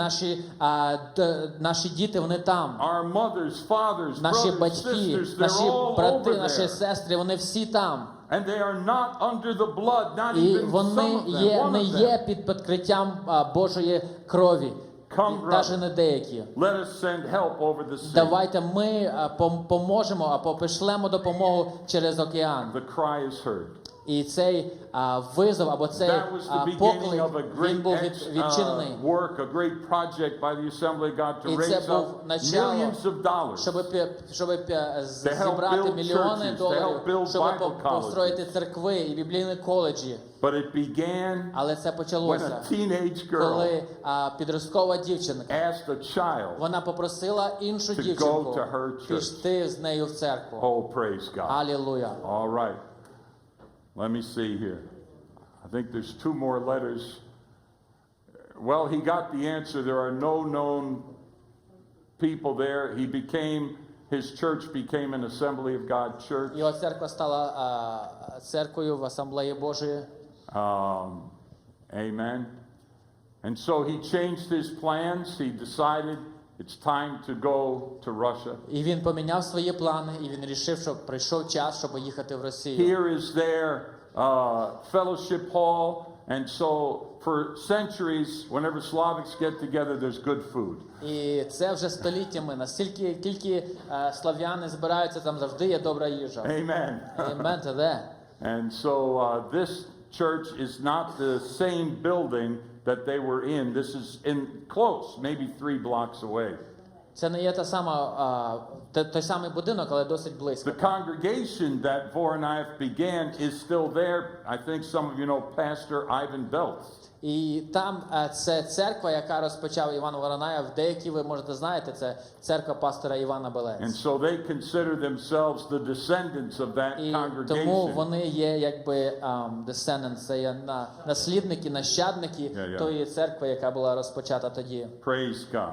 Speaker 5: наші діти, вони там.
Speaker 6: Our mothers, fathers,
Speaker 5: Наші
Speaker 6: brothers,
Speaker 5: батьки,
Speaker 6: sisters, they're
Speaker 5: наші
Speaker 6: all
Speaker 5: брати,
Speaker 6: over
Speaker 5: наші
Speaker 6: there.
Speaker 5: сестрі, вони всі там.
Speaker 6: And they are not under the blood, not
Speaker 5: І
Speaker 6: even
Speaker 5: вони
Speaker 6: some of them, one
Speaker 5: не
Speaker 6: of
Speaker 5: є
Speaker 6: them.
Speaker 5: під підкриттям Божої крові.
Speaker 6: Come,
Speaker 5: Навіть не деякі.
Speaker 6: Let us send help over the sea.
Speaker 5: Давайте ми поможемо або пришлемо допомогу через океан.
Speaker 6: The cry is heard.
Speaker 5: І цей визов або цей
Speaker 6: That was the beginning
Speaker 5: поклик,
Speaker 6: of a
Speaker 5: він
Speaker 6: great
Speaker 5: був відчинений.
Speaker 6: work, a great project by the Assembly of God to
Speaker 5: І це
Speaker 6: raise
Speaker 5: був
Speaker 6: up
Speaker 5: начало,
Speaker 6: millions of dollars.
Speaker 5: щоб зібрати
Speaker 6: build
Speaker 5: мільйони
Speaker 6: churches, to
Speaker 5: доларів,
Speaker 6: help build
Speaker 5: щоб
Speaker 6: Bible
Speaker 5: построїти церкви і біблійні коледжі.
Speaker 6: But it began
Speaker 5: Але це
Speaker 6: when
Speaker 5: почалося,
Speaker 6: a teenage girl
Speaker 5: коли підросткова дівчинка,
Speaker 6: asked a child,
Speaker 5: вона попросила іншу
Speaker 6: to go
Speaker 5: дівчинку
Speaker 6: to her church.
Speaker 5: пішти з нею в церкву.
Speaker 6: oh, praise God.
Speaker 5: Алілуя.
Speaker 6: All right. Let me see here. I think there's two more letters. Well, he got the answer. There are no known people there. His church became an Assembly of God church.
Speaker 5: Його церква стала церквою в Асамблеї Божої.
Speaker 6: Amen. And so he changed his plans. He decided it's time to go to Russia.
Speaker 5: І він поміняв свої плани, і він вирішив, що прийшов час, щоб їхати в Росію.
Speaker 6: Here is their fellowship hall. And so for centuries, whenever Slavics get together, there's good food.
Speaker 5: І це вже століттями. Настільки тільки слав'яни збираються, там завжди є добра їжа.
Speaker 6: Amen.
Speaker 5: Amen to that.
Speaker 6: And so this church is not the same building that they were in. This is in close, maybe 3 blocks away.
Speaker 5: Це не є той самий будинок, але досить близько.
Speaker 6: The congregation that Voronayev began is still there. I think some of you know Pastor Ivan Belts.
Speaker 5: І там це церква, яка розпочав Іван Воронаєв. Деякі ви можете знаєте, це церква пастора Івана
Speaker 6: And
Speaker 5: Белець.
Speaker 6: so they consider themselves the descendants of that
Speaker 5: І тому
Speaker 6: congregation.
Speaker 5: вони є якби descendants, це є наслідники, нащадники
Speaker 6: Yeah.
Speaker 5: тої церкви, яка була розпочата тоді.
Speaker 6: Praise God.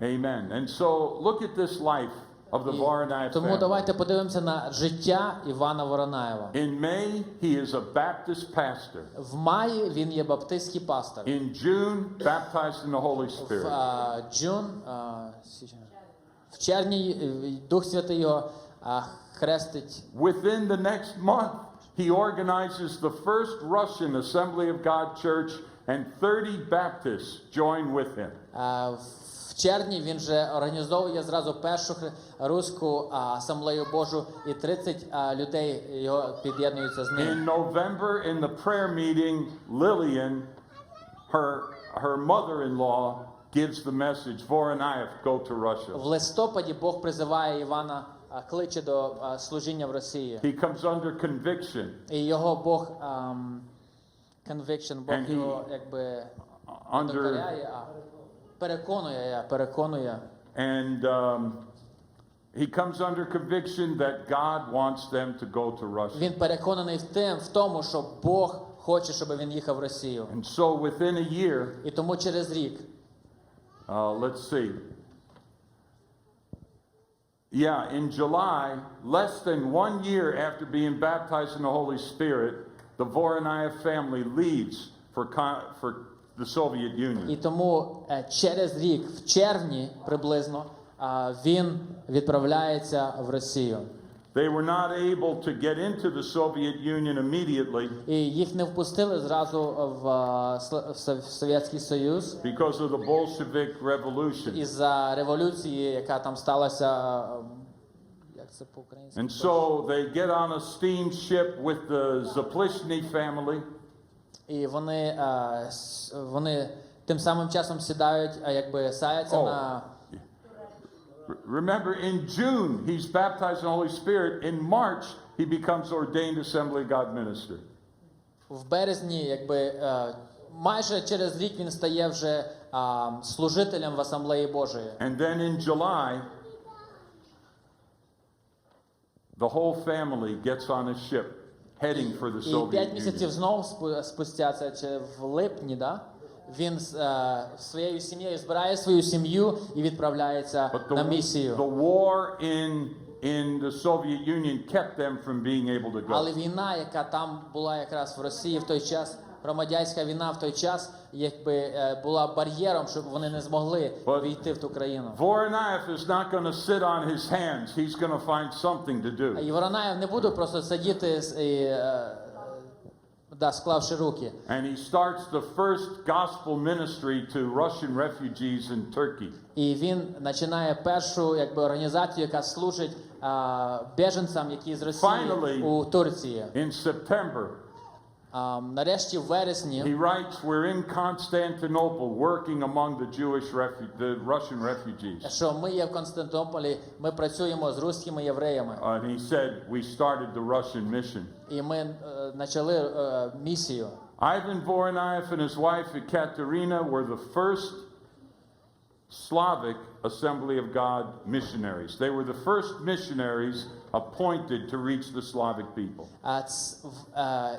Speaker 6: Amen. And so look at this life of the Voronayev
Speaker 5: Тому
Speaker 6: family.
Speaker 5: давайте подивимося на життя Івана Воронаєва.
Speaker 6: In May, he is a Baptist pastor.
Speaker 5: В маї він є баптистський пастор.
Speaker 6: In June, baptized in the Holy Spirit.
Speaker 5: В червні Дух Святий його хрестить.
Speaker 6: Within the next month, he organizes the first Russian Assembly of God church, and 30 Baptists join with him.
Speaker 5: В червні він вже організовує зразу першу руську асамблею Божу, і 30 людей його під'єднуються з ним.
Speaker 6: In November, in the prayer meeting, Lillian, her mother-in-law, gives the message, Voronayev, go to Russia.
Speaker 5: В листопаді Бог призиває Івана, кличе до служіння в Росії.
Speaker 6: He comes under conviction.
Speaker 5: І його Бог conviction, Бог
Speaker 6: And he-
Speaker 5: його якби
Speaker 6: Under
Speaker 5: докоряє, переконує.
Speaker 6: and he comes under conviction that God wants them to go to Russia.
Speaker 5: Він переконаний в тому, що Бог хоче, щоб він їхав в Росію.
Speaker 6: And so within a year,
Speaker 5: І тому через рік,
Speaker 6: let's see. Yeah, in July, less than 1 year after being baptized in the Holy Spirit, the Voronayev family leaves for the Soviet Union.
Speaker 5: і тому через рік, в червні приблизно, він відправляється в Росію.
Speaker 6: They were not able to get into the Soviet Union immediately
Speaker 5: І їх не впустили зразу в Совєтський Союз
Speaker 6: because of the Bolshevik Revolution.
Speaker 5: із-за революції, яка там сталася, як це по-українськи?
Speaker 6: And so they get on a steamship with the Zaplishny family.
Speaker 5: І вони тим самим часом сідають, якби саяться на...
Speaker 6: Remember, in June, he's baptized in the Holy Spirit. In March, he becomes ordained Assembly of God minister.
Speaker 5: В березні, якби, майже через рік він стає вже служителем в Асамблеї Божої.
Speaker 6: And then in July, the whole family gets on a ship heading for the
Speaker 5: І 5
Speaker 6: Soviet
Speaker 5: місяців
Speaker 6: Union.
Speaker 5: знову спустя, це чи в липні, да? Він з своєю сім'єю збирає свою сім'ю і відправляється
Speaker 6: But
Speaker 5: на місію.
Speaker 6: the war in the Soviet Union kept them from being able to
Speaker 5: Але
Speaker 6: go.
Speaker 5: війна, яка там була якраз в Росії в той час, громадянська війна в той час, якби була бар'єром, щоб вони не змогли війти в ту країну.
Speaker 6: Voronayev is not going to sit on his hands. He's going to find something to do.
Speaker 5: І Воронаєв не буде просто сидіти склавши руки.
Speaker 6: And he starts the first gospel ministry to Russian refugees in Turkey.
Speaker 5: І він починає першу організацію, яка служить біженцям, які з Росії
Speaker 6: Finally,
Speaker 5: у Турції.
Speaker 6: In September,
Speaker 5: Нарешті в вересні
Speaker 6: he writes, "We're in Constantinople working among the Russian refugees."
Speaker 5: що ми є в Константинополі, ми працюємо з руськими євреями.
Speaker 6: And he said, "We started the Russian mission."
Speaker 5: І ми почали місію.
Speaker 6: Ivan Voronayev and his wife Ekaterina were the first Slavic Assembly of God missionaries. They were the first missionaries appointed to reach the Slavic people.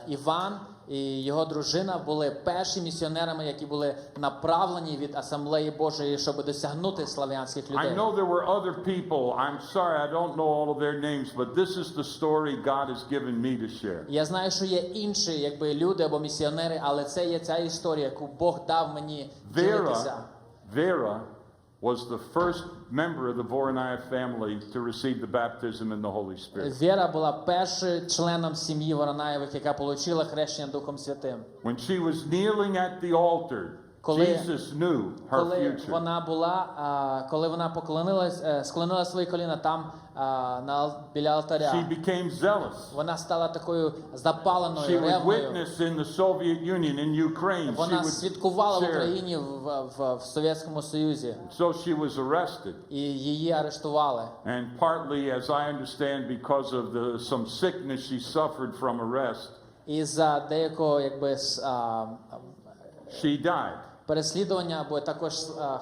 Speaker 5: Іван і його дружина були перші місіонерами, які були направлені від Асамблеї Божої, щоб досягнути слав'янських
Speaker 6: I
Speaker 5: людей.
Speaker 6: know there were other people. I'm sorry, I don't know all of their names, but this is the story God has given me to share.
Speaker 5: Я знаю, що є інші люди або місіонери, але це є ця історія, яку Бог дав мені ділитися.
Speaker 6: Vera was the first member of the Voronayev family to receive the baptism in the Holy Spirit.
Speaker 5: Віра була першим членом сім'ї Воронаєвих, яка отримала хрещення Духом Святим.
Speaker 6: When she was kneeling at the altar,
Speaker 5: Коли-
Speaker 6: Jesus knew her
Speaker 5: Коли
Speaker 6: future.
Speaker 5: коли вона склонила свої коліна там біля
Speaker 6: She
Speaker 5: алтаря,
Speaker 6: became zealous.
Speaker 5: вона стала такою
Speaker 6: She
Speaker 5: запаленою,
Speaker 6: would
Speaker 5: ревною.
Speaker 6: witness in the Soviet Union, in Ukraine. She
Speaker 5: Вона
Speaker 6: would
Speaker 5: свідкувала в
Speaker 6: share.
Speaker 5: Україні в Совєтському Союзі,
Speaker 6: So she was arrested.
Speaker 5: і її арештували.
Speaker 6: And partly, as I understand, because of some sickness she suffered from arrest,
Speaker 5: І за деякого
Speaker 6: she died.
Speaker 5: переслідування або також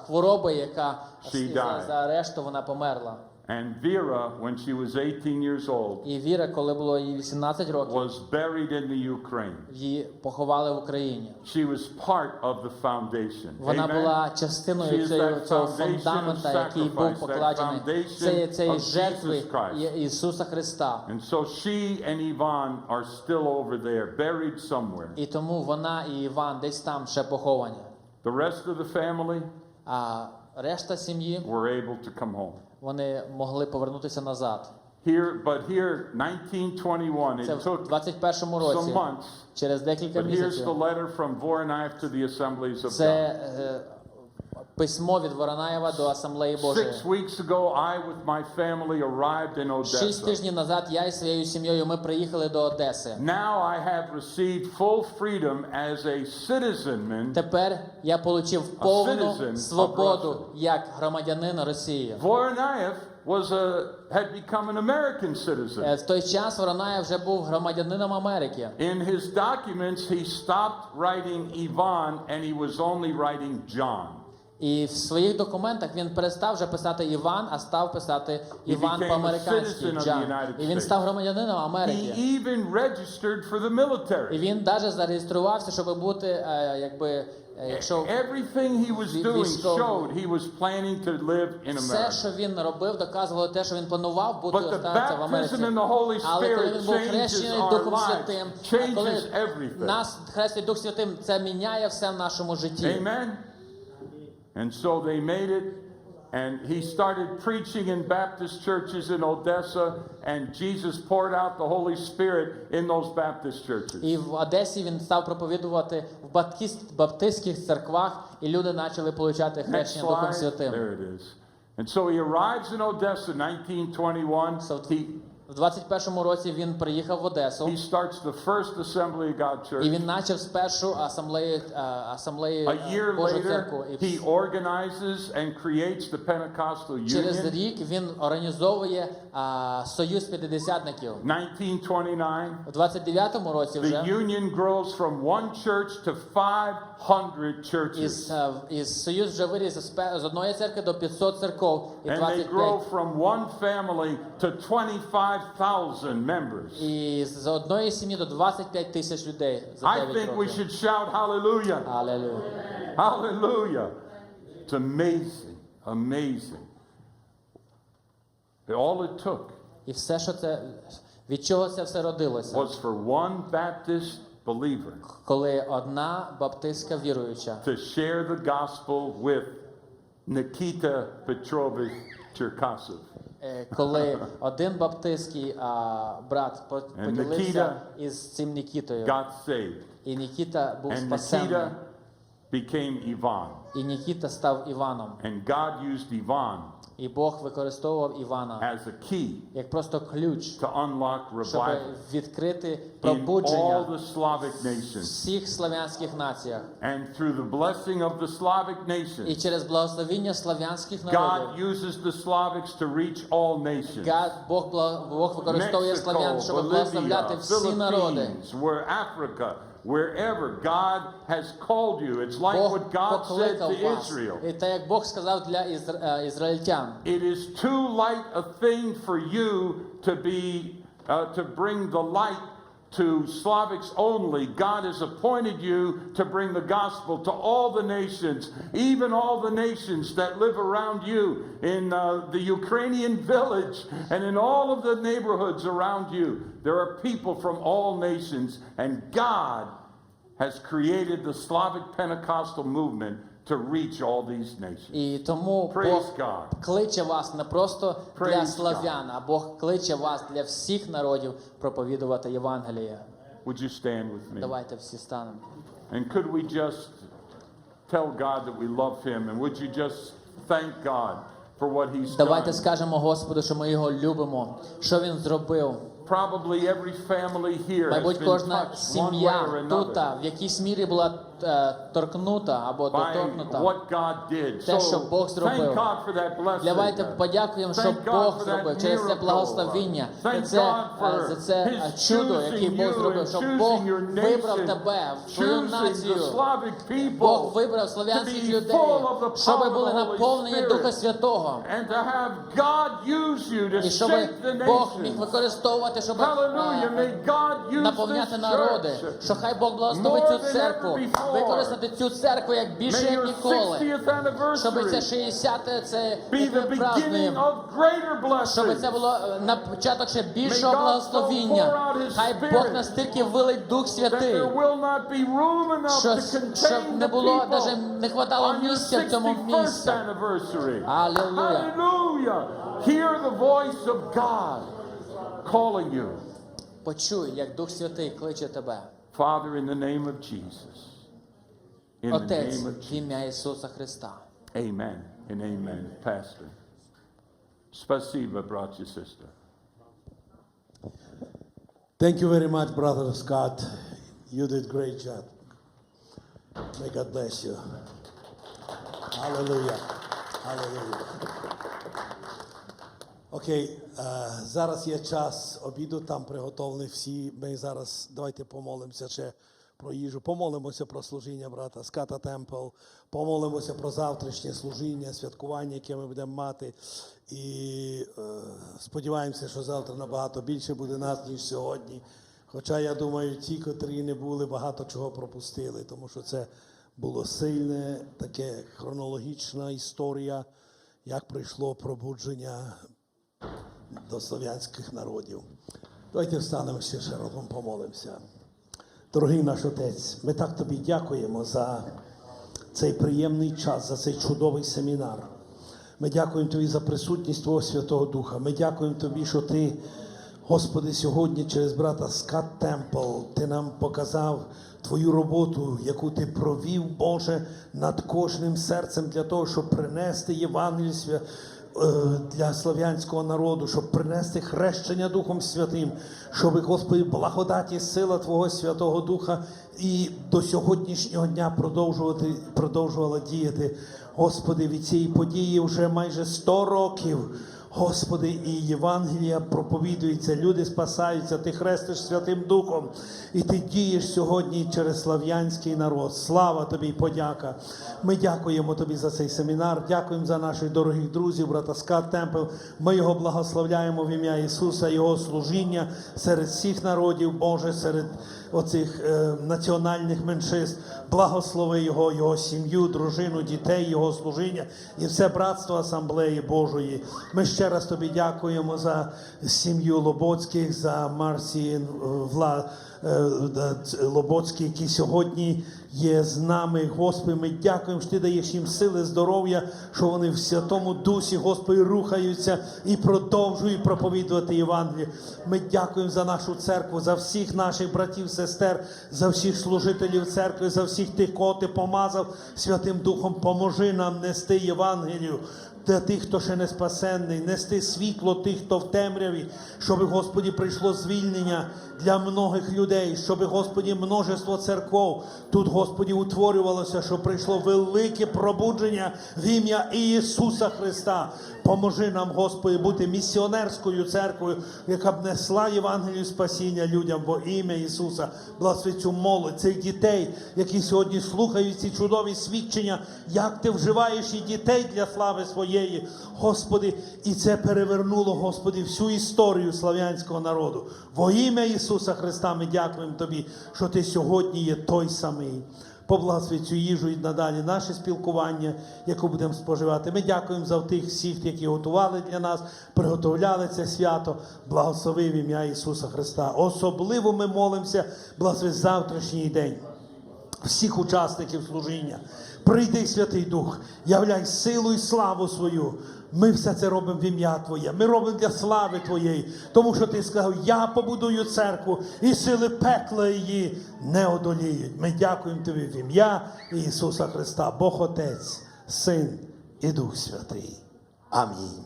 Speaker 5: хвороби, яка
Speaker 6: She died.
Speaker 5: за арешту вона померла.
Speaker 6: And Vera, when she was 18 years old,
Speaker 5: І Віра, коли було їй 18 років,
Speaker 6: was buried in the Ukraine.
Speaker 5: її поховали в Україні.
Speaker 6: She was part of the foundation.
Speaker 5: Вона
Speaker 6: Amen?
Speaker 5: була
Speaker 6: She
Speaker 5: частиною
Speaker 6: is
Speaker 5: цього
Speaker 6: that foundation of
Speaker 5: фундамента, який був
Speaker 6: sacrifice, that
Speaker 5: покладений.
Speaker 6: foundation
Speaker 5: Це є цієї
Speaker 6: of
Speaker 5: жертви
Speaker 6: Jesus Christ.
Speaker 5: Ісуса Христа.
Speaker 6: And so she and Ivan are still over there, buried somewhere.
Speaker 5: І тому вона і Іван десь там ще поховані.
Speaker 6: The rest of the family
Speaker 5: А решта сім'ї,
Speaker 6: were able to come home.
Speaker 5: вони могли повернутися назад.
Speaker 6: But here, 1921,
Speaker 5: Це
Speaker 6: it
Speaker 5: в
Speaker 6: took
Speaker 5: 21-му
Speaker 6: some
Speaker 5: році,
Speaker 6: months,
Speaker 5: через декілька
Speaker 6: but here's the
Speaker 5: місяців.
Speaker 6: letter from Voronayev to the assemblies of
Speaker 5: Це
Speaker 6: God.
Speaker 5: письмо від Воронаєва до Асамблеї Божої.
Speaker 6: 6 weeks ago, I with my family arrived in
Speaker 5: 6
Speaker 6: Odessa.
Speaker 5: тижнів назад я і своєю сім'єю ми приїхали до Одеси.
Speaker 6: Now I have received full freedom as a citizen.
Speaker 5: Тепер я отримав повну
Speaker 6: citizen of
Speaker 5: свободу
Speaker 6: Russia.
Speaker 5: як громадянин Росії.
Speaker 6: Voronayev had become an American citizen.
Speaker 5: В той час Воронаєв вже був громадянином Америки.
Speaker 6: In his documents, he stopped writing Ivan and he was only writing John.
Speaker 5: І в своїх документах він перестав вже писати Іван, а став писати Іван
Speaker 6: became a
Speaker 5: по-американськи.
Speaker 6: citizen of the
Speaker 5: Джан.
Speaker 6: United
Speaker 5: І він
Speaker 6: States.
Speaker 5: став громадянином
Speaker 6: He
Speaker 5: Америки.
Speaker 6: even registered for the
Speaker 5: І
Speaker 6: military.
Speaker 5: він навіть зареєструвався, щоб бути, якщо
Speaker 6: Everything he was doing
Speaker 5: військовий.
Speaker 6: showed he was planning to live in
Speaker 5: все,
Speaker 6: America.
Speaker 5: що він робив, доказувало те, що він планував бути
Speaker 6: But the
Speaker 5: остатися в Америці.
Speaker 6: baptism in the Holy
Speaker 5: Але коли
Speaker 6: Spirit
Speaker 5: він був
Speaker 6: changes
Speaker 5: хрещений
Speaker 6: our
Speaker 5: Духом
Speaker 6: lives,
Speaker 5: Святим, а коли
Speaker 6: changes everything.
Speaker 5: нас хрестить Дух Святим, це міняє все в нашому житті.
Speaker 6: Amen? And so they made it, and he started preaching in Baptist churches in Odessa, and Jesus poured out the Holy Spirit in those Baptist churches.
Speaker 5: І в Одесі він став проповідувати в баптистських церквах, і люди почали отримати
Speaker 6: Next
Speaker 5: хрещення Духом
Speaker 6: slide.
Speaker 5: Святим.
Speaker 6: There it is. And so he arrives in Odessa in 1921.
Speaker 5: В 21-му році він приїхав в Одесу,
Speaker 6: He starts the first Assembly of God
Speaker 5: і
Speaker 6: church.
Speaker 5: він почав спершу асамблеї
Speaker 6: A year
Speaker 5: Божої
Speaker 6: later,
Speaker 5: церкви.
Speaker 6: he organizes and creates the Pentecostal
Speaker 5: Через
Speaker 6: Union.
Speaker 5: рік він організовує Союз п'ятидесятників.
Speaker 6: 1929.
Speaker 5: У 29-му році
Speaker 6: The
Speaker 5: вже
Speaker 6: union grows from one church to 500 churches.
Speaker 5: із Союз вже виріс з одної церкви до 500 церков і
Speaker 6: And they grow
Speaker 5: 25.
Speaker 6: from one family to 25 25,000 members.
Speaker 5: І з одної сім'ї до 25 тисяч людей за
Speaker 6: I
Speaker 5: 9
Speaker 6: think we
Speaker 5: років.
Speaker 6: should shout hallelujah.
Speaker 5: Алелуя.
Speaker 6: Hallelujah. It's amazing. Amazing. All it took
Speaker 5: І все, що це, від чого це все родилося?
Speaker 6: was for one Baptist believer
Speaker 5: Коли одна баптистська віруюча
Speaker 6: to share the gospel with Nikita Petrovich Cherkasov.
Speaker 5: коли один баптистський брат поділився
Speaker 6: Nikita
Speaker 5: із цим Нікітою,
Speaker 6: Got saved.
Speaker 5: і Нікіта був
Speaker 6: And
Speaker 5: спасенний,
Speaker 6: Nikita became Ivan.
Speaker 5: і Нікіта став Іваном,
Speaker 6: And God used Ivan
Speaker 5: і Бог використовував Івана
Speaker 6: as a key
Speaker 5: як просто ключ,
Speaker 6: to unlock
Speaker 5: щоб
Speaker 6: revival
Speaker 5: відкрити
Speaker 6: in all
Speaker 5: пробудження
Speaker 6: the Slavic
Speaker 5: в
Speaker 6: nations.
Speaker 5: всіх славянських націях.
Speaker 6: And through the blessing of the Slavic
Speaker 5: І
Speaker 6: nations,
Speaker 5: через благословіння славянських
Speaker 6: God
Speaker 5: народів
Speaker 6: uses the Slavics to reach all nations.
Speaker 5: Бог використовує славян, щоб благословляти
Speaker 6: Bolivia,
Speaker 5: всі народи.
Speaker 6: Philippines, where Africa, wherever God has called you. It's like
Speaker 5: Бог
Speaker 6: what God said
Speaker 5: покликав
Speaker 6: to
Speaker 5: вас.
Speaker 6: Israel.
Speaker 5: І те, як Бог сказав для ізраїльтян.
Speaker 6: It is too light a thing for you to be to bring the light to Slavics only. God has appointed you to bring the gospel to all the nations, even all the nations that live around you in the Ukrainian village and in all of the neighborhoods around you. There are people from all nations, and God has created the Slavic Pentecostal movement to reach all these nations.
Speaker 5: І тому
Speaker 6: Praise
Speaker 5: Бог
Speaker 6: God.
Speaker 5: кличе вас не просто для
Speaker 6: Praise
Speaker 5: славян, а Бог кличе вас для всіх народів проповідувати Євангеліє.
Speaker 6: Would you stand with me?
Speaker 5: Давайте всі станемо.
Speaker 6: And could we just tell God that we love Him? And would you just thank God for what He's
Speaker 5: Давайте
Speaker 6: done?
Speaker 5: скажемо Господу, що ми його любимо, що він зробив.
Speaker 6: Probably every family here has
Speaker 5: Мабуть,
Speaker 6: been
Speaker 5: кожна
Speaker 6: touched one way
Speaker 5: сім'я
Speaker 6: or
Speaker 5: тут
Speaker 6: another
Speaker 5: в якійсь мірі була торкнута або
Speaker 6: by
Speaker 5: доторкнута.
Speaker 6: what God did.
Speaker 5: Те, що
Speaker 6: So
Speaker 5: Бог
Speaker 6: thank
Speaker 5: зробив.
Speaker 6: God for that blessing.
Speaker 5: Давайте подякуємо, що
Speaker 6: Thank God
Speaker 5: Бог
Speaker 6: for that
Speaker 5: зробив через це
Speaker 6: miracle.
Speaker 5: благословіння,
Speaker 6: Thank
Speaker 5: за
Speaker 6: God for
Speaker 5: це
Speaker 6: His
Speaker 5: чудо, яке
Speaker 6: choosing
Speaker 5: Бог
Speaker 6: you
Speaker 5: зробив,
Speaker 6: and
Speaker 5: що
Speaker 6: choosing
Speaker 5: Бог
Speaker 6: your
Speaker 5: вибрав
Speaker 6: nation,
Speaker 5: тебе, свою
Speaker 6: choosing the
Speaker 5: націю.
Speaker 6: Slavic people
Speaker 5: Бог вибрав
Speaker 6: to
Speaker 5: славянських
Speaker 6: be
Speaker 5: людей,
Speaker 6: full of the
Speaker 5: щоб
Speaker 6: power of
Speaker 5: були
Speaker 6: the Holy
Speaker 5: наповнені
Speaker 6: Spirit.
Speaker 5: Духа Святого.
Speaker 6: And to have God use you to
Speaker 5: І щоб
Speaker 6: shape the
Speaker 5: Бог міг
Speaker 6: nations.
Speaker 5: використовувати, щоб
Speaker 6: Hallelujah. May God use
Speaker 5: наповняти
Speaker 6: this
Speaker 5: народи.
Speaker 6: church.
Speaker 5: Що хай Бог благословить
Speaker 6: More
Speaker 5: цю
Speaker 6: than
Speaker 5: церкву,
Speaker 6: ever before.
Speaker 5: використати цю церкву як більше,
Speaker 6: May
Speaker 5: як
Speaker 6: your
Speaker 5: ніколи.
Speaker 6: 60th
Speaker 5: Щоб це
Speaker 6: anniversary
Speaker 5: 60-те, це
Speaker 6: be
Speaker 5: як
Speaker 6: the
Speaker 5: ми
Speaker 6: beginning
Speaker 5: празднуємо.
Speaker 6: of greater
Speaker 5: Щоб це
Speaker 6: blessings.
Speaker 5: було на початок ще більшого
Speaker 6: May God so pour
Speaker 5: благословіння.
Speaker 6: out His
Speaker 5: Хай
Speaker 6: Spirit
Speaker 5: Бог настільки вилить Дух
Speaker 6: That
Speaker 5: Святий,
Speaker 6: there will not be room enough
Speaker 5: що,
Speaker 6: to
Speaker 5: щоб
Speaker 6: contain
Speaker 5: не
Speaker 6: the
Speaker 5: було,
Speaker 6: people
Speaker 5: навіть не хватало
Speaker 6: on your
Speaker 5: місця в цьому
Speaker 6: 61st
Speaker 5: місці.
Speaker 6: anniversary.
Speaker 5: Hallelujah.
Speaker 6: Hallelujah. Hear the voice of God calling you.
Speaker 5: Почуй, як Дух Святий кличе тебе.
Speaker 6: Father, in the name of Jesus. In the
Speaker 5: Отець,
Speaker 6: name of
Speaker 5: в
Speaker 6: Jesus.
Speaker 5: ім'я Ісуса Христа.
Speaker 6: Amen and amen. Pastor. Спасибо, брат и сестра.
Speaker 1: Thank you very much, Brother Scott. You did great job. May God bless you. Hallelujah. Hallelujah. Окей, зараз є час обіду, там приготовлені всі. Ми зараз, давайте помолимося ще про їжу. Помолимося про служіння брата Ската Темпл. Помолимося про завтрашнє служіння, святкування, яке ми будемо мати. І сподіваємося, що завтра набагато більше буде нас, ніж сьогодні. Хоча, я думаю, ті, котрі не були, багато чого пропустили, тому що це було сильне, таке хронологічна історія, як прийшло пробудження до слов'янських народів. Давайте встанемо ще разом помолимося. Дорогий наш Отець, ми так Тобі дякуємо за цей приємний час, за цей чудовий семінар. Ми дякуємо Тобі за присутність Твого Святого Духа. Ми дякуємо Тобі, що Ти, Господи, сьогодні через брата Скат Темпл Ти нам показав Твою роботу, яку Ти провів, Боже, над кожним серцем для того, щоб принести Євангеліє для слав'янського народу, щоб принести хрещення Духом Святим, щоб, Господи, благодать і сила Твого Святого Духа і до сьогоднішнього дня продовжувала діяти. Господи, від цієї події вже майже 100 років. Господи, і Євангелія проповідується, люди спасаються, Ти хрестиш Святим Духом, і Ти дієш сьогодні через слав'янський народ. Слава Тобі і подяка. Ми дякуємо Тобі за цей семінар, дякуємо за наших дорогих друзів, брата Скат Темпл. Ми його благословляємо в ім'я Ісуса, Його служіння серед всіх народів, Боже, серед оцих національних меншин. Благослови Його, Його сім'ю, дружину, дітей, Його служіння і все братство Асамблеї Божої. Ми ще раз Тобі дякуємо за сім'ю Лоботських, за Марсі Лоботський, які сьогодні є з нами. Господи, ми дякуємо, що Ти даєш їм сили, здоров'я, що вони в Святому Дусі, Господи, рухаються і продовжують проповідувати Євангеліє. Ми дякуємо за нашу церкву, за всіх наших братів, сестер, за всіх служителів церкви, за всіх тих, кого Ти помазав Святим Духом. Поможи нам нести Євангелію для тих, хто ще не спасенний, нести світло тих, хто в темряві, щоб, Господі, прийшло звільнення для многих людей, щоб, Господі, множество церков тут, Господі, утворювалося, щоб прийшло велике пробудження в ім'я Ісуса Христа. Поможи нам, Господи, бути місіонерською церквою, яка б несла Євангелію спасіння людям во ім'я Ісуса. Благослови цю молодь, цих дітей, які сьогодні слухають ці чудові свідчення, як Ти вживаєш і дітей для слави Своєї, Господи, і це перевернуло, Господи, всю історію слав'янського народу. Во ім'я Ісуса Христа ми дякуємо Тобі, що Ти сьогодні є той самий. Поблагослови цю їжу і надалі наше спілкування, яке будемо споживати. Ми дякуємо за тих всіх, які готували для нас, приготовляли це свято. Благослови в ім'я Ісуса Христа. Особливо ми молимося, благослови завтрашній день всіх учасників служіння. Прийди, Святий Дух, являй силу і славу свою. Ми все це робимо в ім'я Твоє. Ми робимо для слави Твоєї. Тому що Ти сказав, я побудую церкву, і сили пекла її не одоліють. Ми дякуємо Тобі в ім'я Ісуса Христа, Бог Отець, Син і Дух Святий. Амінь.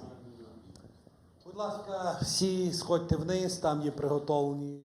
Speaker 1: Будь ласка, всі сходьте вниз, там є приготовлені.